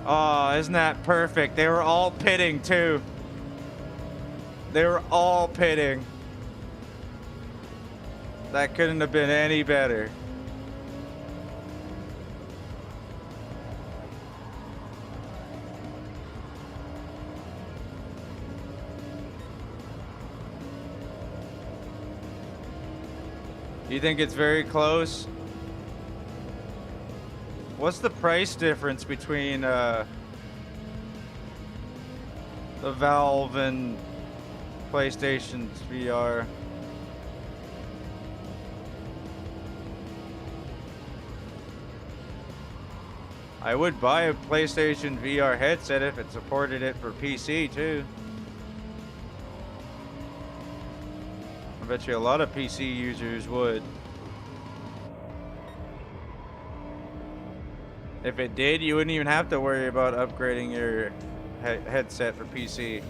Oh, isn't that perfect? They were all pitting, too. They were all pitting. That couldn't have been any better. You think it's very close? What's the price difference between the the Valve and PlayStation's VR. I would buy a PlayStation VR headset if it supported it for PC too. I bet you a lot of PC users would. If it did, you wouldn't even have to worry about upgrading your headset for PC.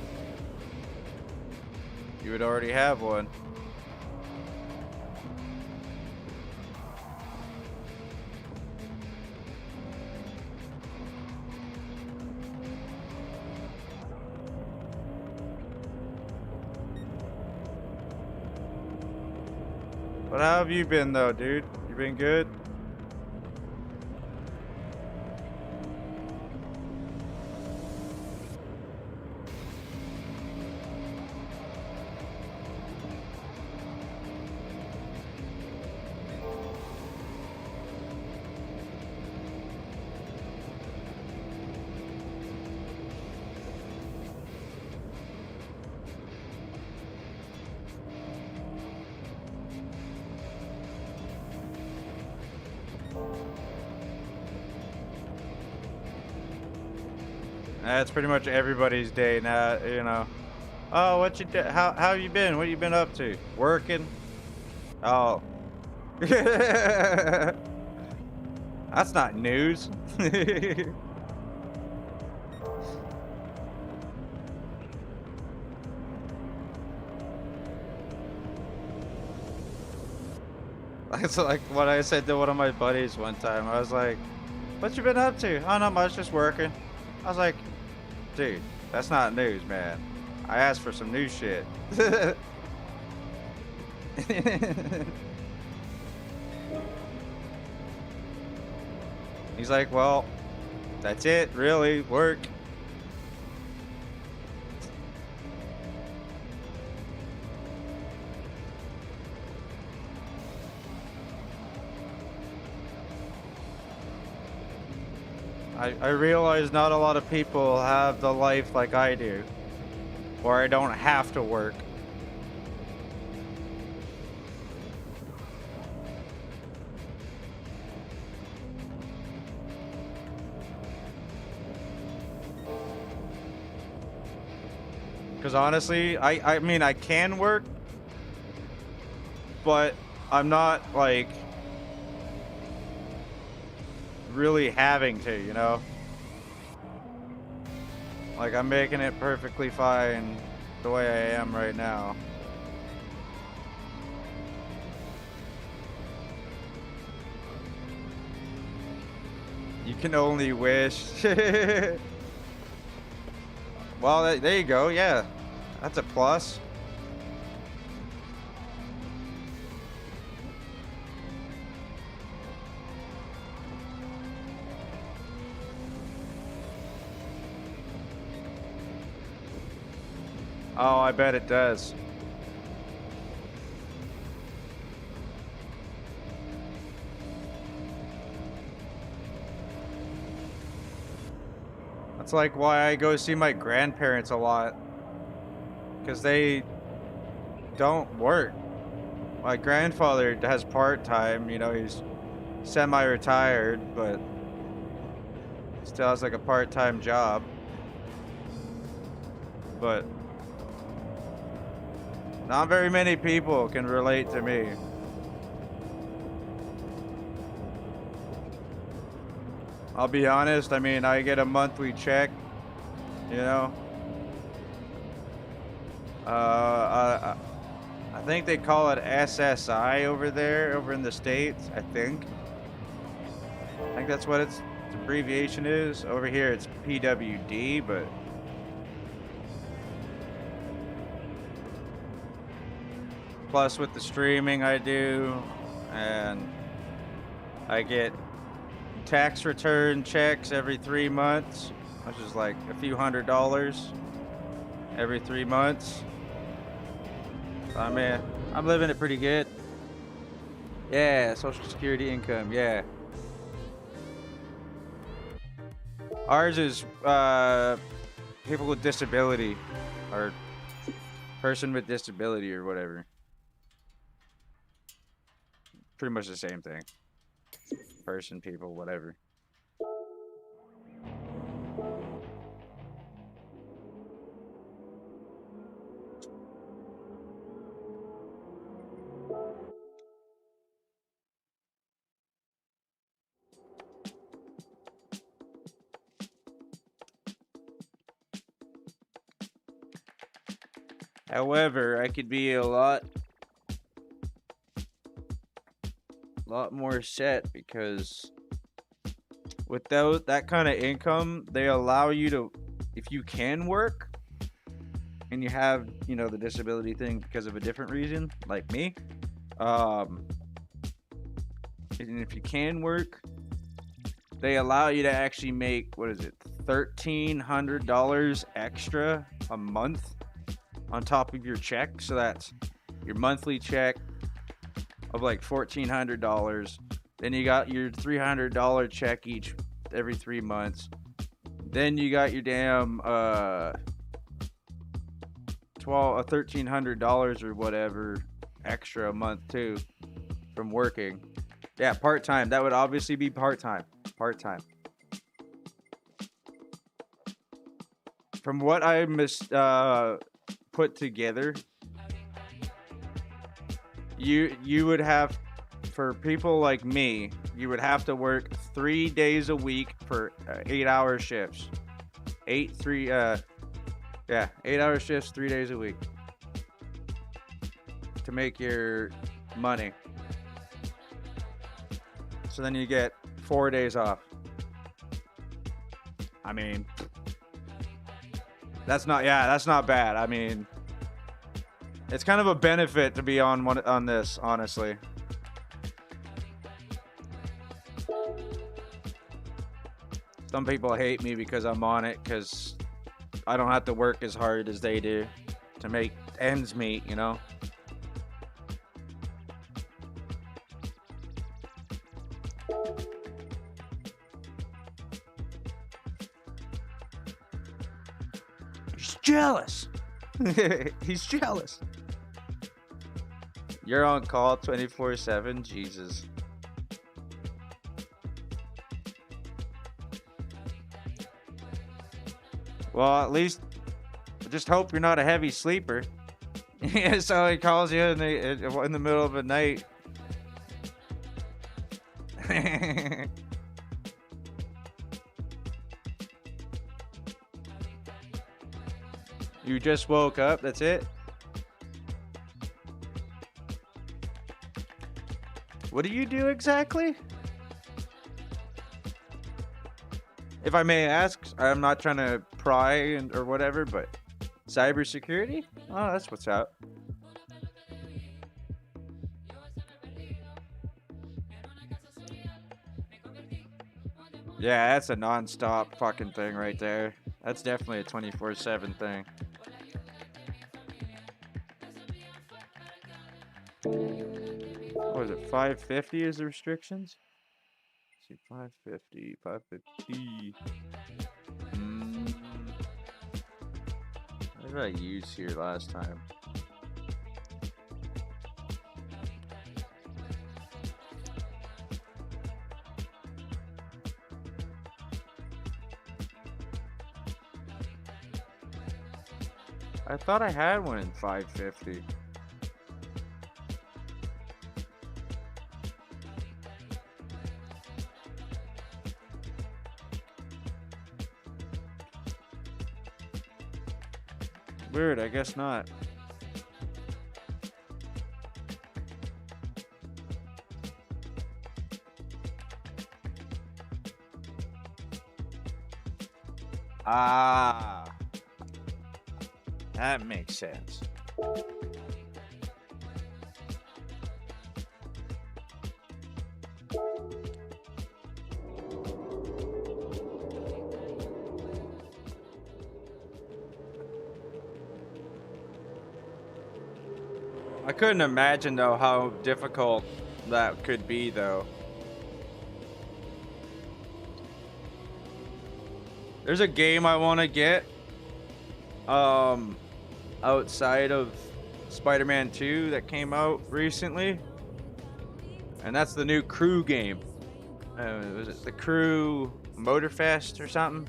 You would already have one. But how have you been though, dude? You been good? That's pretty much everybody's day now, you know. Oh, what you do? How have you been? What you been up to? Working? Oh. That's not news. That's like what I said to one of my buddies one time. I was like, what you been up to? Oh, not much, just working. I was like, dude, that's not news, man. I asked for some new shit. He's like, well, that's it, really, work. I realize not a lot of people have the life like I do, where I don't have to work. Because honestly, I mean, I can work, but I'm not like really having to, you know? Like, I'm making it perfectly fine the way I am right now. You can only wish. Well, there you go, yeah. That's a plus. Oh, I bet it does. That's like why I go see my grandparents a lot. Because they don't work. My grandfather has part-time, you know, he's semi-retired, but still has like a part-time job. But not very many people can relate to me. I'll be honest, I mean, I get a monthly check, you know. I think they call it SSI over there, over in the States, I think. I think that's what its abbreviation is. Over here it's PWD, but plus with the streaming I do, and I get tax return checks every 3 months, which is like a few $100s every 3 months. So, I mean, I'm living it pretty good. Yeah, Social Security income, yeah. Ours is people with disability or person with disability or whatever. Pretty much the same thing. Person, people, whatever. However, I could be a lot more set because with that kind of income, they allow you to, if you can work and you have, you know, the disability thing because of a different reason, like me, and if you can work, they allow you to actually make, what is it, $1,300 extra a month on top of your check. So that's your monthly check of like $1,400. Then you got your $300 check every 3 months. Then you got your damn $1,300 or whatever extra a month too from working. Yeah, part-time. That would obviously be part-time. Part-time. From what I put together, you would have, for people like me, you would have to work 3 days a week for 8-hour shifts. 8-hour shifts, 3 days a week to make your money. So then you get 4 days off. I mean, that's not bad. I mean, it's kind of a benefit to be on this, honestly. Some people hate me because I'm on it, because I don't have to work as hard as they do to make ends meet, you know? He's jealous. He's jealous. You're on call 24/7? Jesus. Well, at least just hope you're not a heavy sleeper. So he calls you in the middle of the night. You just woke up, that's it? What do you do exactly? If I may ask, I'm not trying to pry or whatever, but cybersecurity? Oh, that's what's up. Yeah, that's a non-stop fucking thing right there. That's definitely a 24/7 thing. What is it, 550 is the restrictions? Let's see, 550. What did I use here last time? I thought I had one in 550. Weird, I guess not. Ah, that makes sense. I couldn't imagine though how difficult that could be though. There's a game I want to get outside of Spider-Man 2 that came out recently. And that's the new Crew game. Was it the Crew Motorfest or something?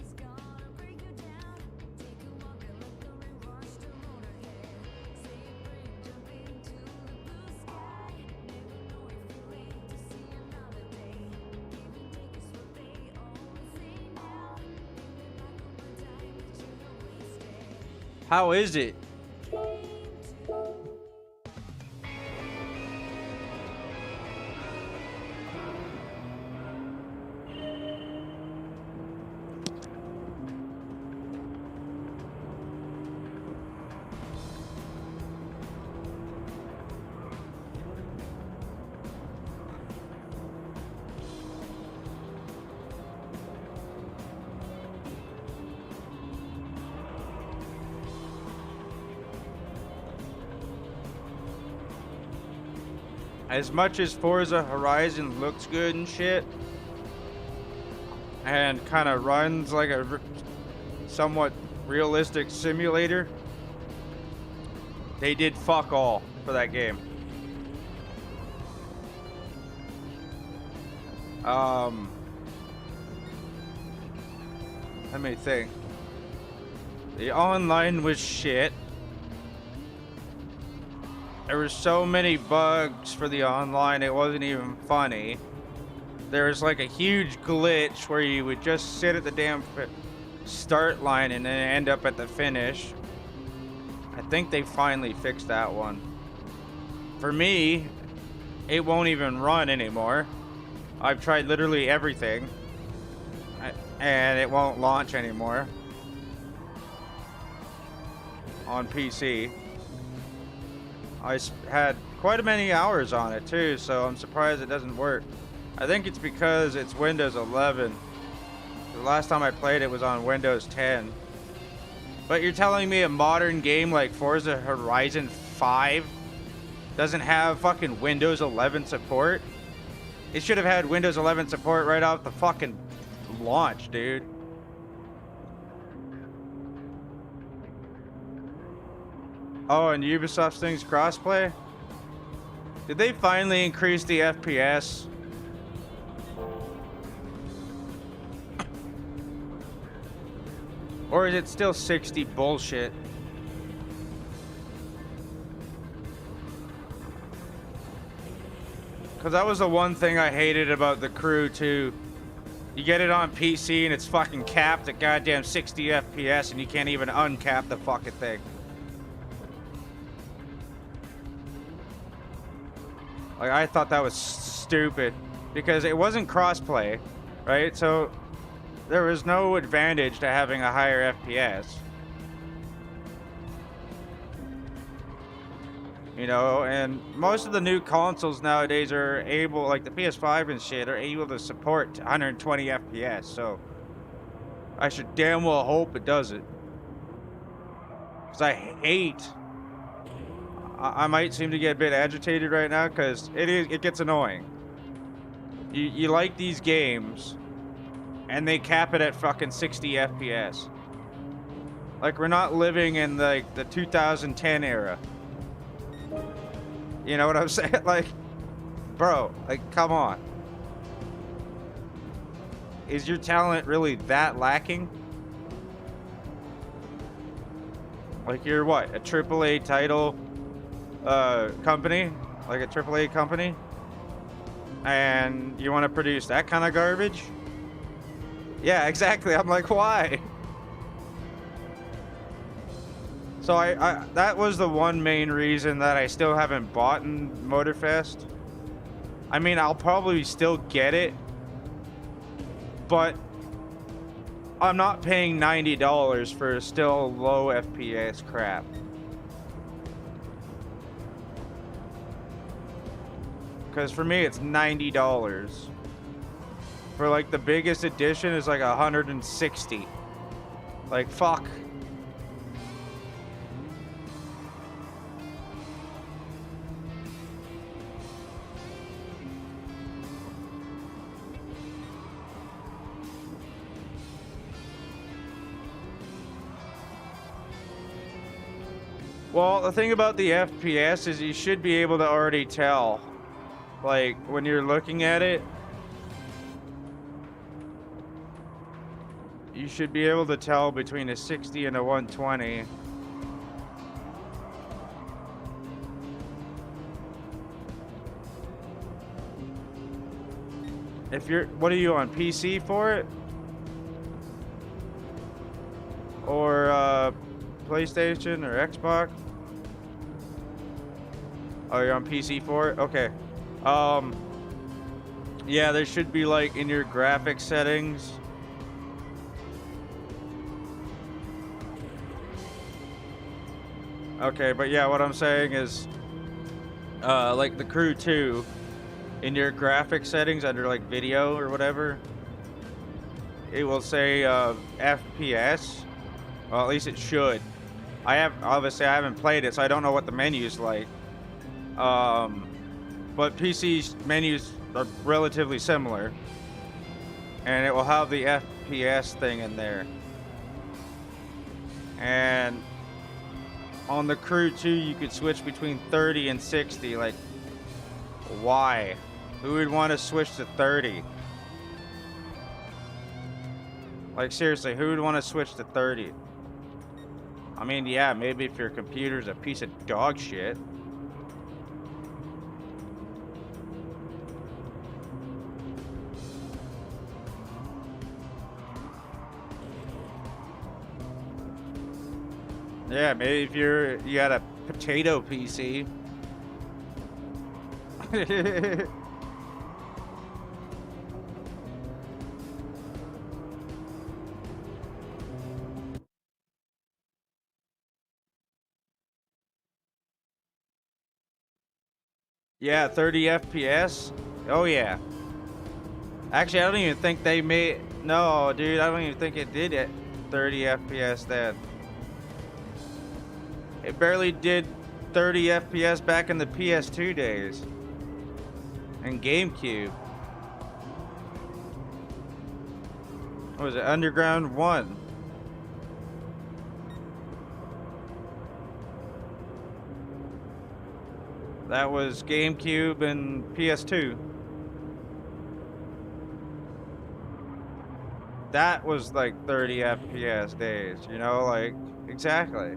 How is it? As much as Forza Horizon looks good and shit, and kind of runs like a somewhat realistic simulator, they did fuck all for that game. Let me think. The online was shit. There were so many bugs for the online, it wasn't even funny. There was like a huge glitch where you would just sit at the damn start line and then end up at the finish. I think they finally fixed that one. For me, it won't even run anymore. I've tried literally everything, and it won't launch anymore on PC. I had quite many hours on it too, so I'm surprised it doesn't work. I think it's because it's Windows 11. The last time I played it was on Windows 10. But you're telling me a modern game like Forza Horizon 5 doesn't have fucking Windows 11 support? It should have had Windows 11 support right off the fucking launch, dude. Oh, and Ubisoft's thing's crossplay? Did they finally increase the FPS? Or is it still 60 bullshit? Because that was the one thing I hated about the Crew 2. You get it on PC and it's fucking capped at goddamn 60 FPS and you can't even uncap the fucking thing. Like, I thought that was stupid because it wasn't crossplay, right? So there was no advantage to having a higher FPS. You know, and most of the new consoles nowadays are able, like the PS5 and shit, are able to support 120 FPS, so I should damn well hope it does it. Because I might seem to get a bit agitated right now because it gets annoying. You like these games and they cap it at fucking 60 FPS. Like, we're not living in like the 2010 era. You know what I'm saying? Like, bro, like, come on. Is your talent really that lacking? Like, you're what? A AAA title company? Like a AAA company? And you want to produce that kind of garbage? Yeah, exactly. I'm like, why? So I that was the one main reason that I still haven't bought in Motorfest. I mean, I'll probably still get it, but I'm not paying $90 for still low FPS crap. Because for me, it's $90. For like the biggest edition is like 160. Like, fuck. Well, the thing about the FPS is you should be able to already tell. Like, when you're looking at it, you should be able to tell between a 60 and a 120. If you're, what are you on, PC for it? Or PlayStation or Xbox? Oh, you're on PC for it? Okay. Yeah, there should be like in your graphics settings. Okay, but yeah, what I'm saying is, like the Crew 2, in your graphics settings under like video or whatever, it will say FPS. Well, at least it should. Obviously I haven't played it, so I don't know what the menu's like. But PC's menus are relatively similar, and it will have the FPS thing in there. And on the Crew 2, you could switch between 30 and 60. Like, why? Who would want to switch to 30? Like, seriously, who would want to switch to 30? I mean, yeah, maybe if your computer's a piece of dog shit. Yeah, maybe if you got a potato PC. Yeah, 30 FPS. Oh yeah. Actually, I don't even think they made. No, dude, I don't even think it did it 30 FPS then. It barely did 30 FPS back in the PS2 days. And GameCube. What was it? Underground 1. That was GameCube and PS2. That was like 30 FPS days, you know, like, exactly.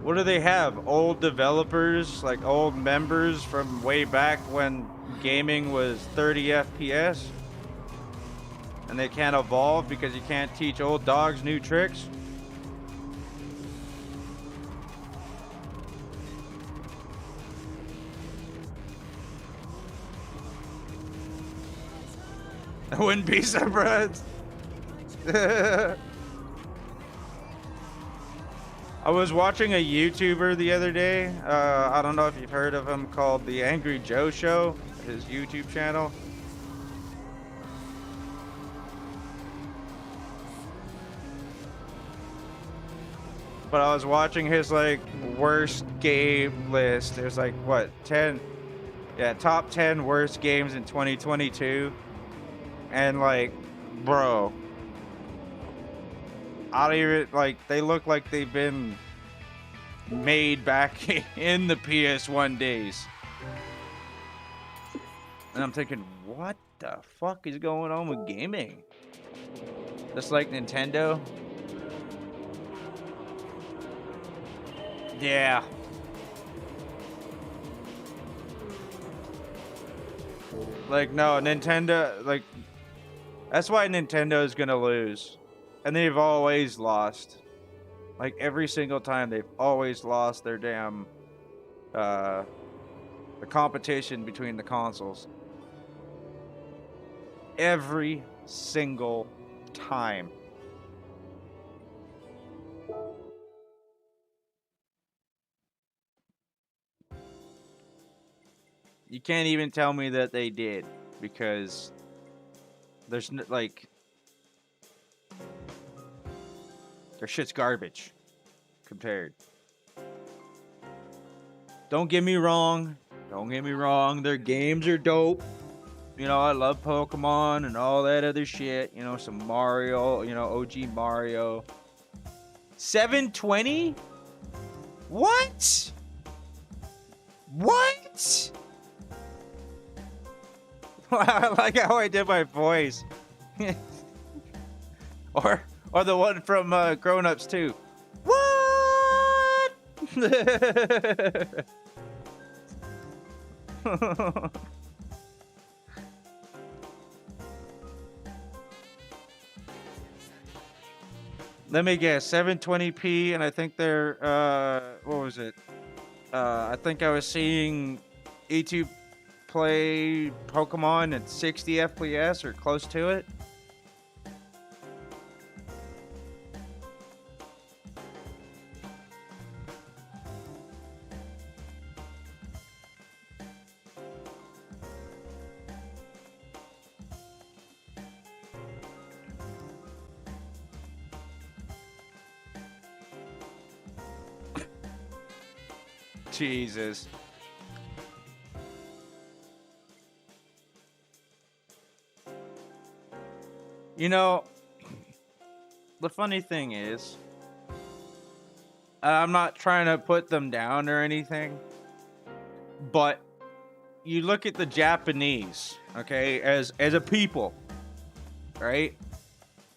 What do they have? Old developers, like old members from way back when gaming was 30 FPS? And they can't evolve because you can't teach old dogs new tricks? I wouldn't be surprised. I was watching a YouTuber the other day. I don't know if you've heard of him, called The Angry Joe Show, his YouTube channel. But I was watching his like worst game list. There's like what, 10? Yeah, top 10 worst games in 2022. And like, bro, I don't even, like, they look like they've been made back in the PS1 days. And I'm thinking, what the fuck is going on with gaming? Just like Nintendo? Yeah. Like, no, Nintendo, like, that's why Nintendo is gonna lose. And they've always lost. Like, every single time, they've always lost their damn, the competition between the consoles. Every single time. You can't even tell me that they did, because there's like, their shit's garbage compared. Don't get me wrong. Don't get me wrong. Their games are dope. You know, I love Pokemon and all that other shit. You know, some Mario, you know, OG Mario. 720? What? What? I like how I did my voice. or the one from Grown Ups too. What? Let me guess, 720p, and I think they're, what was it? I think I was seeing E2 play Pokemon at 60 FPS or close to it. Jesus. You know, the funny thing is, I'm not trying to put them down or anything, but you look at the Japanese, okay, as a people, right?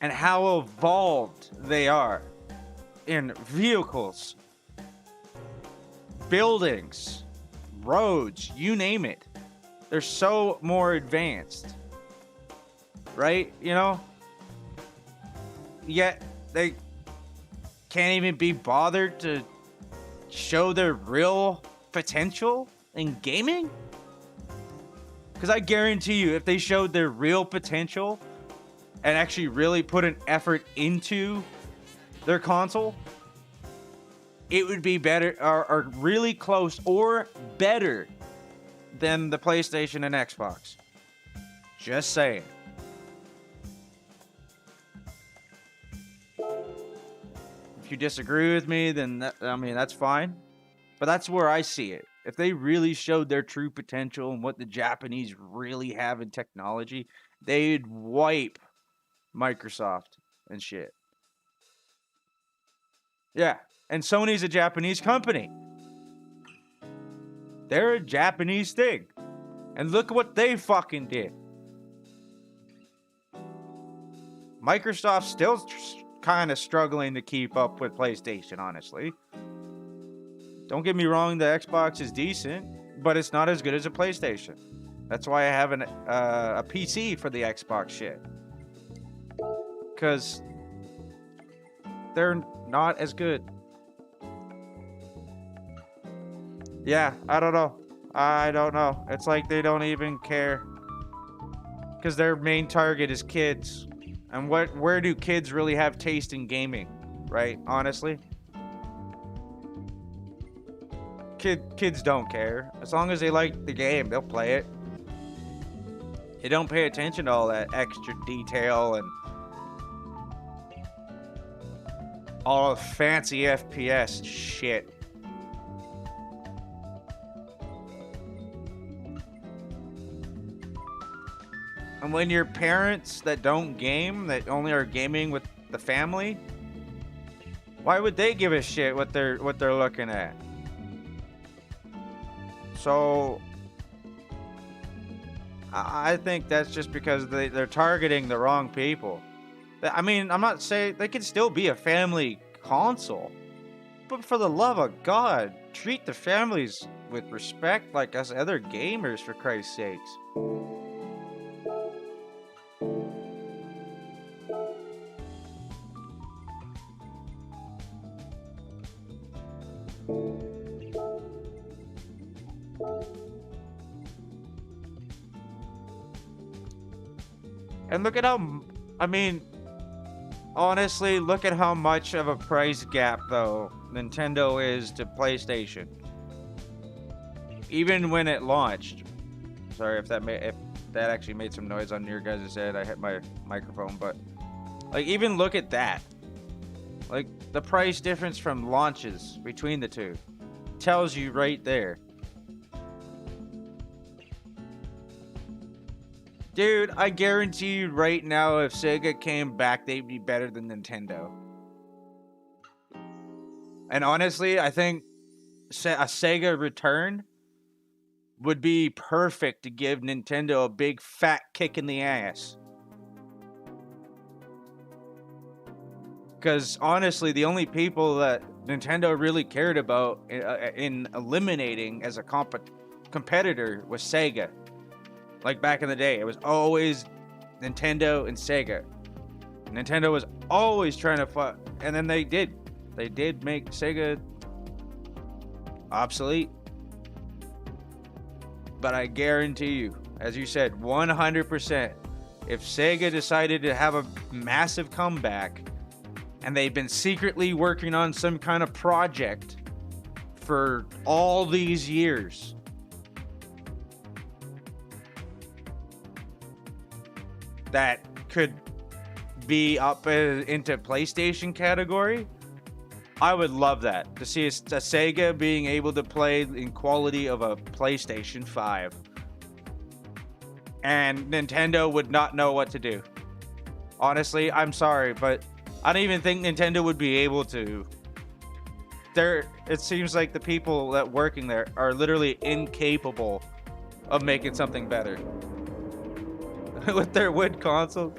And how evolved they are in vehicles, buildings, roads, you name it. They're so more advanced, right? You know? Yet they can't even be bothered to show their real potential in gaming? Because I guarantee you, if they showed their real potential and actually really put an effort into their console, it would be better or really close or better than the PlayStation and Xbox. Just saying. If you disagree with me, then that's fine. But that's where I see it. If they really showed their true potential and what the Japanese really have in technology, they'd wipe Microsoft and shit. Yeah. And Sony's a Japanese company. They're a Japanese thing. And look what they fucking did. Microsoft's still kind of struggling to keep up with PlayStation, honestly. Don't get me wrong, the Xbox is decent, but it's not as good as a PlayStation. That's why I have a PC for the Xbox shit. Because they're not as good. Yeah, I don't know. It's like they don't even care. Because their main target is kids. And where do kids really have taste in gaming? Right? Honestly. Kids don't care. As long as they like the game, they'll play it. They don't pay attention to all that extra detail and all the fancy FPS shit. And when your parents that don't game, that only are gaming with the family, why would they give a shit what they're looking at? So I think that's just because they're targeting the wrong people. I mean, I'm not saying they could still be a family console, but for the love of God, treat the families with respect like us other gamers, for Christ's sakes. And look at how, I mean, honestly, look at how much of a price gap, though, Nintendo is to PlayStation. Even when it launched. Sorry if that actually made some noise on your guys' head. I hit my microphone, but like, even look at that. Like, the price difference from launches between the two tells you right there. Dude, I guarantee you right now, if Sega came back, they'd be better than Nintendo. And honestly, I think a Sega return would be perfect to give Nintendo a big fat kick in the ass. Because honestly, the only people that Nintendo really cared about in eliminating as a competitor was Sega. Like back in the day, it was always Nintendo and Sega. Nintendo was always trying to fight, and then they did make Sega obsolete. But I guarantee you, as you said, 100%, if Sega decided to have a massive comeback, and they've been secretly working on some kind of project for all these years, that could be up into PlayStation category, I would love that. To see a Sega being able to play in quality of a PlayStation 5. And Nintendo would not know what to do. Honestly, I'm sorry, but I don't even think Nintendo would be able to. It seems like the people that working there are literally incapable of making something better. With their wood console.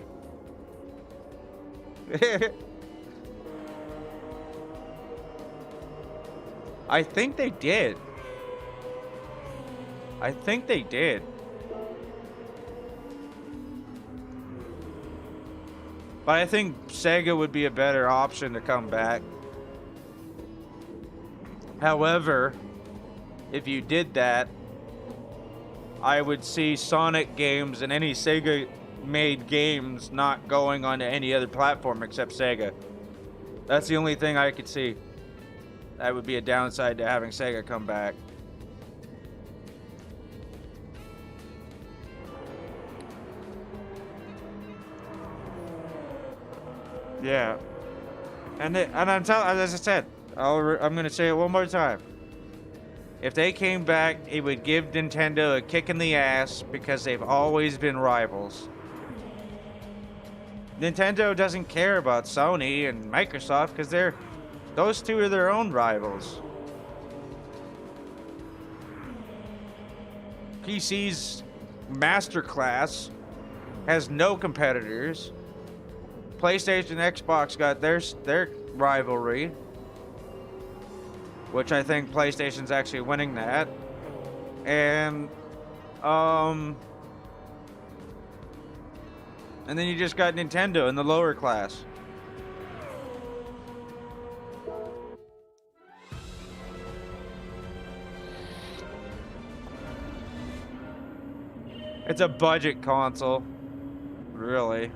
I think they did. But I think Sega would be a better option to come back. However, if you did that, I would see Sonic games and any Sega-made games not going onto any other platform except Sega. That's the only thing I could see. That would be a downside to having Sega come back. Yeah. And I'm telling, as I said, I'm gonna say it one more time. If they came back, it would give Nintendo a kick in the ass because they've always been rivals. Nintendo doesn't care about Sony and Microsoft because those two are their own rivals. PC's Masterclass has no competitors. PlayStation, Xbox got their rivalry, which I think PlayStation's actually winning that. And then you just got Nintendo in the lower class. It's a budget console, really.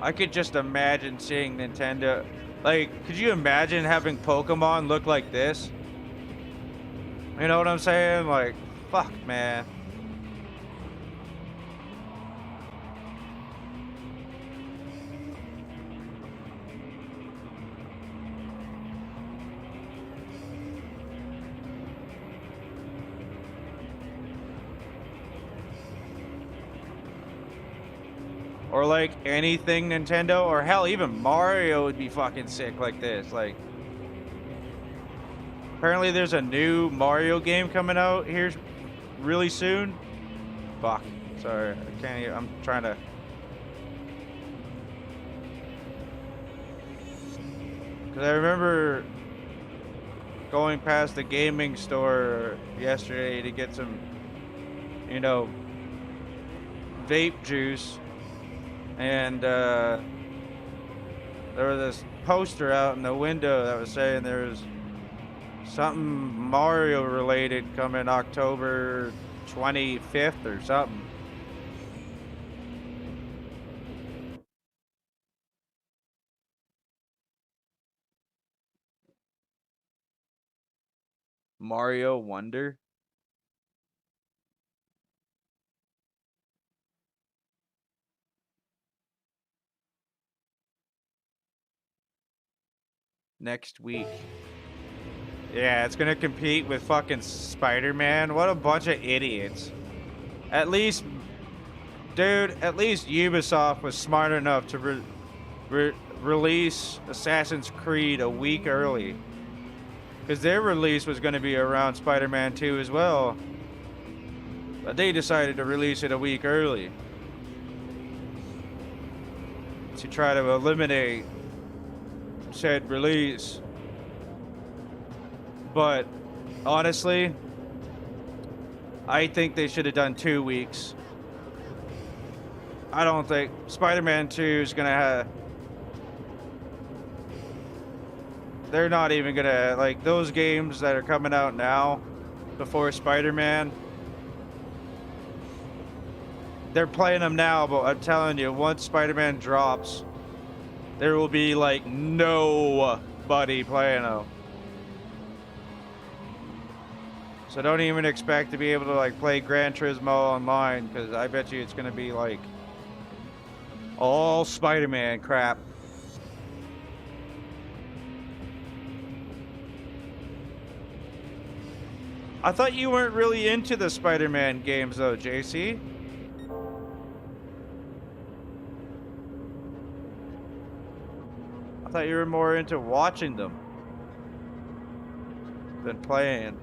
I could just imagine seeing Nintendo. Like, could you imagine having Pokemon look like this? You know what I'm saying? Like, fuck, man. Or like anything Nintendo, or hell, even Mario would be fucking sick like this. Like, apparently there's a new Mario game coming out here really soon. Fuck, sorry, I can't even, I'm trying to. Cause I remember going past the gaming store yesterday to get some, you know, vape juice. And there was this poster out in the window that was saying there was something Mario related coming October 25th or something. Mario Wonder? next week. Yeah, it's gonna compete with fucking Spider-Man. What a bunch of idiots. At least, dude, at least Ubisoft was smart enough to release Assassin's Creed a week early. Because their release was going to be around Spider-Man 2 as well. But they decided to release it a week early. To try to eliminate said release. But honestly, I think they should have done 2 weeks. I don't think Spider-Man 2 is going to have... They're not even gonna, like, those games that are coming out now before Spider-Man, they're playing them now, but I'm telling you, once Spider-Man drops, there will be like nobody playing them. So don't even expect to be able to like play Gran Turismo online, because I bet you it's gonna be like all Spider-Man crap. I thought you weren't really into the Spider-Man games though, JC. I thought you were more into watching them than playing.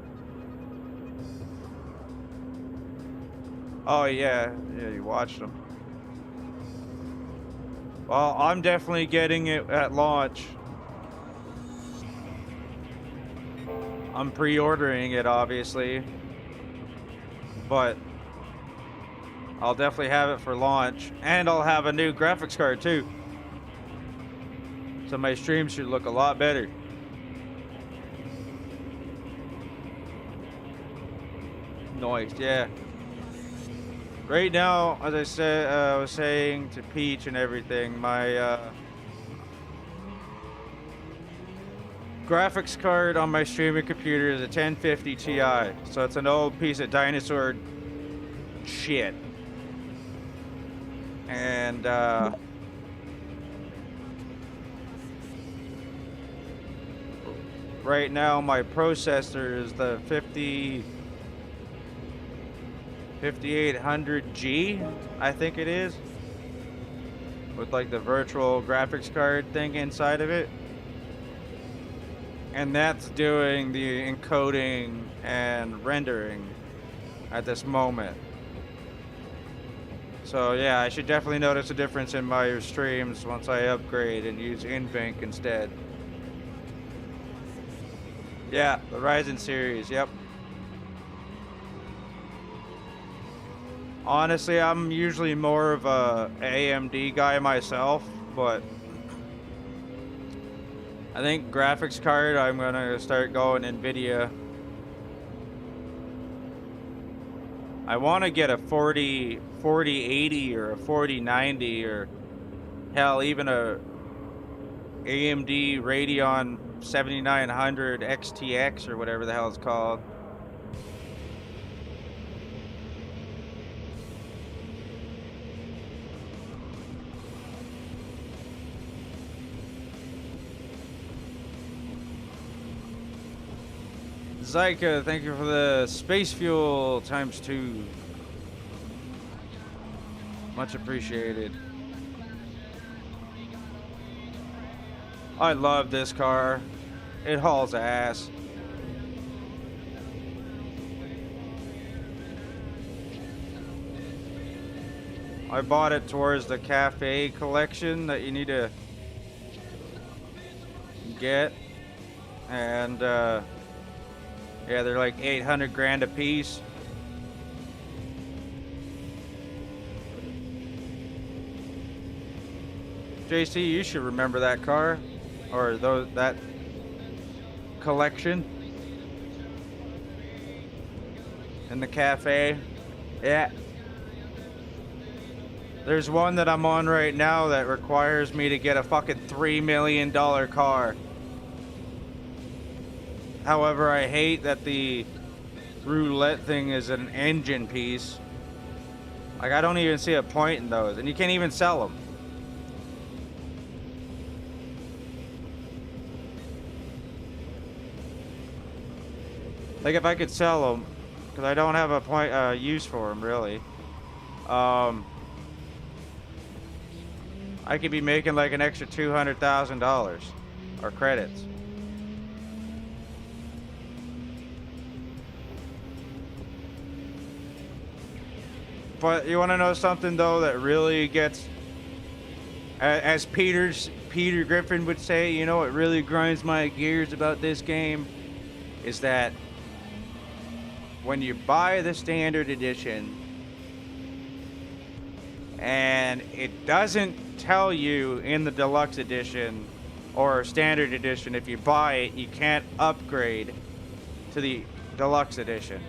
Oh yeah, you watched them. Well, I'm definitely getting it at launch. I'm pre-ordering it, obviously, but I'll definitely have it for launch, and I'll have a new graphics card too. So my stream should look a lot better. Nice, yeah. Right now, as I said, I was saying to Peach and everything, my graphics card on my streaming computer is a 1050 Ti, so it's an old piece of dinosaur shit. And right now my processor is the 5800G, I think it is, with like the virtual graphics card thing inside of it. And that's doing the encoding and rendering at this moment. So yeah, I should definitely notice a difference in my streams once I upgrade and use InVink instead. Yeah, the Ryzen series, yep. Honestly, I'm usually more of a AMD guy myself, but I think graphics card, I'm gonna start going NVIDIA. I want to get a 4080 or a 4090 or hell, even a AMD Radeon 7900 XTX or whatever the hell it's called. Zyka, thank you for the space fuel ×2. Much appreciated. I love this car. It hauls ass. I bought it towards the cafe collection that you need to get. And yeah, they're like 800 grand a piece. JC, you should remember that car, or that collection in the cafe. Yeah. There's one that I'm on right now that requires me to get a fucking $3 million car. However, I hate that the roulette thing is an engine piece. Like, I don't even see a point in those, and you can't even sell them. Like if I could sell them, because I don't have a point use for them really. I could be making like an extra $200,000 or credits. But you want to know something though that really gets, as Peter Griffin would say, you know what really grinds my gears about this game is that when you buy the standard edition and it doesn't tell you in the deluxe edition or standard edition, if you buy it, you can't upgrade to the deluxe edition.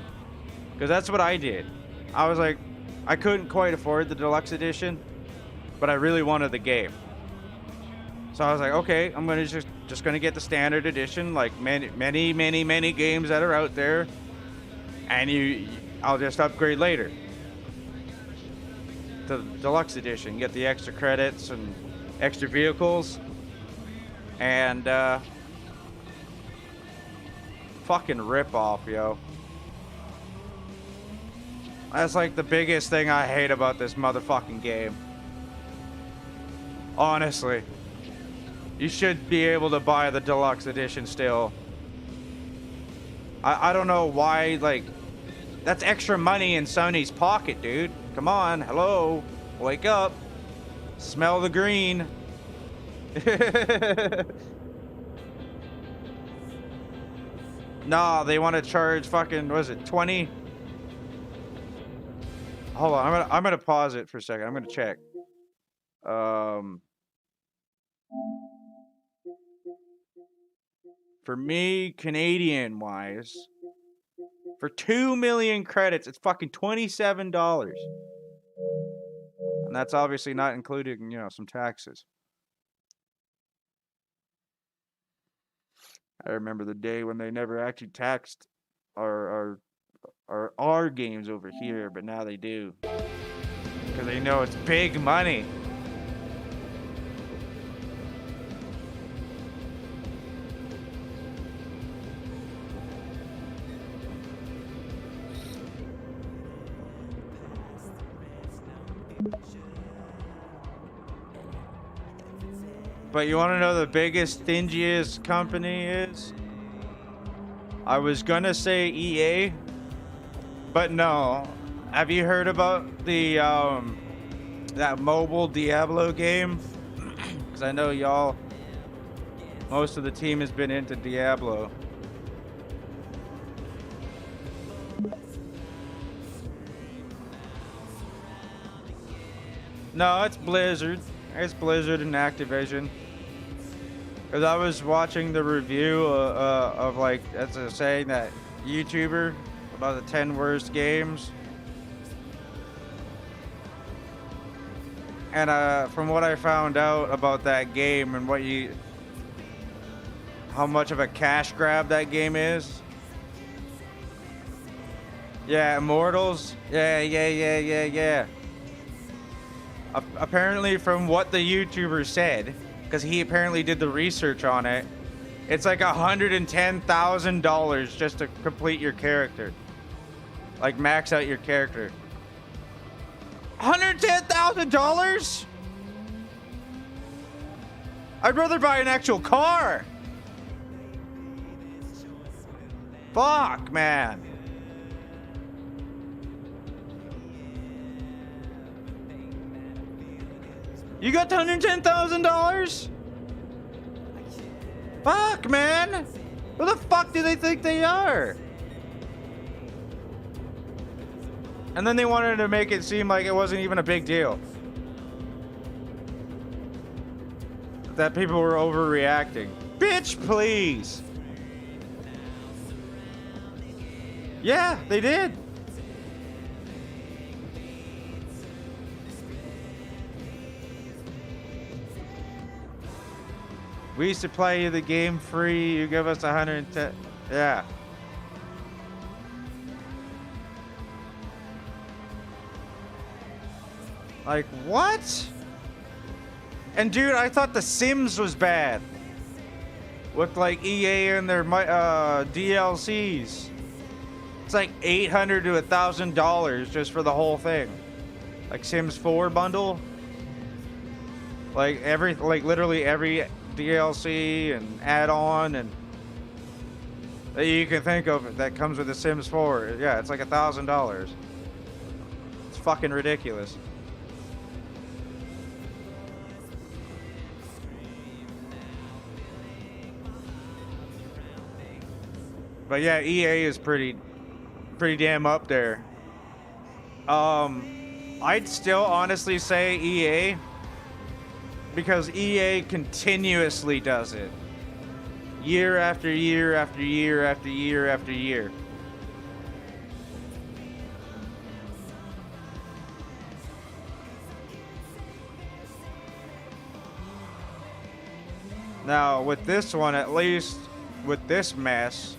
Because that's what I did. I was like, I couldn't quite afford the deluxe edition, but I really wanted the game. So I was like, okay, I'm gonna just gonna get the standard edition, like many games that are out there, and I'll just upgrade later to the deluxe edition, get the extra credits and extra vehicles, and fucking rip off, yo. That's like the biggest thing I hate about this motherfucking game. Honestly. You should be able to buy the deluxe edition still. I don't know why, like, that's extra money in Sony's pocket, dude. Come on, hello, wake up. Smell the green. Nah, they want to charge fucking, what is it, 20? Hold on, I'm gonna pause it for a second. I'm gonna check. For me, Canadian wise, for 2 million credits, it's fucking $27. And that's obviously not including, you know, some taxes. I remember the day when they never actually taxed our games over here, but now they do. Because they know it's big money. But you want to know the biggest, stingiest company is? I was gonna say EA, but no. Have you heard about the that mobile Diablo game? Because I know y'all, most of the team has been into Diablo. No, it's Blizzard. It's Blizzard and Activision. Because I was watching the review of like, that's a saying that YouTuber about the 10 worst games. And from what I found out about that game and how much of a cash grab that game is. Yeah, Immortals. Yeah. Apparently, from what the YouTuber said, because he apparently did the research on it, it's like $110,000 just to complete your character. Like, max out your character. $110,000? I'd rather buy an actual car. Fuck, man. You got $110,000? Fuck, man. Who the fuck do they think they are? And then they wanted to make it seem like it wasn't even a big deal. That people were overreacting. Bitch, please. Yeah, they did. We used to play you the game free. You give us 110. Yeah. Like, what? And dude, I thought The Sims was bad. With like EA and their DLCs. It's like $800 to $1,000 just for the whole thing. Like Sims 4 bundle. Like literally every DLC and add-on and that you can think of that comes with the Sims 4. Yeah, it's like $1,000. It's fucking ridiculous. But yeah, EA is pretty damn up there. I'd still honestly say EA because EA continuously does it. Year after year after year after year after year. Now, with this one, at least with this mess,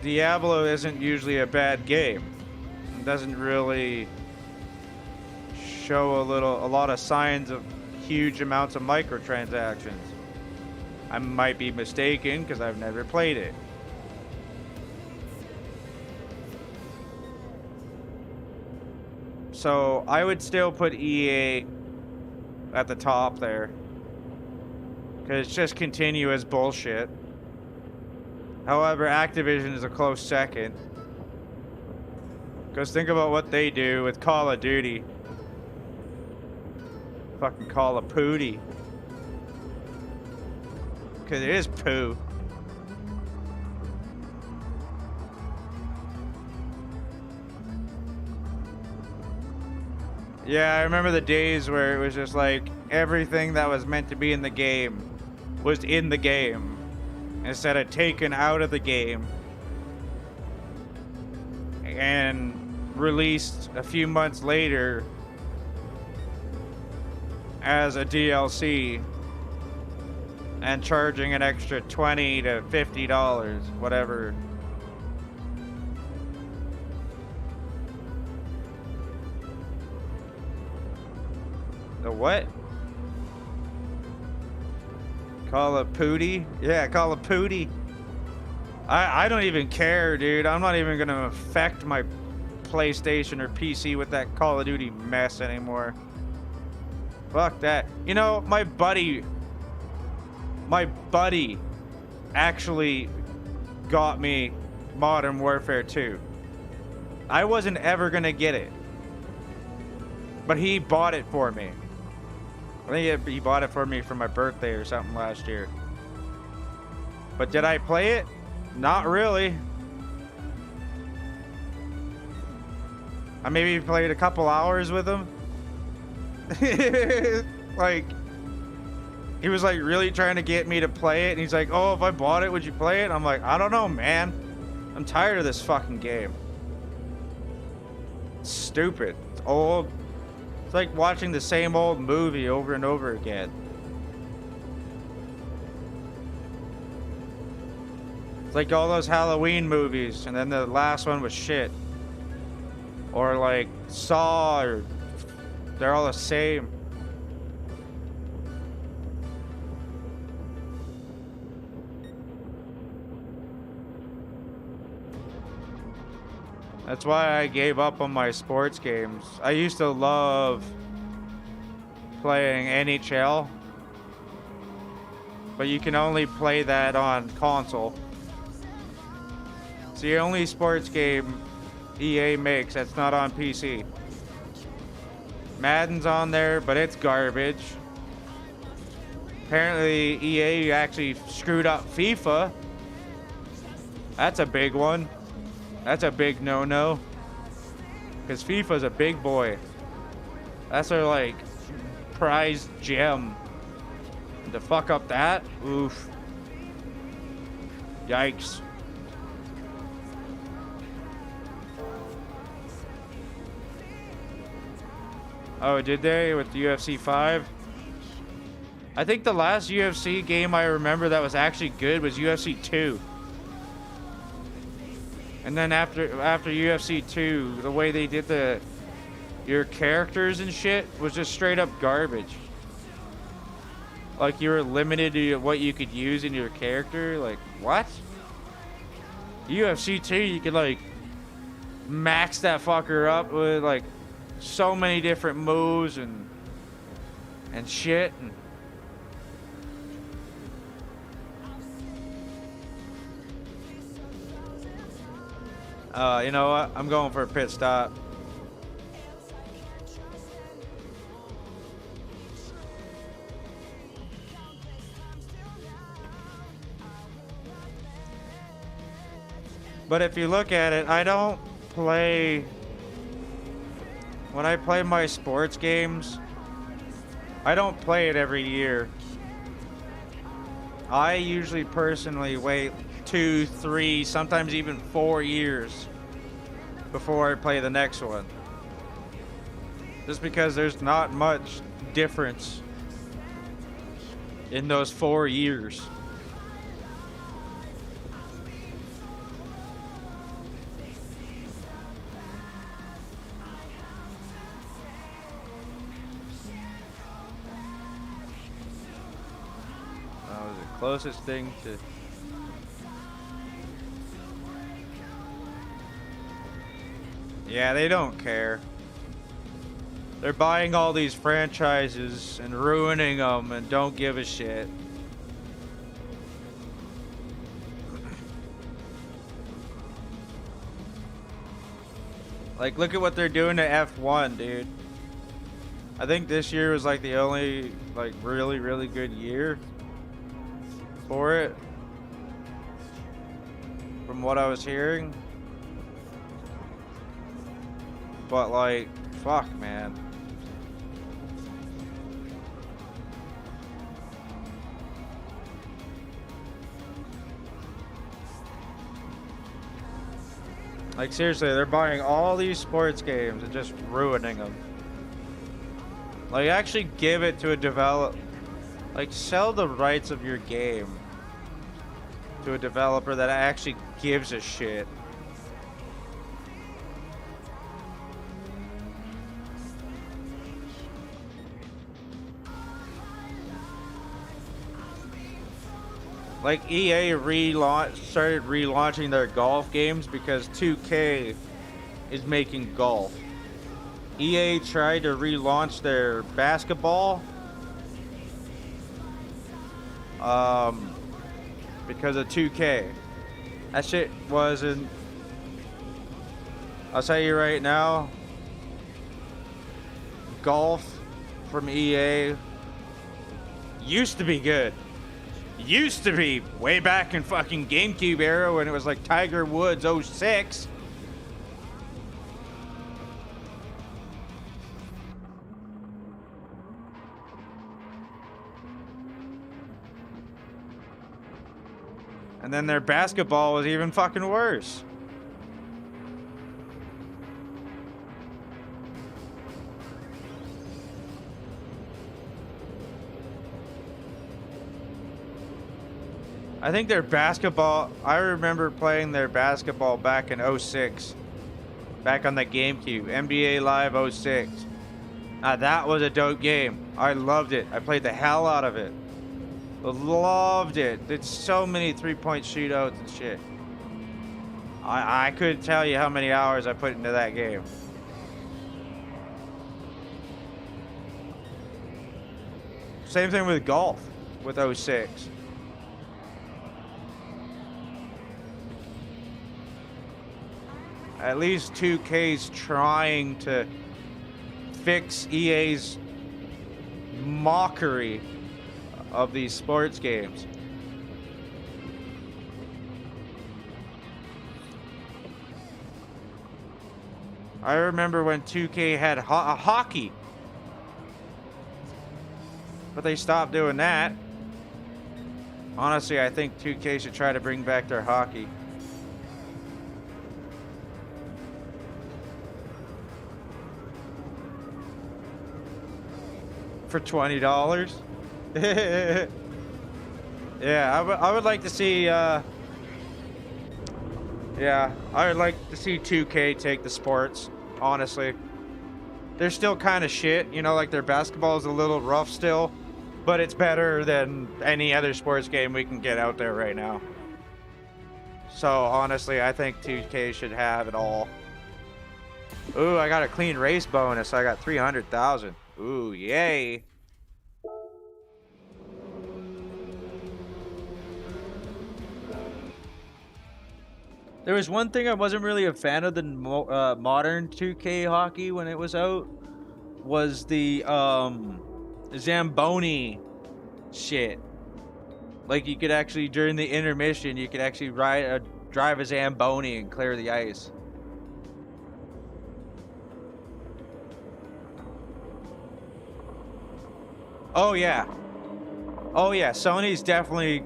Diablo isn't usually a bad game. It doesn't really show a lot of signs of huge amounts of microtransactions. I might be mistaken because I've never played it. So I would still put EA at the top there because it's just continuous bullshit. However, Activision is a close second. Because think about what they do with Call of Duty. Fucking Call of Pooty. Because it is poo. Yeah, I remember the days where it was just like everything that was meant to be in the game was in the game instead of taken out of the game and released a few months later as a DLC and charging an extra $20 to $50, whatever. The what? Call of Pooty? Yeah, Call of Pooty. I don't even care, dude. I'm not even gonna affect my PlayStation or PC with that Call of Duty mess anymore. Fuck that. You know, my buddy actually got me Modern Warfare 2. I wasn't ever gonna get it, but he bought it for me. I think he bought it for me for my birthday or something last year. But did I play it? Not really. I maybe played a couple hours with him. Like, he was like really trying to get me to play it. And he's like, oh, if I bought it, would you play it? I'm like, I don't know, man. I'm tired of this fucking game. It's stupid. It's old. It's like watching the same old movie over and over again. It's like all those Halloween movies, and then the last one was shit. Or like Saw, or they're all the same. That's why I gave up on my sports games. I used to love playing NHL, but you can only play that on console. It's the only sports game EA makes that's not on PC. Madden's on there, but it's garbage. Apparently EA actually screwed up FIFA. That's a big one. That's a big no-no. Because FIFA's a big boy. That's their, like, prized gem. And to fuck up that? Oof. Yikes. Oh, did they? With the UFC 5? I think the last UFC game I remember that was actually good was UFC 2. And then after UFC 2, the way they did your characters and shit was just straight up garbage. Like, you were limited to what you could use in your character. Like, what? UFC 2, you could like max that fucker up with like so many different moves and shit. And you know what? I'm going for a pit stop. But if you look at it, I don't play... When I play my sports games, I don't play it every year. I usually personally wait 2, 3, sometimes even 4 years before I play the next one. Just because there's not much difference in those 4 years. Closest thing to... Yeah, they don't care. They're buying all these franchises and ruining them and don't give a shit. Like, look at what they're doing to F1, dude. I think this year was like the only, like, really, really good year for it, from what I was hearing. But like, fuck, man. Like, seriously, they're buying all these sports games and just ruining them. Like, actually give it to a developer. Like, sell the rights of your game to a developer that actually gives a shit. Like, EA started relaunching their golf games because 2K is making golf. EA tried to relaunch their basketball because of 2K. That shit wasn't... I'll tell you right now, golf from EA used to be good. Used to be way back in fucking GameCube era when it was like Tiger Woods 06. And then their basketball was even fucking worse. I think their basketball, I remember playing their basketball back in 06. Back on the GameCube. NBA Live 06. That was a dope game. I loved it. I played the hell out of it. Loved it. Did so many three-point shootouts and shit. I couldn't tell you how many hours I put into that game. Same thing with golf with 06. At least 2K's trying to fix EA's mockery of these sports games. I remember when 2K had hockey, but they stopped doing that. Honestly, I think 2K should try to bring back their hockey. For $20. Yeah, I would like to see, yeah, I would like to see 2K take the sports, honestly. They're still kind of shit, you know, like their basketball is a little rough still, but it's better than any other sports game we can get out there right now. So honestly, I think 2K should have it all. Ooh, I got a clean race bonus. I got 300,000. Ooh, yay. There was one thing I wasn't really a fan of the modern 2K hockey when it was out, was the Zamboni shit. Like, you could actually, during the intermission, you could actually drive a Zamboni and clear the ice. Oh yeah. Oh yeah, Sony's definitely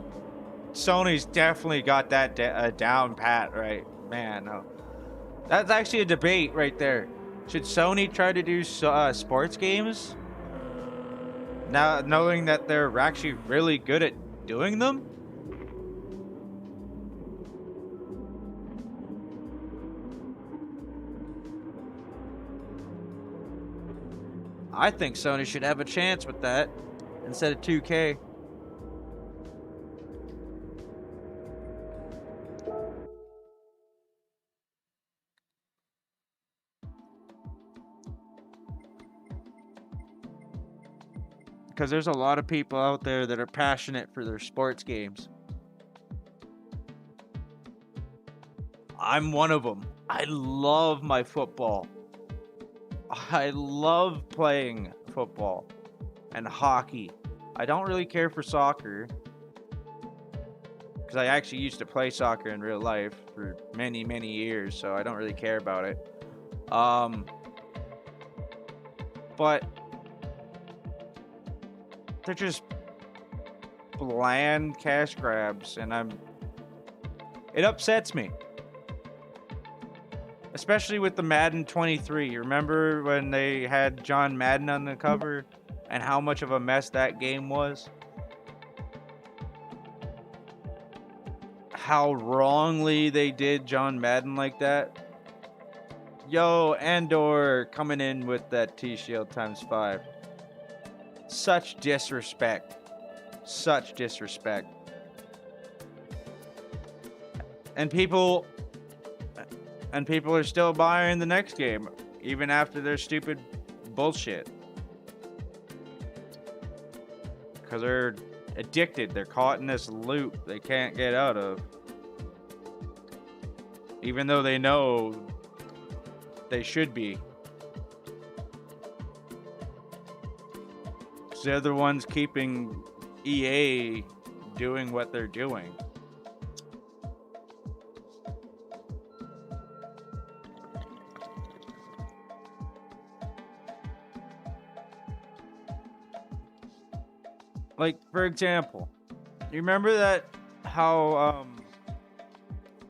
got that down pat, right? Man, no. That's actually a debate right there. Should Sony try to do sports games? Now, knowing that they're actually really good at doing them? I think Sony should have a chance with that instead of 2K. Because there's a lot of people out there that are passionate for their sports games. I'm one of them. I love my football. I love playing football and hockey. I don't really care for soccer, because I actually used to play soccer in real life for many, many years, so I don't really care about it. But they're just bland cash grabs, and it upsets me. Especially with the Madden 23. You remember when they had John Madden on the cover and how much of a mess that game was? How wrongly they did John Madden like that. Yo, Andor coming in with that T-Shield ×5. Such disrespect. Such disrespect. And people are still buying the next game, even after their stupid bullshit. Because they're addicted. They're caught in this loop they can't get out of. Even though they know they should be. So they're the ones keeping EA doing what they're doing. Like, for example, you remember that how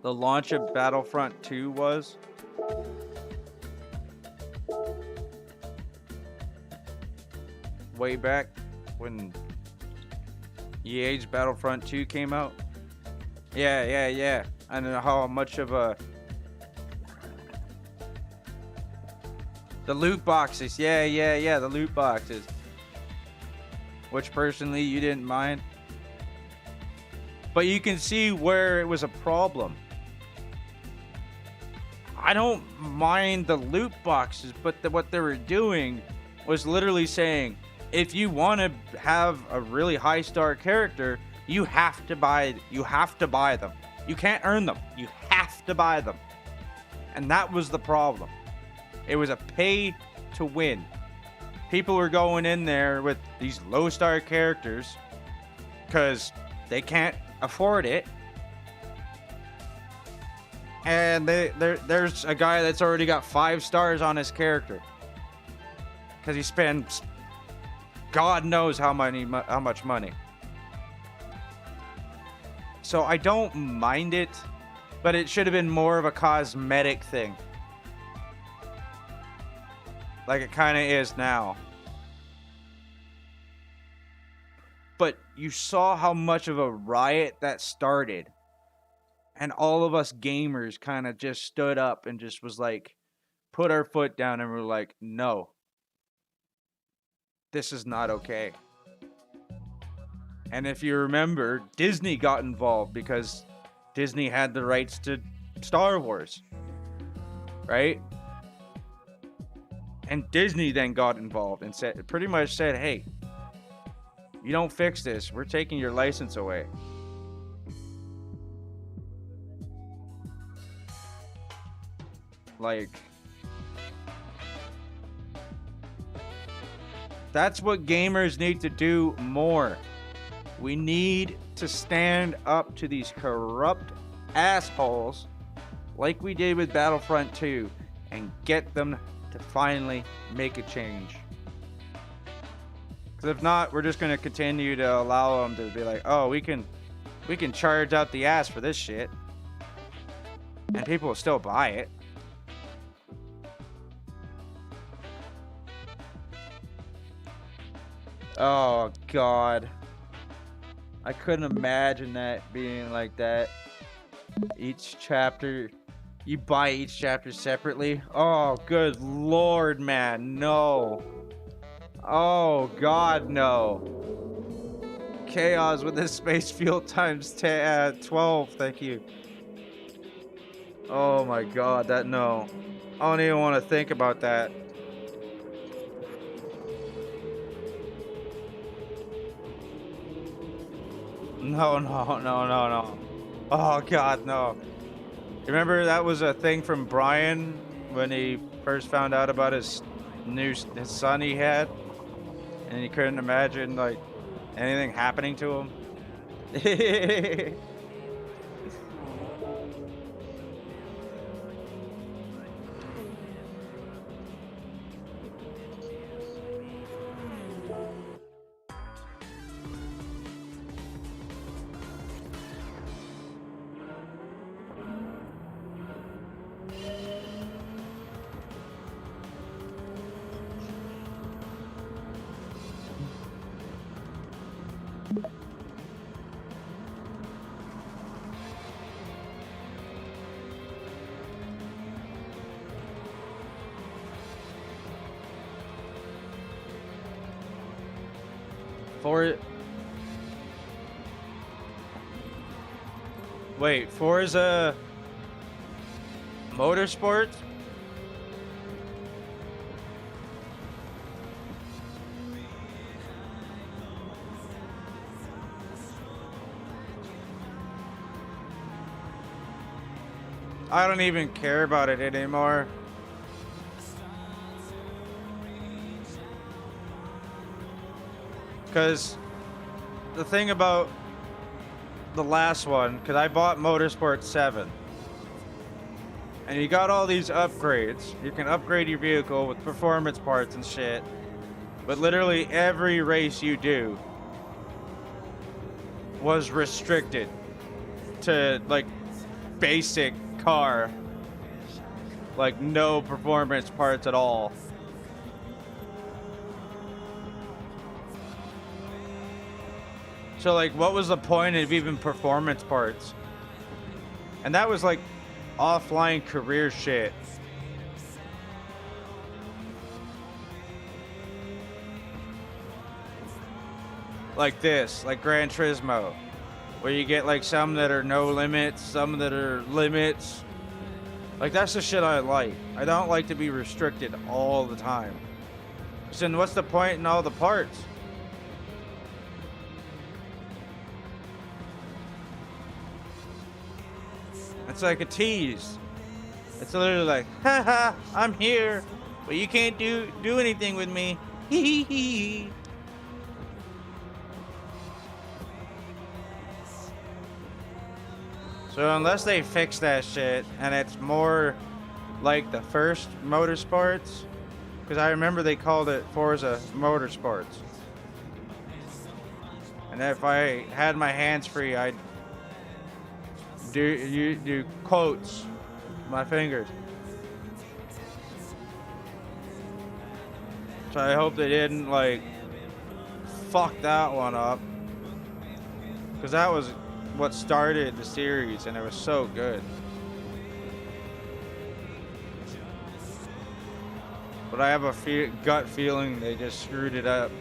the launch of Battlefront 2 was? Way back when EA's Battlefront 2 came out? Yeah. I don't know how much of a... The loot boxes. Yeah, the loot boxes. Which personally you didn't mind. But you can see where it was a problem. I don't mind the loot boxes, but what they were doing was literally saying, if you want to have a really high star character, you have to buy them. You can't earn them. You have to buy them. And that was the problem. It was a pay to win. People were going in there with these low star characters because they can't afford it. And there's a guy that's already got 5 stars on his character because he spends God knows how much money. So I don't mind it, but it should have been more of a cosmetic thing. Like it kind of is now. But you saw how much of a riot that started. And all of us gamers kind of just stood up and just was like, put our foot down and we're like, no. This is not okay. And if you remember, Disney got involved because Disney had the rights to Star Wars, right? And Disney then got involved and said, pretty much said, hey, you don't fix this, we're taking your license away. Like, that's what gamers need to do more. We need to stand up to these corrupt assholes like we did with Battlefront 2 and get them to finally make a change. Because if not, we're just going to continue to allow them to be like, oh, we can charge out the ass for this shit. And people will still buy it. Oh, God. I couldn't imagine that being like that. Each chapter, you buy each chapter separately. Oh, good Lord, man. No. Oh, God, no. Chaos with this space fuel times 12. Thank you. Oh, my God. That, no. I don't even want to think about that. No. Oh, God, no. Remember that was a thing from Brian when he first found out about his son he had? And he couldn't imagine, like, anything happening to him? Wait, Forza Motorsports? I don't even care about it anymore. Because the thing about the last one, because I bought Motorsport 7, and you got all these upgrades. You can upgrade your vehicle with performance parts and shit, but literally every race you do was restricted to, like, basic car, like no performance parts at all. So, like, what was the point of even performance parts? And that was, like, offline career shit. Like this, like Gran Turismo, where you get, like, some that are no limits, some that are limits. Like, that's the shit I like. I don't like to be restricted all the time. So then what's the point in all the parts? It's like a tease. It's literally like, haha, I'm here, but you can't do anything with me. Hee hee hee. So unless they fix that shit and it's more like the first Motorsports, because I remember they called it Forza Motorsports. And if I had my hands free, I'd do quotes with my fingers. So I hope they didn't, like, fuck that one up, because that was what started the series and it was so good. But I have a gut feeling they just screwed it up.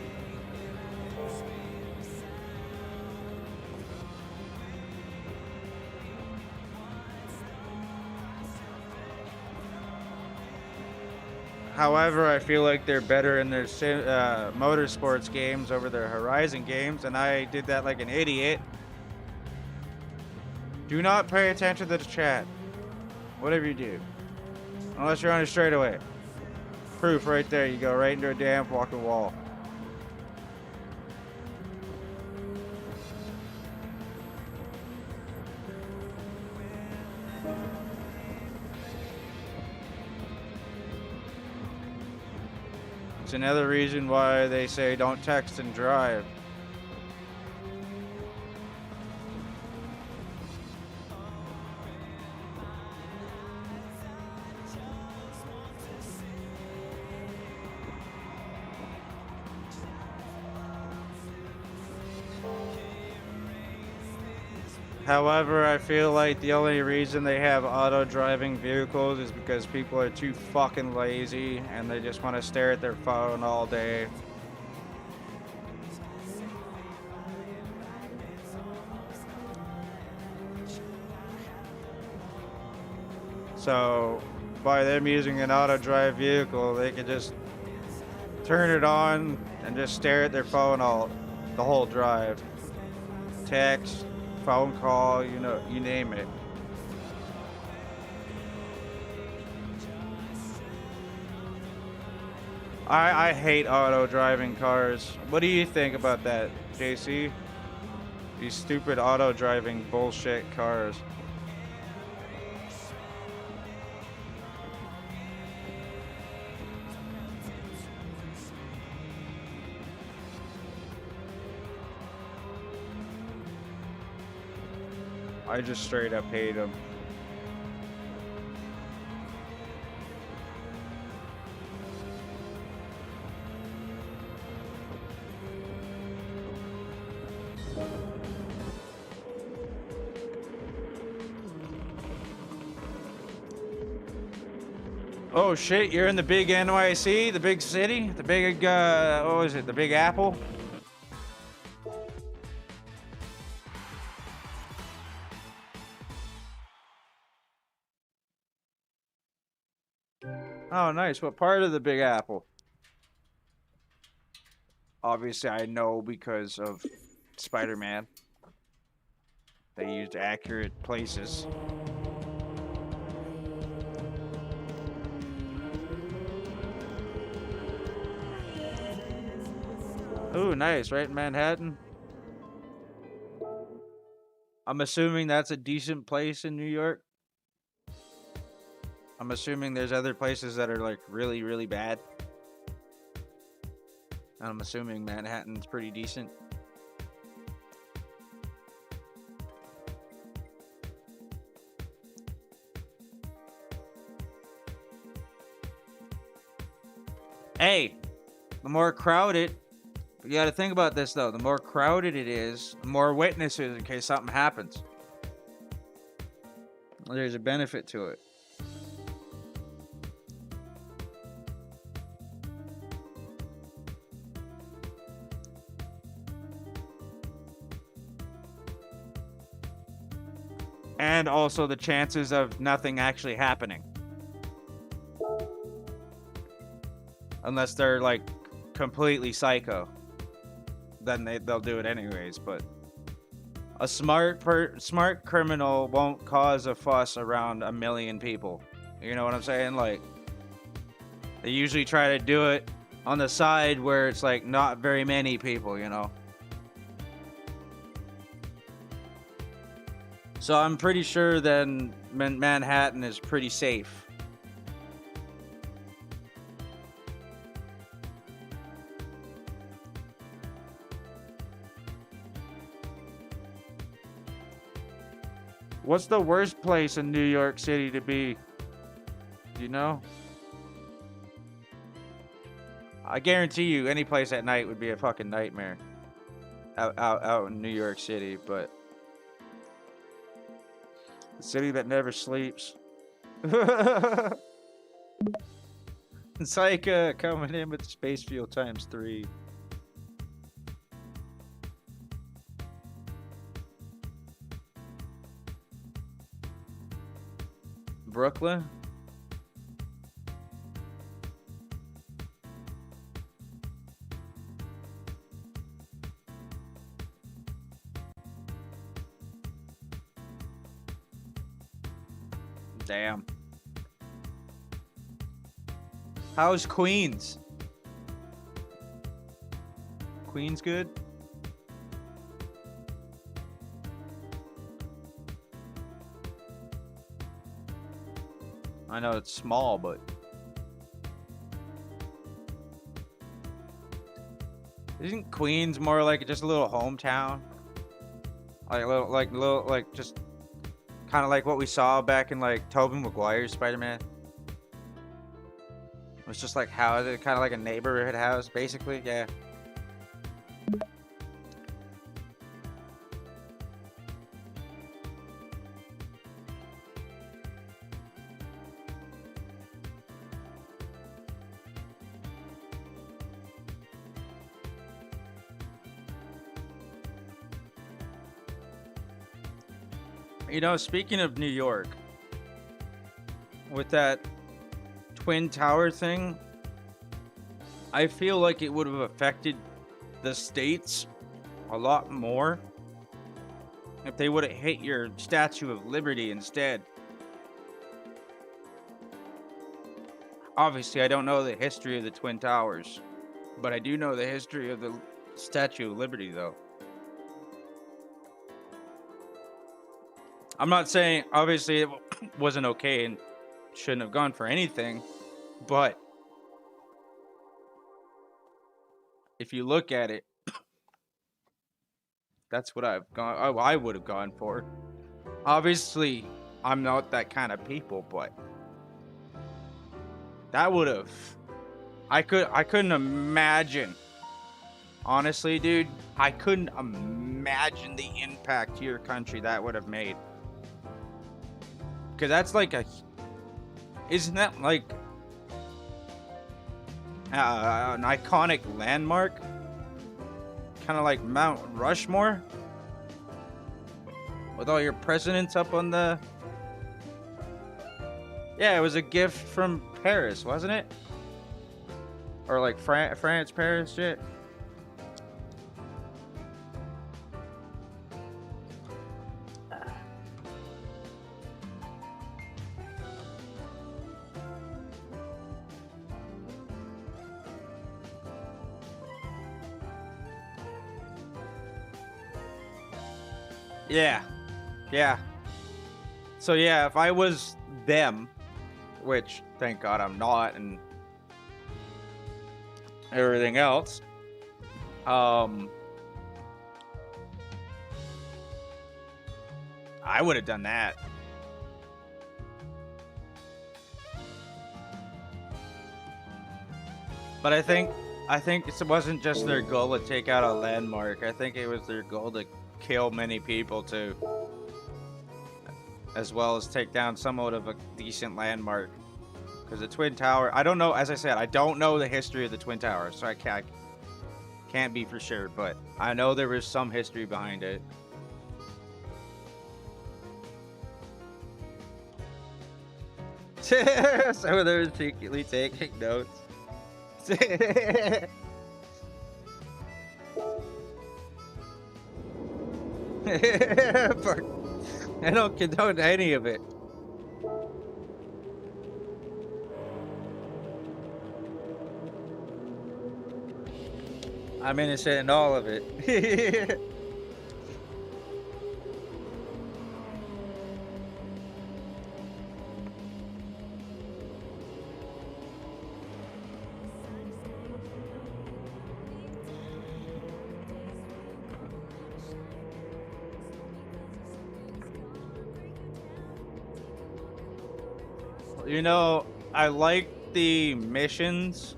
However, I feel like they're better in their motorsports games over their Horizon games, and I did that like an idiot. Do not pay attention to the chat. Whatever you do. Unless you're on a straightaway. Proof right there. You go right into a damn fucking wall. It's another reason why they say don't text and drive. However, I feel like the only reason they have auto-driving vehicles is because people are too fucking lazy and they just want to stare at their phone all day. So, by them using an auto-drive vehicle, they can just turn it on and just stare at their phone the whole drive. Text, phone call, you know, you name it. I hate auto-driving cars. What do you think about that, JC? These stupid auto-driving bullshit cars. I just straight up hate them. Oh shit, you're in the big NYC, the big city, the big, what was it, the Big Apple? Oh, nice. What part of the Big Apple? Obviously, I know because of Spider-Man. They used accurate places. Ooh, nice. Right in Manhattan. I'm assuming that's a decent place in New York. I'm assuming there's other places that are like really, really bad. And I'm assuming Manhattan's pretty decent. Hey, the more crowded, you gotta think about this though, the more crowded it is, the more witnesses in case something happens. There's a benefit to it. And also the chances of nothing actually happening. Unless they're like completely psycho. Then they'll do it anyways, but a smart criminal won't cause a fuss around 1 million people. You know what I'm saying? Like, they usually try to do it on the side where it's like not very many people, you know? So I'm pretty sure then Manhattan is pretty safe. What's the worst place in New York City to be? Do you know? I guarantee you any place at night would be a fucking nightmare. Out in New York City, but the city that never sleeps. It's like coming in with space fuel times 3. Brooklyn? Damn. How's Queens? Queens good? I know it's small, but isn't Queens more like just a little hometown? Like just kind of like what we saw back in like Tobey Maguire's Spider-Man. It's just like how kind of like a neighborhood house, basically. Yeah. You know, speaking of New York, with that Twin Tower thing, I feel like it would have affected the states a lot more if they would have hit your Statue of Liberty instead. Obviously, I don't know the history of the Twin Towers, but I do know the history of the Statue of Liberty, though. I'm not saying, obviously, it wasn't okay and shouldn't have gone for anything, but if you look at it, that's what I would have gone for. Obviously, I'm not that kind of people, but that would have, I couldn't imagine, honestly, dude, I couldn't imagine the impact to your country that would have made. Because that's like isn't that like an iconic landmark? Kind of like Mount Rushmore? With all your presidents up on the... Yeah, it was a gift from Paris, wasn't it? Or like France, Paris shit? Yeah. So yeah, if I was them, which thank God I'm not, and everything else, I would have done that. But I think it wasn't just their goal to take out a landmark. I think it was their goal to kill many people too, as well as take down somewhat of a decent landmark. Because the Twin Tower, I don't know, as I said, I don't know the history of the Twin Towers, so I can't be for sure, but I know there was some history behind it. So they're secretly taking notes. Fuck. I don't condone any of it. I'm innocent in all of it. You know, I like the missions.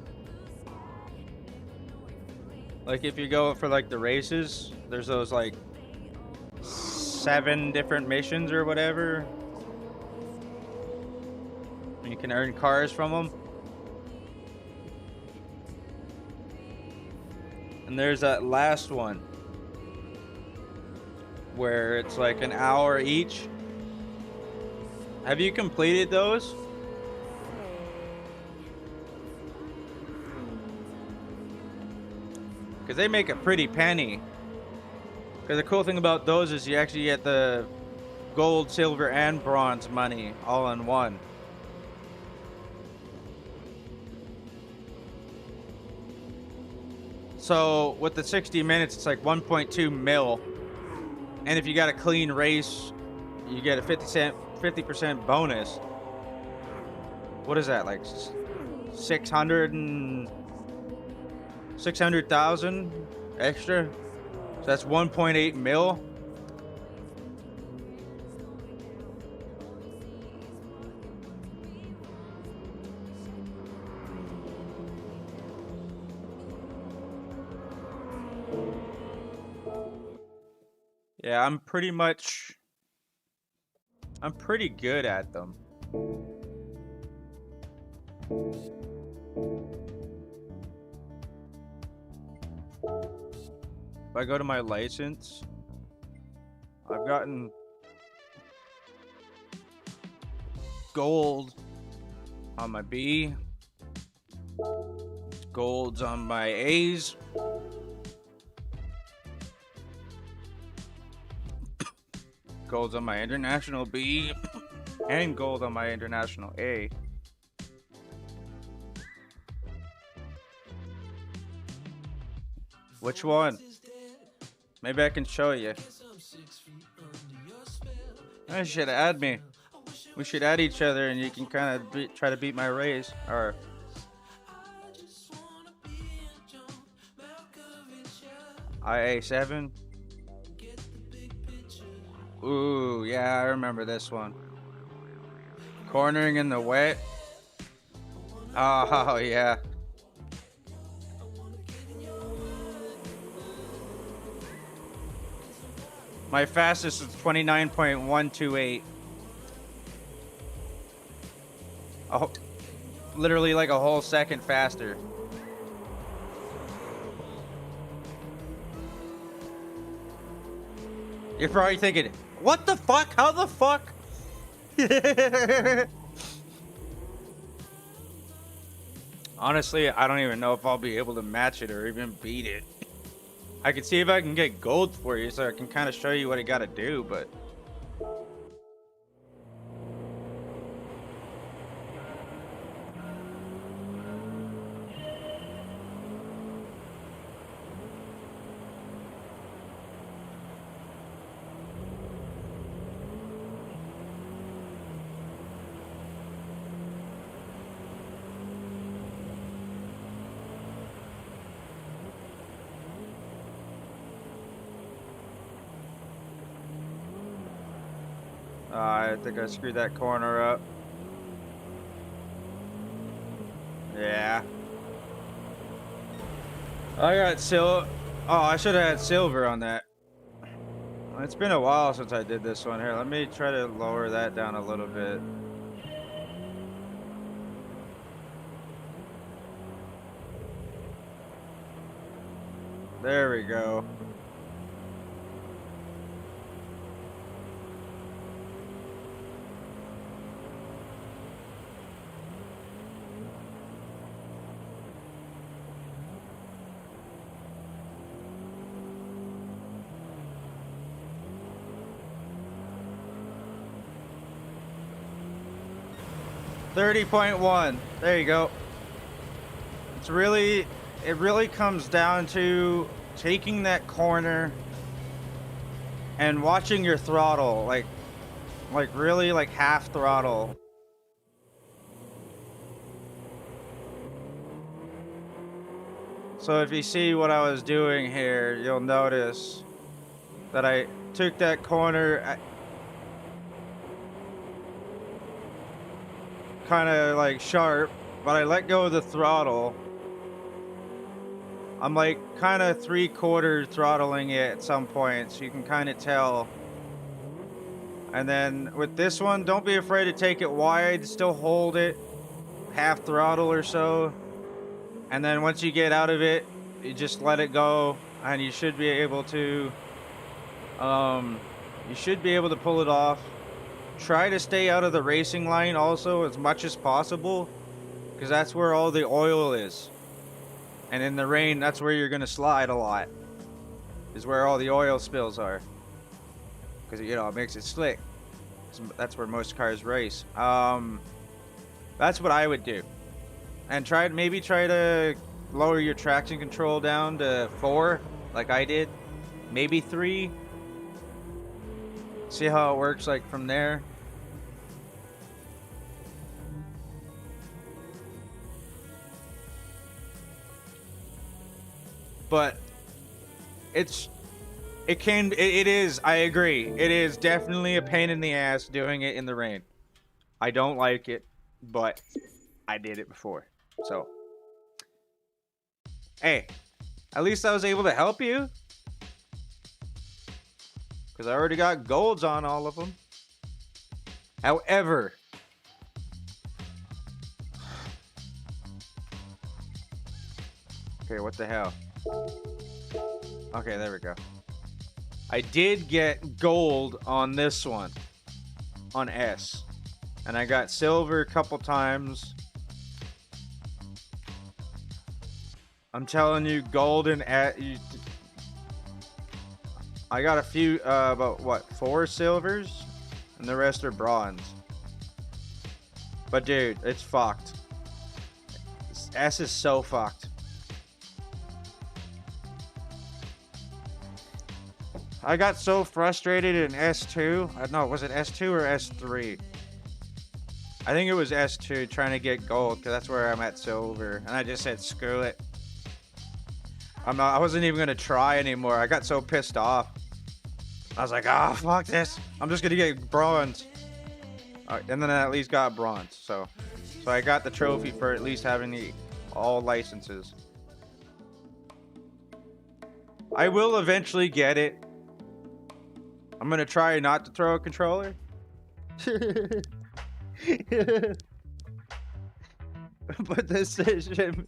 Like if you go for like the races, there's those like 7 different missions or whatever. And you can earn cars from them. And there's that last one where it's like an hour each. Have you completed those? Because they make a pretty penny. Because the cool thing about those is you actually get the gold, silver, and bronze money all in one. So with the 60 minutes, it's like 1.2 mil. And if you got a clean race, you get a 50% bonus. What is that, like 600,000 extra? So that's 1.8 mil. Yeah, I'm pretty good at them. If I go to my license, I've gotten gold on my B, golds on my A's, golds on my international B, and gold on my international A. Which one? Maybe I can show you. You should add me. We should add each other and you can kind of try to beat my race. Or IA7. Ooh, yeah, I remember this one. Cornering in the wet. Oh, yeah. My fastest is 29.128. Oh, literally like a whole second faster. You're probably thinking, what the fuck? How the fuck? Honestly, I don't even know if I'll be able to match it or even beat it. I can see if I can get gold for you so I can kind of show you what I gotta do, but... I think I screwed that corner up. Yeah. I got silver. Oh, I should have had silver on that. It's been a while since I did this one here. Let me try to lower that down a little bit. There we go. $30.1. There you go. It really comes down to taking that corner and watching your throttle, like really like half throttle. So if you see what I was doing here, you'll notice that I took that corner kind of like sharp, but I let go of the throttle. I'm like kind of 3/4 throttling it at some point, so you can kind of tell. And then with this one, don't be afraid to take it wide, still hold it half throttle or so. And then once you get out of it, you just let it go and you should be able to pull it off. Try to stay out of the racing line also as much as possible, because that's where all the oil is. And in the rain, that's where you're going to slide a lot, is where all the oil spills are. Because, you know, it makes it slick. That's where most cars race. That's what I would do. And maybe try to lower your traction control down to 4, like I did. Maybe 3. See how it works like from there. But it is, I agree. It is definitely a pain in the ass doing it in the rain. I don't like it, but I did it before. So, hey, at least I was able to help you. Because I already got golds on all of them. However, okay, what the hell? Okay, there we go. I did get gold on this one, on S. And I got silver a couple times. I'm telling you, golden at you. I got a few, about what, 4 silvers, and the rest are bronze. But dude, it's fucked. S is so fucked. I got so frustrated in S2. No, was it S2 or S3? I think it was S2, trying to get gold, because that's where I'm at silver. And I just said, screw it. I wasn't even gonna try anymore. I got so pissed off. I was like, ah, fuck this. I'm just gonna get bronze. And then I at least got bronze. So I got the trophy for at least having all licenses. I will eventually get it. I'm gonna try not to throw a controller. But this decision,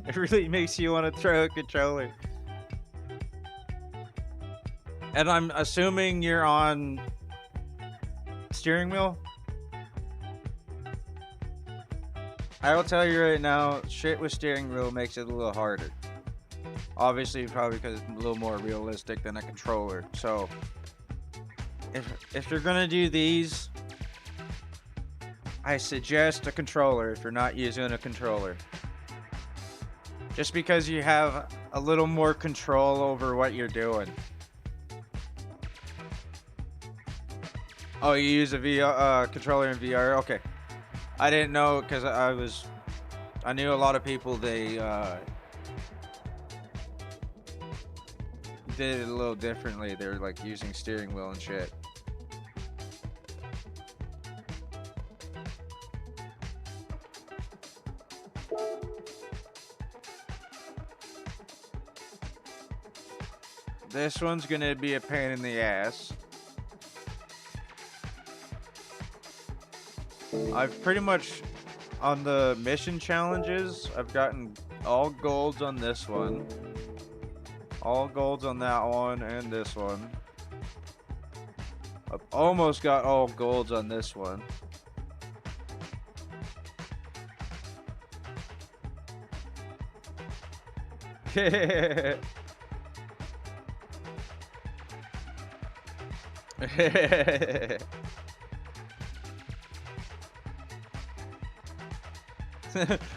it really makes you want to throw a controller. And I'm assuming you're on steering wheel. I will tell you right now, shit with steering wheel makes it a little harder. Obviously, probably because it's a little more realistic than a controller. So, if you're gonna do these, I suggest a controller if you're not using a controller. Just because you have a little more control over what you're doing. Oh, you use a VR controller in VR? Okay. I didn't know because I knew a lot of people, they did it a little differently. They were like using steering wheel and shit. This one's gonna be a pain in the ass. I've pretty much, on the mission challenges, I've gotten all golds on this one. All golds on that one and this one. I've almost got all golds on this one.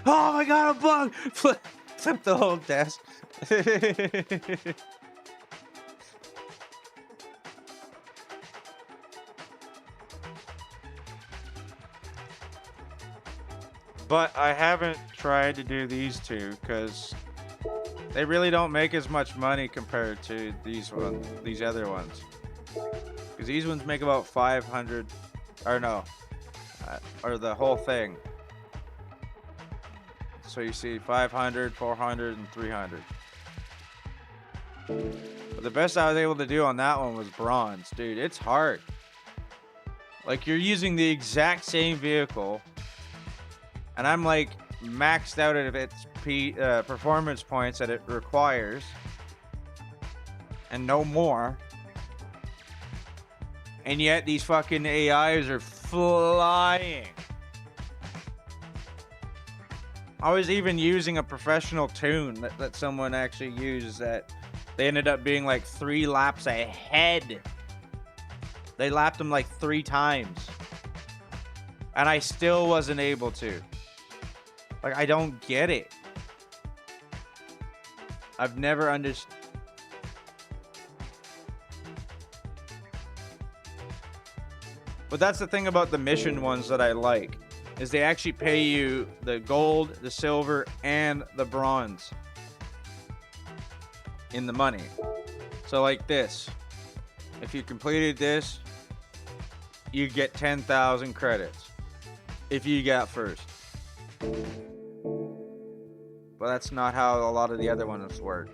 Oh my god, a bug! Flip the whole desk. But I haven't tried to do these two because they really don't make as much money compared to these other ones. Because these ones make about 500, or no, or the whole thing. So you see 500, 400, and 300. But the best I was able to do on that one was bronze. Dude, it's hard. Like, you're using the exact same vehicle. And I'm like maxed out of its performance points that it requires. And no more. And yet these fucking AIs are flying. I was even using a professional tune that someone actually used that they ended up being like 3 laps ahead They lapped him like 3 times. And I still wasn't able to. Like, I don't get it. I've never understood. But that's the thing about the mission ones that I like. Is they actually pay you the gold, the silver, and the bronze. In the money. So like this. If you completed this, you get 10,000 credits. If you got first. But that's not how a lot of the other ones work.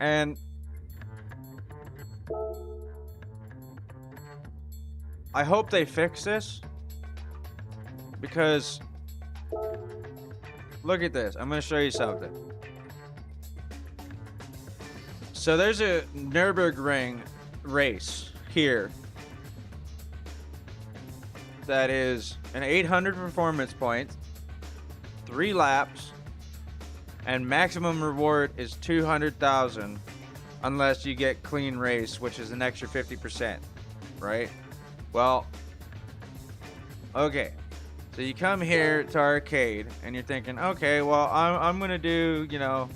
And I hope they fix this. Because look at this. I'm going to show you something. So there's a Nürburgring race here that is an 800 performance points, 3 laps, and maximum reward is 200,000 unless you get clean race, which is an extra 50%, right? Well, okay. So you come here to arcade and you're thinking, okay, well, I'm going to do, you know,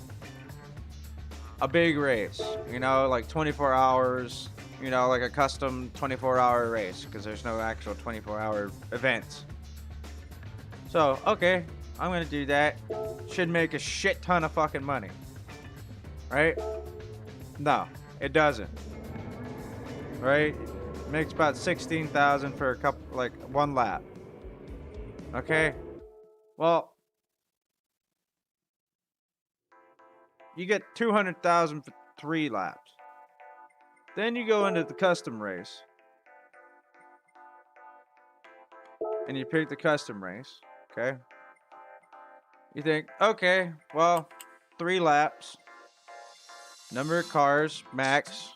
a big race, you know, like 24 hours, you know, like a custom 24-hour race, because there's no actual 24-hour events. So, okay, I'm going to do that. Should make a shit ton of fucking money. Right? No, it doesn't. Right? It makes about 16,000 for a couple, like 1 lap. Okay? Well, you get 200,000 for 3 laps. Then you go into the custom race. And you pick the custom race. Okay? You think, okay, well, 3 laps. Number of cars, max.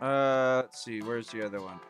Let's see, where's the other one?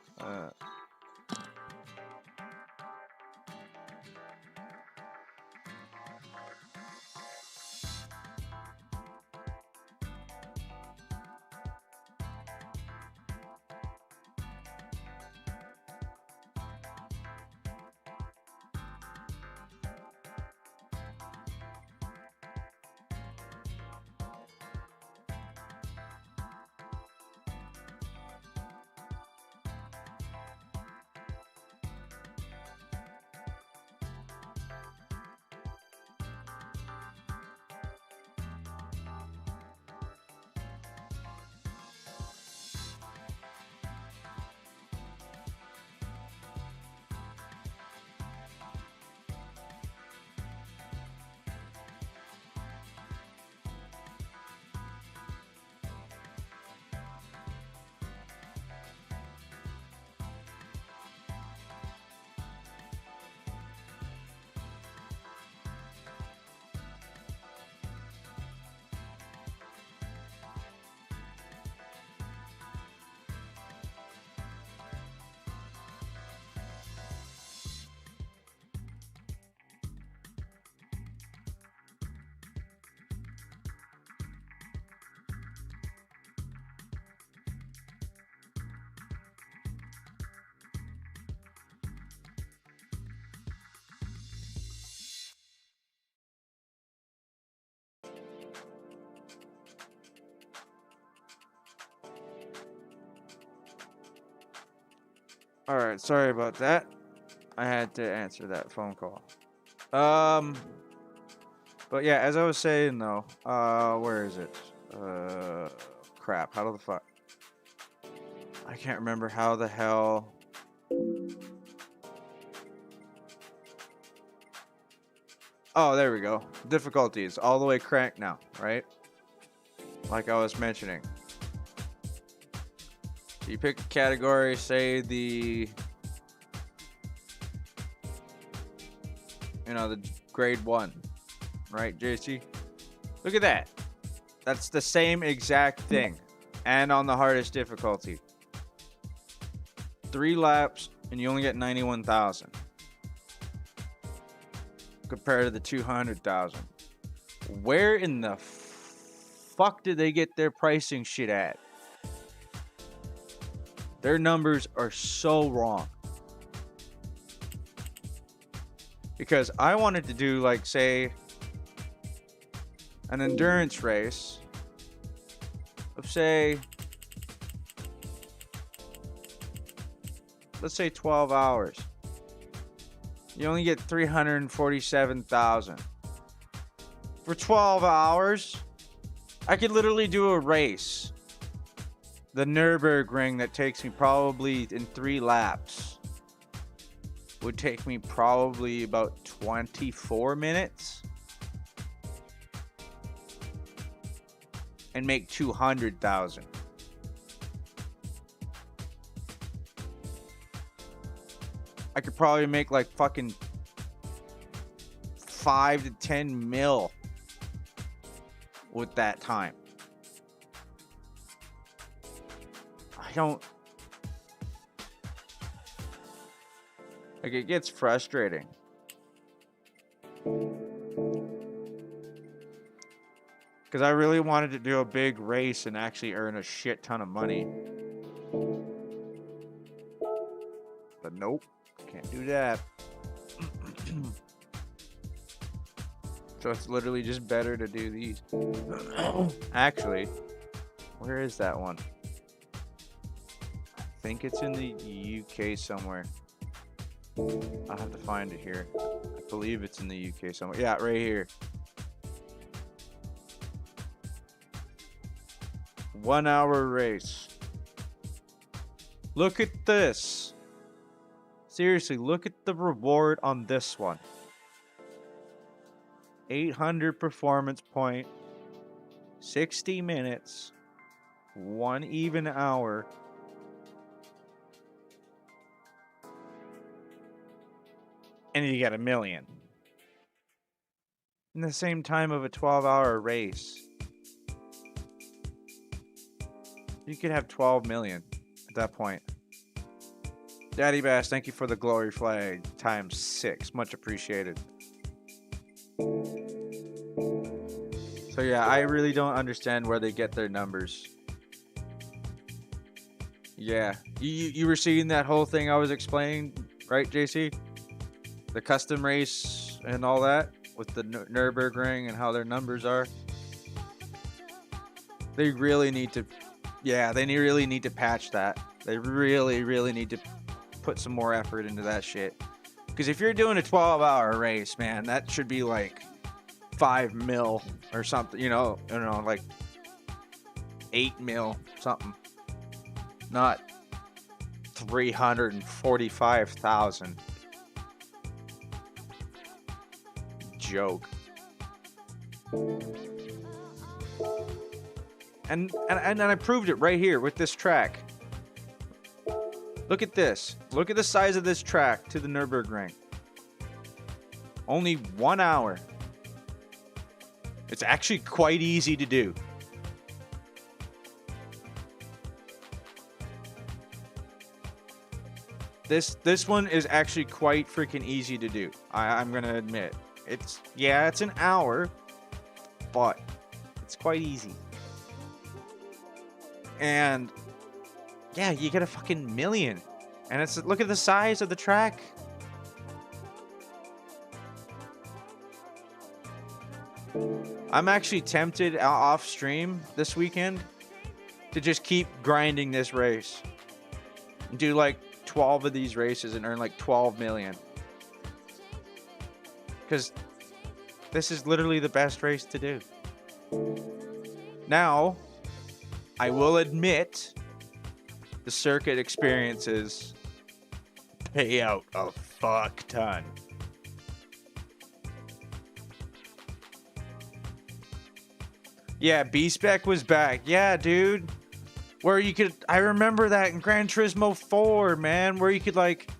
Alright, sorry about that. I had to answer that phone call. But yeah, as I was saying though, where is it? Crap, how the fuck? I can't remember how the hell. Oh, there we go. Difficulty is all the way cranked now, right? Like I was mentioning. You pick a category, say the, you know, the grade 1, right, JC? Look at that. That's the same exact thing. And on the hardest difficulty. 3 laps, and you only get 91,000. Compared to the 200,000. Where in the fuck did they get their pricing shit at? Their numbers are so wrong. Because I wanted to do, like, say, an endurance race of, say, let's say 12 hours. You only get 347,000. For 12 hours, I could literally do a race. The Nürburgring that takes me probably in 3 laps would take me probably about 24 minutes and make 200,000. I could probably make like fucking 5 to 10 mil with that time. I don't... Like, it gets frustrating. Because I really wanted to do a big race and actually earn a shit ton of money. But nope, can't do that. So it's literally just better to do these. Actually, where is that one? I think it's in the UK somewhere. I'll have to find it here. I believe it's in the UK somewhere. Yeah, right here. 1 hour race. Look at this. Seriously, look at the reward on this one. 800 performance point. 60 minutes. 1 even hour. And you get $1 million. In the same time of a 12-hour race. You could have 12 million at that point. Daddy Bass, thank you for the glory flag times 6. Much appreciated. So yeah, I really don't understand where they get their numbers. Yeah. You were seeing that whole thing I was explaining, right, JC? The custom race and all that with the Nürburgring and how their numbers are. They really need to... Yeah, they really need to patch that. They really need to put some more effort into that shit. Because if you're doing a 12-hour race, man, that should be like 5 mil or something. You know, like 8 mil something. Not 345,000. Joke. And I proved it right here with this track. Look at this. Look at the size of this track to the Nürburgring. Only 1 hour. It's actually quite easy to do. This one is actually quite freaking easy to do. I'm gonna admit. It's an hour, but it's quite easy. And yeah, you get a fucking million. And it's, look at the size of the track. I'm actually tempted off stream this weekend to just keep grinding this race. And do like 12 of these races and earn like 12 million. Because this is literally the best race to do. Now, I will admit, the circuit experiences pay out a fuck ton. Yeah, B-Spec was back. Yeah, dude. Where you could, I remember that in Gran Turismo 4, man, where you could like,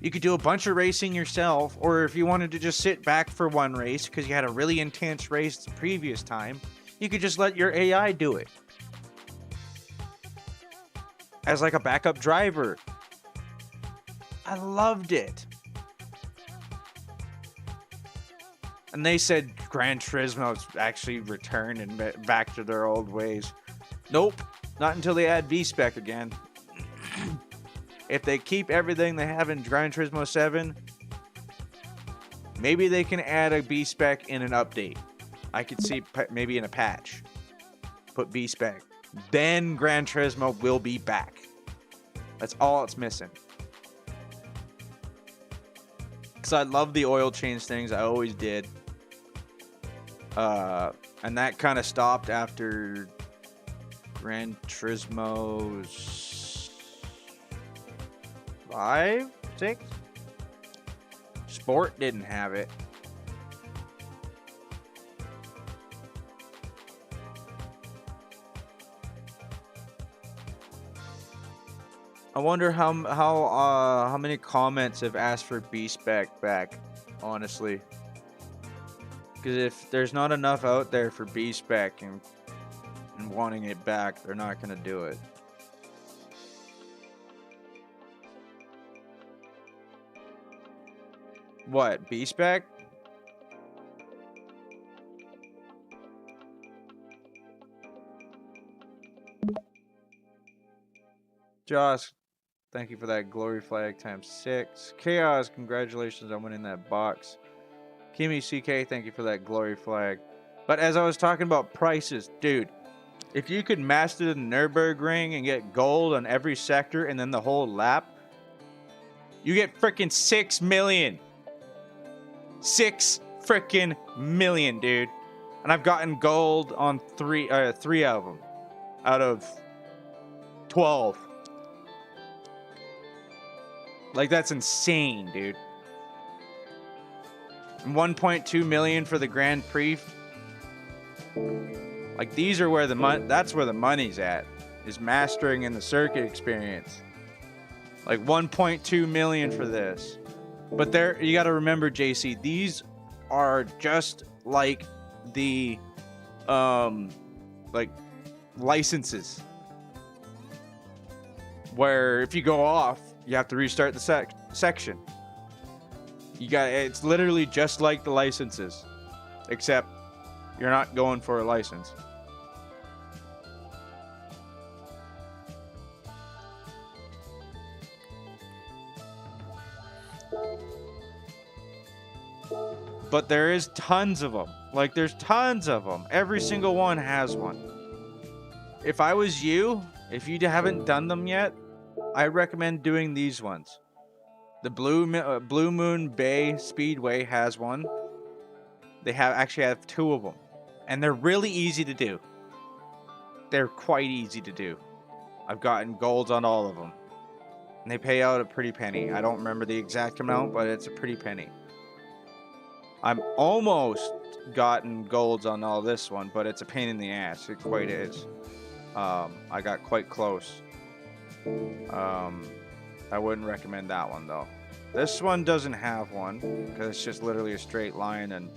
you could do a bunch of racing yourself, or if you wanted to just sit back for one race because you had a really intense race the previous time, you could just let your AI do it. As like a backup driver. I loved it. And they said Gran Turismo's actually returned and back to their old ways. Nope, not until they add V-Spec again. If they keep everything they have in Gran Turismo 7, maybe they can add a B-Spec in an update. I could see maybe in a patch. Put B-Spec. Then Gran Turismo will be back. That's all it's missing. Because I love the oil change things. I always did. And that kind of stopped after Gran Turismo's 5, 6. Sport didn't have it. I wonder how many comments have asked for B-Spec back, honestly. Because if there's not enough out there for B-Spec and wanting it back, they're not going to do it. What, B-Spec? Josh, thank you for that glory flag ×6. Chaos, congratulations on winning that box. Kimmy CK, thank you for that glory flag. But as I was talking about prices, dude, if you could master the Nürburgring and get gold on every sector and then the whole lap, you get freaking 6 million. 6 freaking million, dude. And I've gotten gold on three of them out of 12. Like, that's insane, dude. And 1.2 million for the Grand Prix. Like, these are where that's where the money's at, is mastering in the circuit experience. Like 1.2 million for this. But there, you got to remember, JC, these are just like the like licenses, where if you go off, you have to restart the section. It's literally just like the licenses, except you're not going for a license. But there is tons of them. Like, there's tons of them. Every single one has one. If I was you, if you haven't done them yet, I recommend doing these ones. The Blue Moon Bay Speedway has one. They actually have 2 of them. And they're really easy to do. They're quite easy to do. I've gotten golds on all of them. And they pay out a pretty penny. I don't remember the exact amount, but it's a pretty penny. I'm almost gotten golds on all this one, but it's a pain in the ass. It quite is. I got quite close. I wouldn't recommend that one, though. This one doesn't have one, because it's just literally a straight line and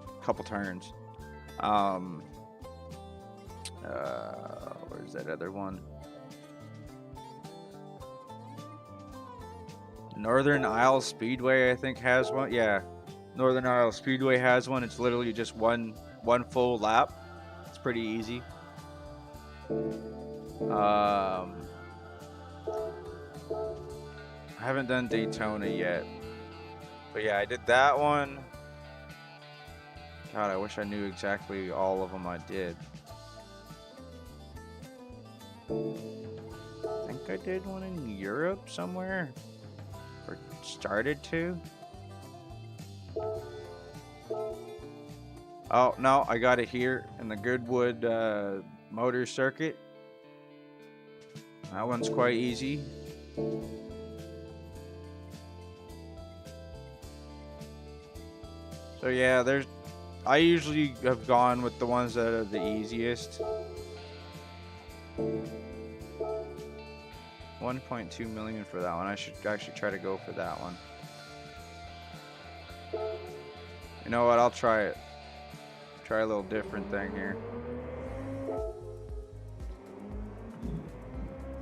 a couple turns. Where's that other one? Northern Isle Speedway, I think, has one. Yeah, Northern Isle Speedway has one. It's literally just one full lap. It's pretty easy. I haven't done Daytona yet, but yeah, I did that one. God, I wish I knew exactly all of them I did. I think I did one in Europe somewhere. Or started to. Oh, no, I got it here in the Goodwood Motor Circuit. That one's quite easy. So yeah, I usually have gone with the ones that are the easiest. 1.2 million for that one. I should actually try to go for that one. You know what? I'll try it. Try a little different thing here.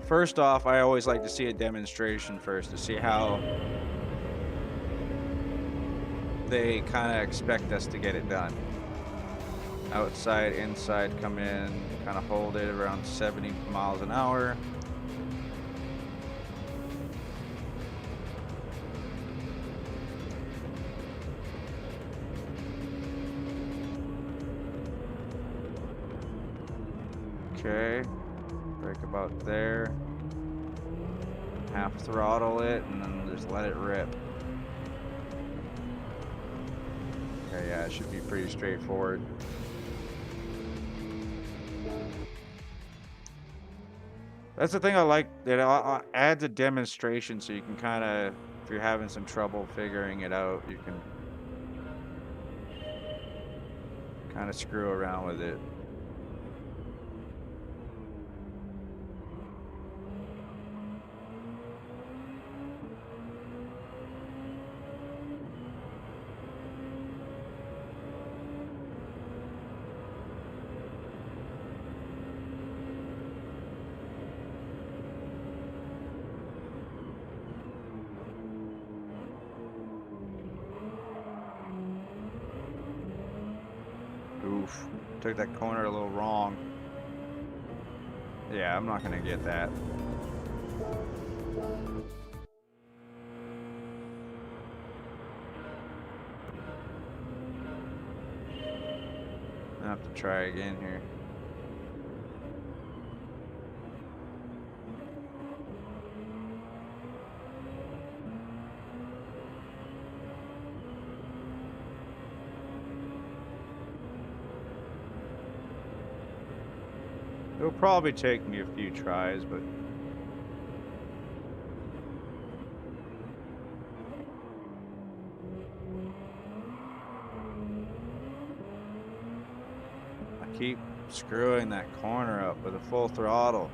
First off, I always like to see a demonstration first to see how they kind of expect us to get it done. Outside, inside, come in, kind of hold it around 70 miles an hour. Okay, brake about there. Half throttle it and then just let it rip. Okay, yeah, it should be pretty straightforward. That's the thing I like, that it adds a demonstration so you can kind of, if you're having some trouble figuring it out, you can kind of screw around with it. Oof, took that corner a little wrong. Yeah, I'm not gonna get that. I have to try again here. It'll probably take me a few tries, but I keep screwing that corner up with a full throttle.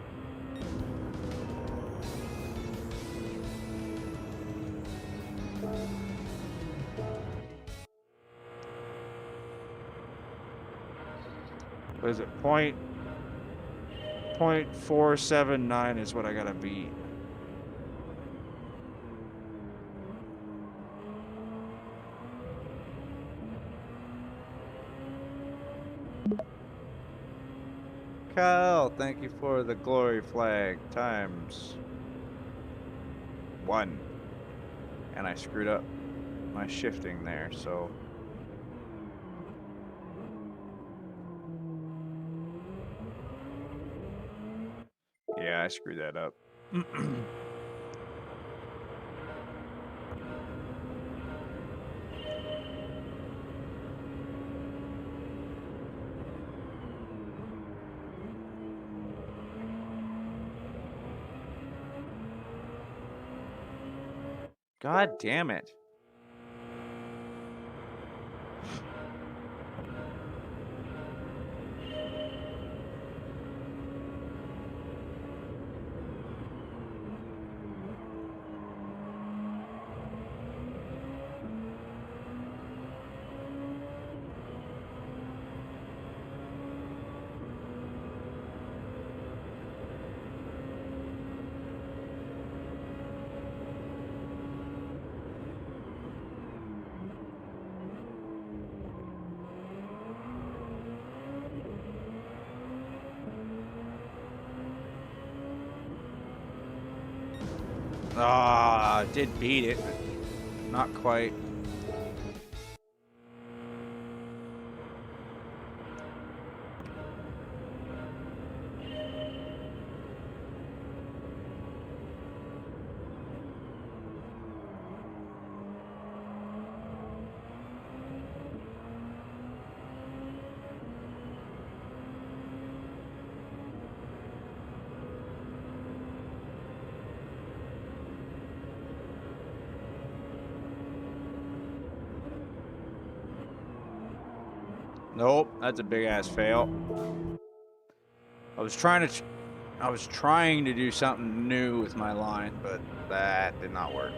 What is it? 0.479 is what I gotta beat. Kyle, thank you for the glory flag times 1. And I screwed up my shifting there, so yeah, I screwed that up. God damn it. Ah, did beat it, but not quite. Nope, that's a big ass fail. I was trying to do something new with my line, but that did not work.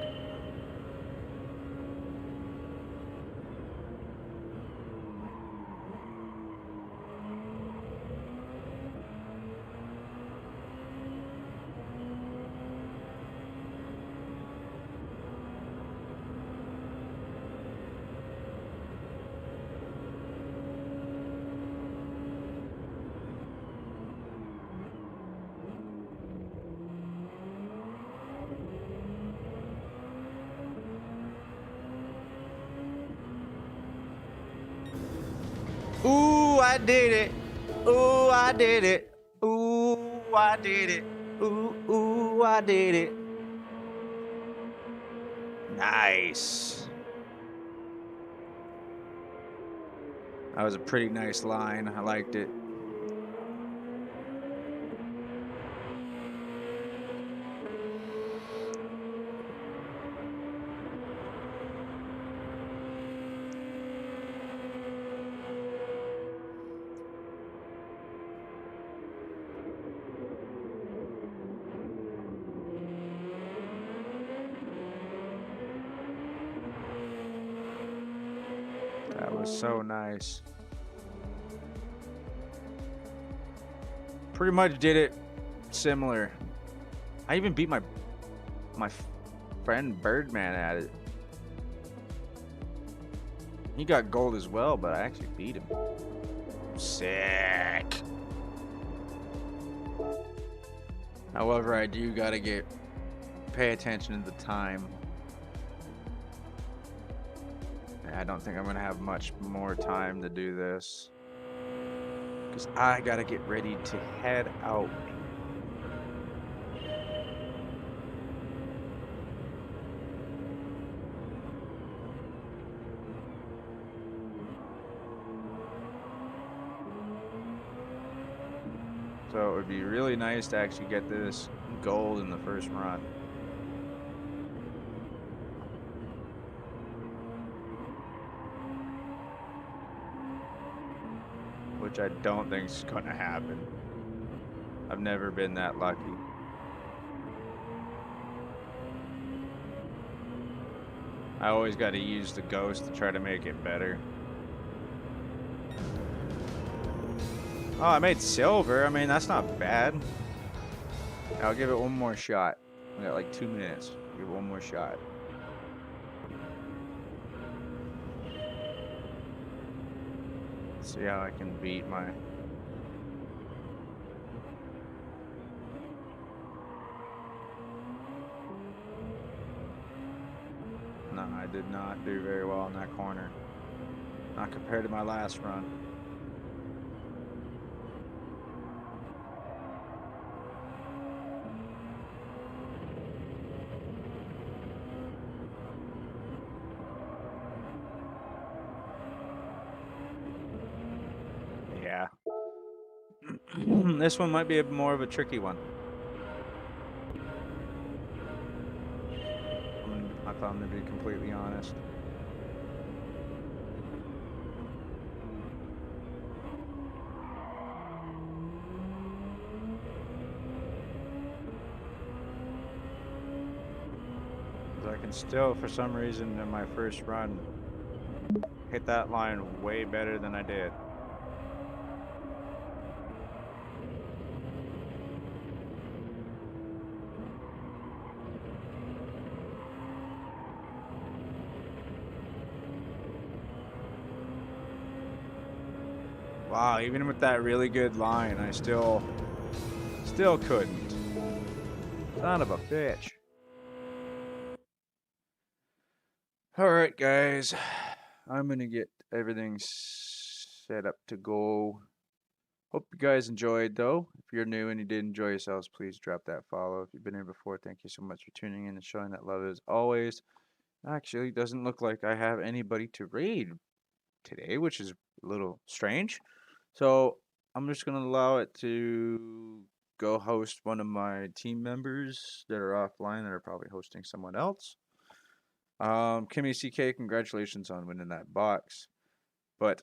I did it. Ooh, I did it. Ooh, I did it. Ooh, I did it. Nice. That was a pretty nice line. I liked it. That was so nice. Pretty much did it similar. I even beat my friend Birdman at it. He got gold as well, but I actually beat him. Sick. However, I do gotta pay attention to the time. I don't think I'm gonna have much more time to do this, because I gotta get ready to head out. So it would be really nice to actually get this gold in the first run. Which I don't think is going to happen. I've never been that lucky. I always got to use the ghost to try to make it better. Oh, I made silver. I mean, that's not bad. I'll give it one more shot. I got like 2 minutes. Give it one more shot. See how I can beat my... No, I did not do very well in that corner. Not compared to my last run. Yeah. This one might be more of a tricky one. I found to be completely honest. I can still, for some reason, in my first run, hit that line way better than I did. Wow, even with that really good line, I still couldn't. Son of a bitch. Alright guys, I'm gonna get everything set up to go. Hope you guys enjoyed though. If you're new and you did enjoy yourselves, please drop that follow. If you've been here before, thank you so much for tuning in and showing that love as always. Actually, it doesn't look like I have anybody to raid today, which is a little strange. So I'm just gonna allow it to go host one of my team members that are offline that are probably hosting someone else. Kimmy CK, congratulations on winning that box. But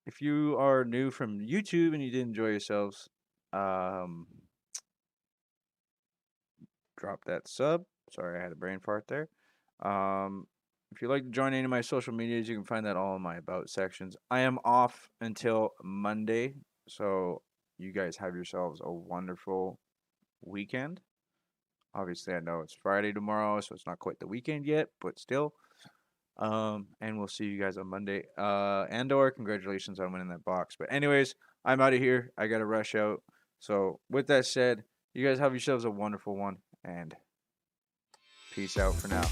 if you are new from YouTube and you did enjoy yourselves, drop that sub. Sorry, I had a brain fart there. If you'd like to join any of my social medias, you can find that all in my about sections. I am off until Monday, so you guys have yourselves a wonderful weekend. Obviously, I know it's Friday tomorrow, so it's not quite the weekend yet, but still. And we'll see you guys on Monday. Andor, congratulations on winning that box. But anyways, I'm out of here. I got to rush out. So with that said, you guys have yourselves a wonderful one, and peace out for now.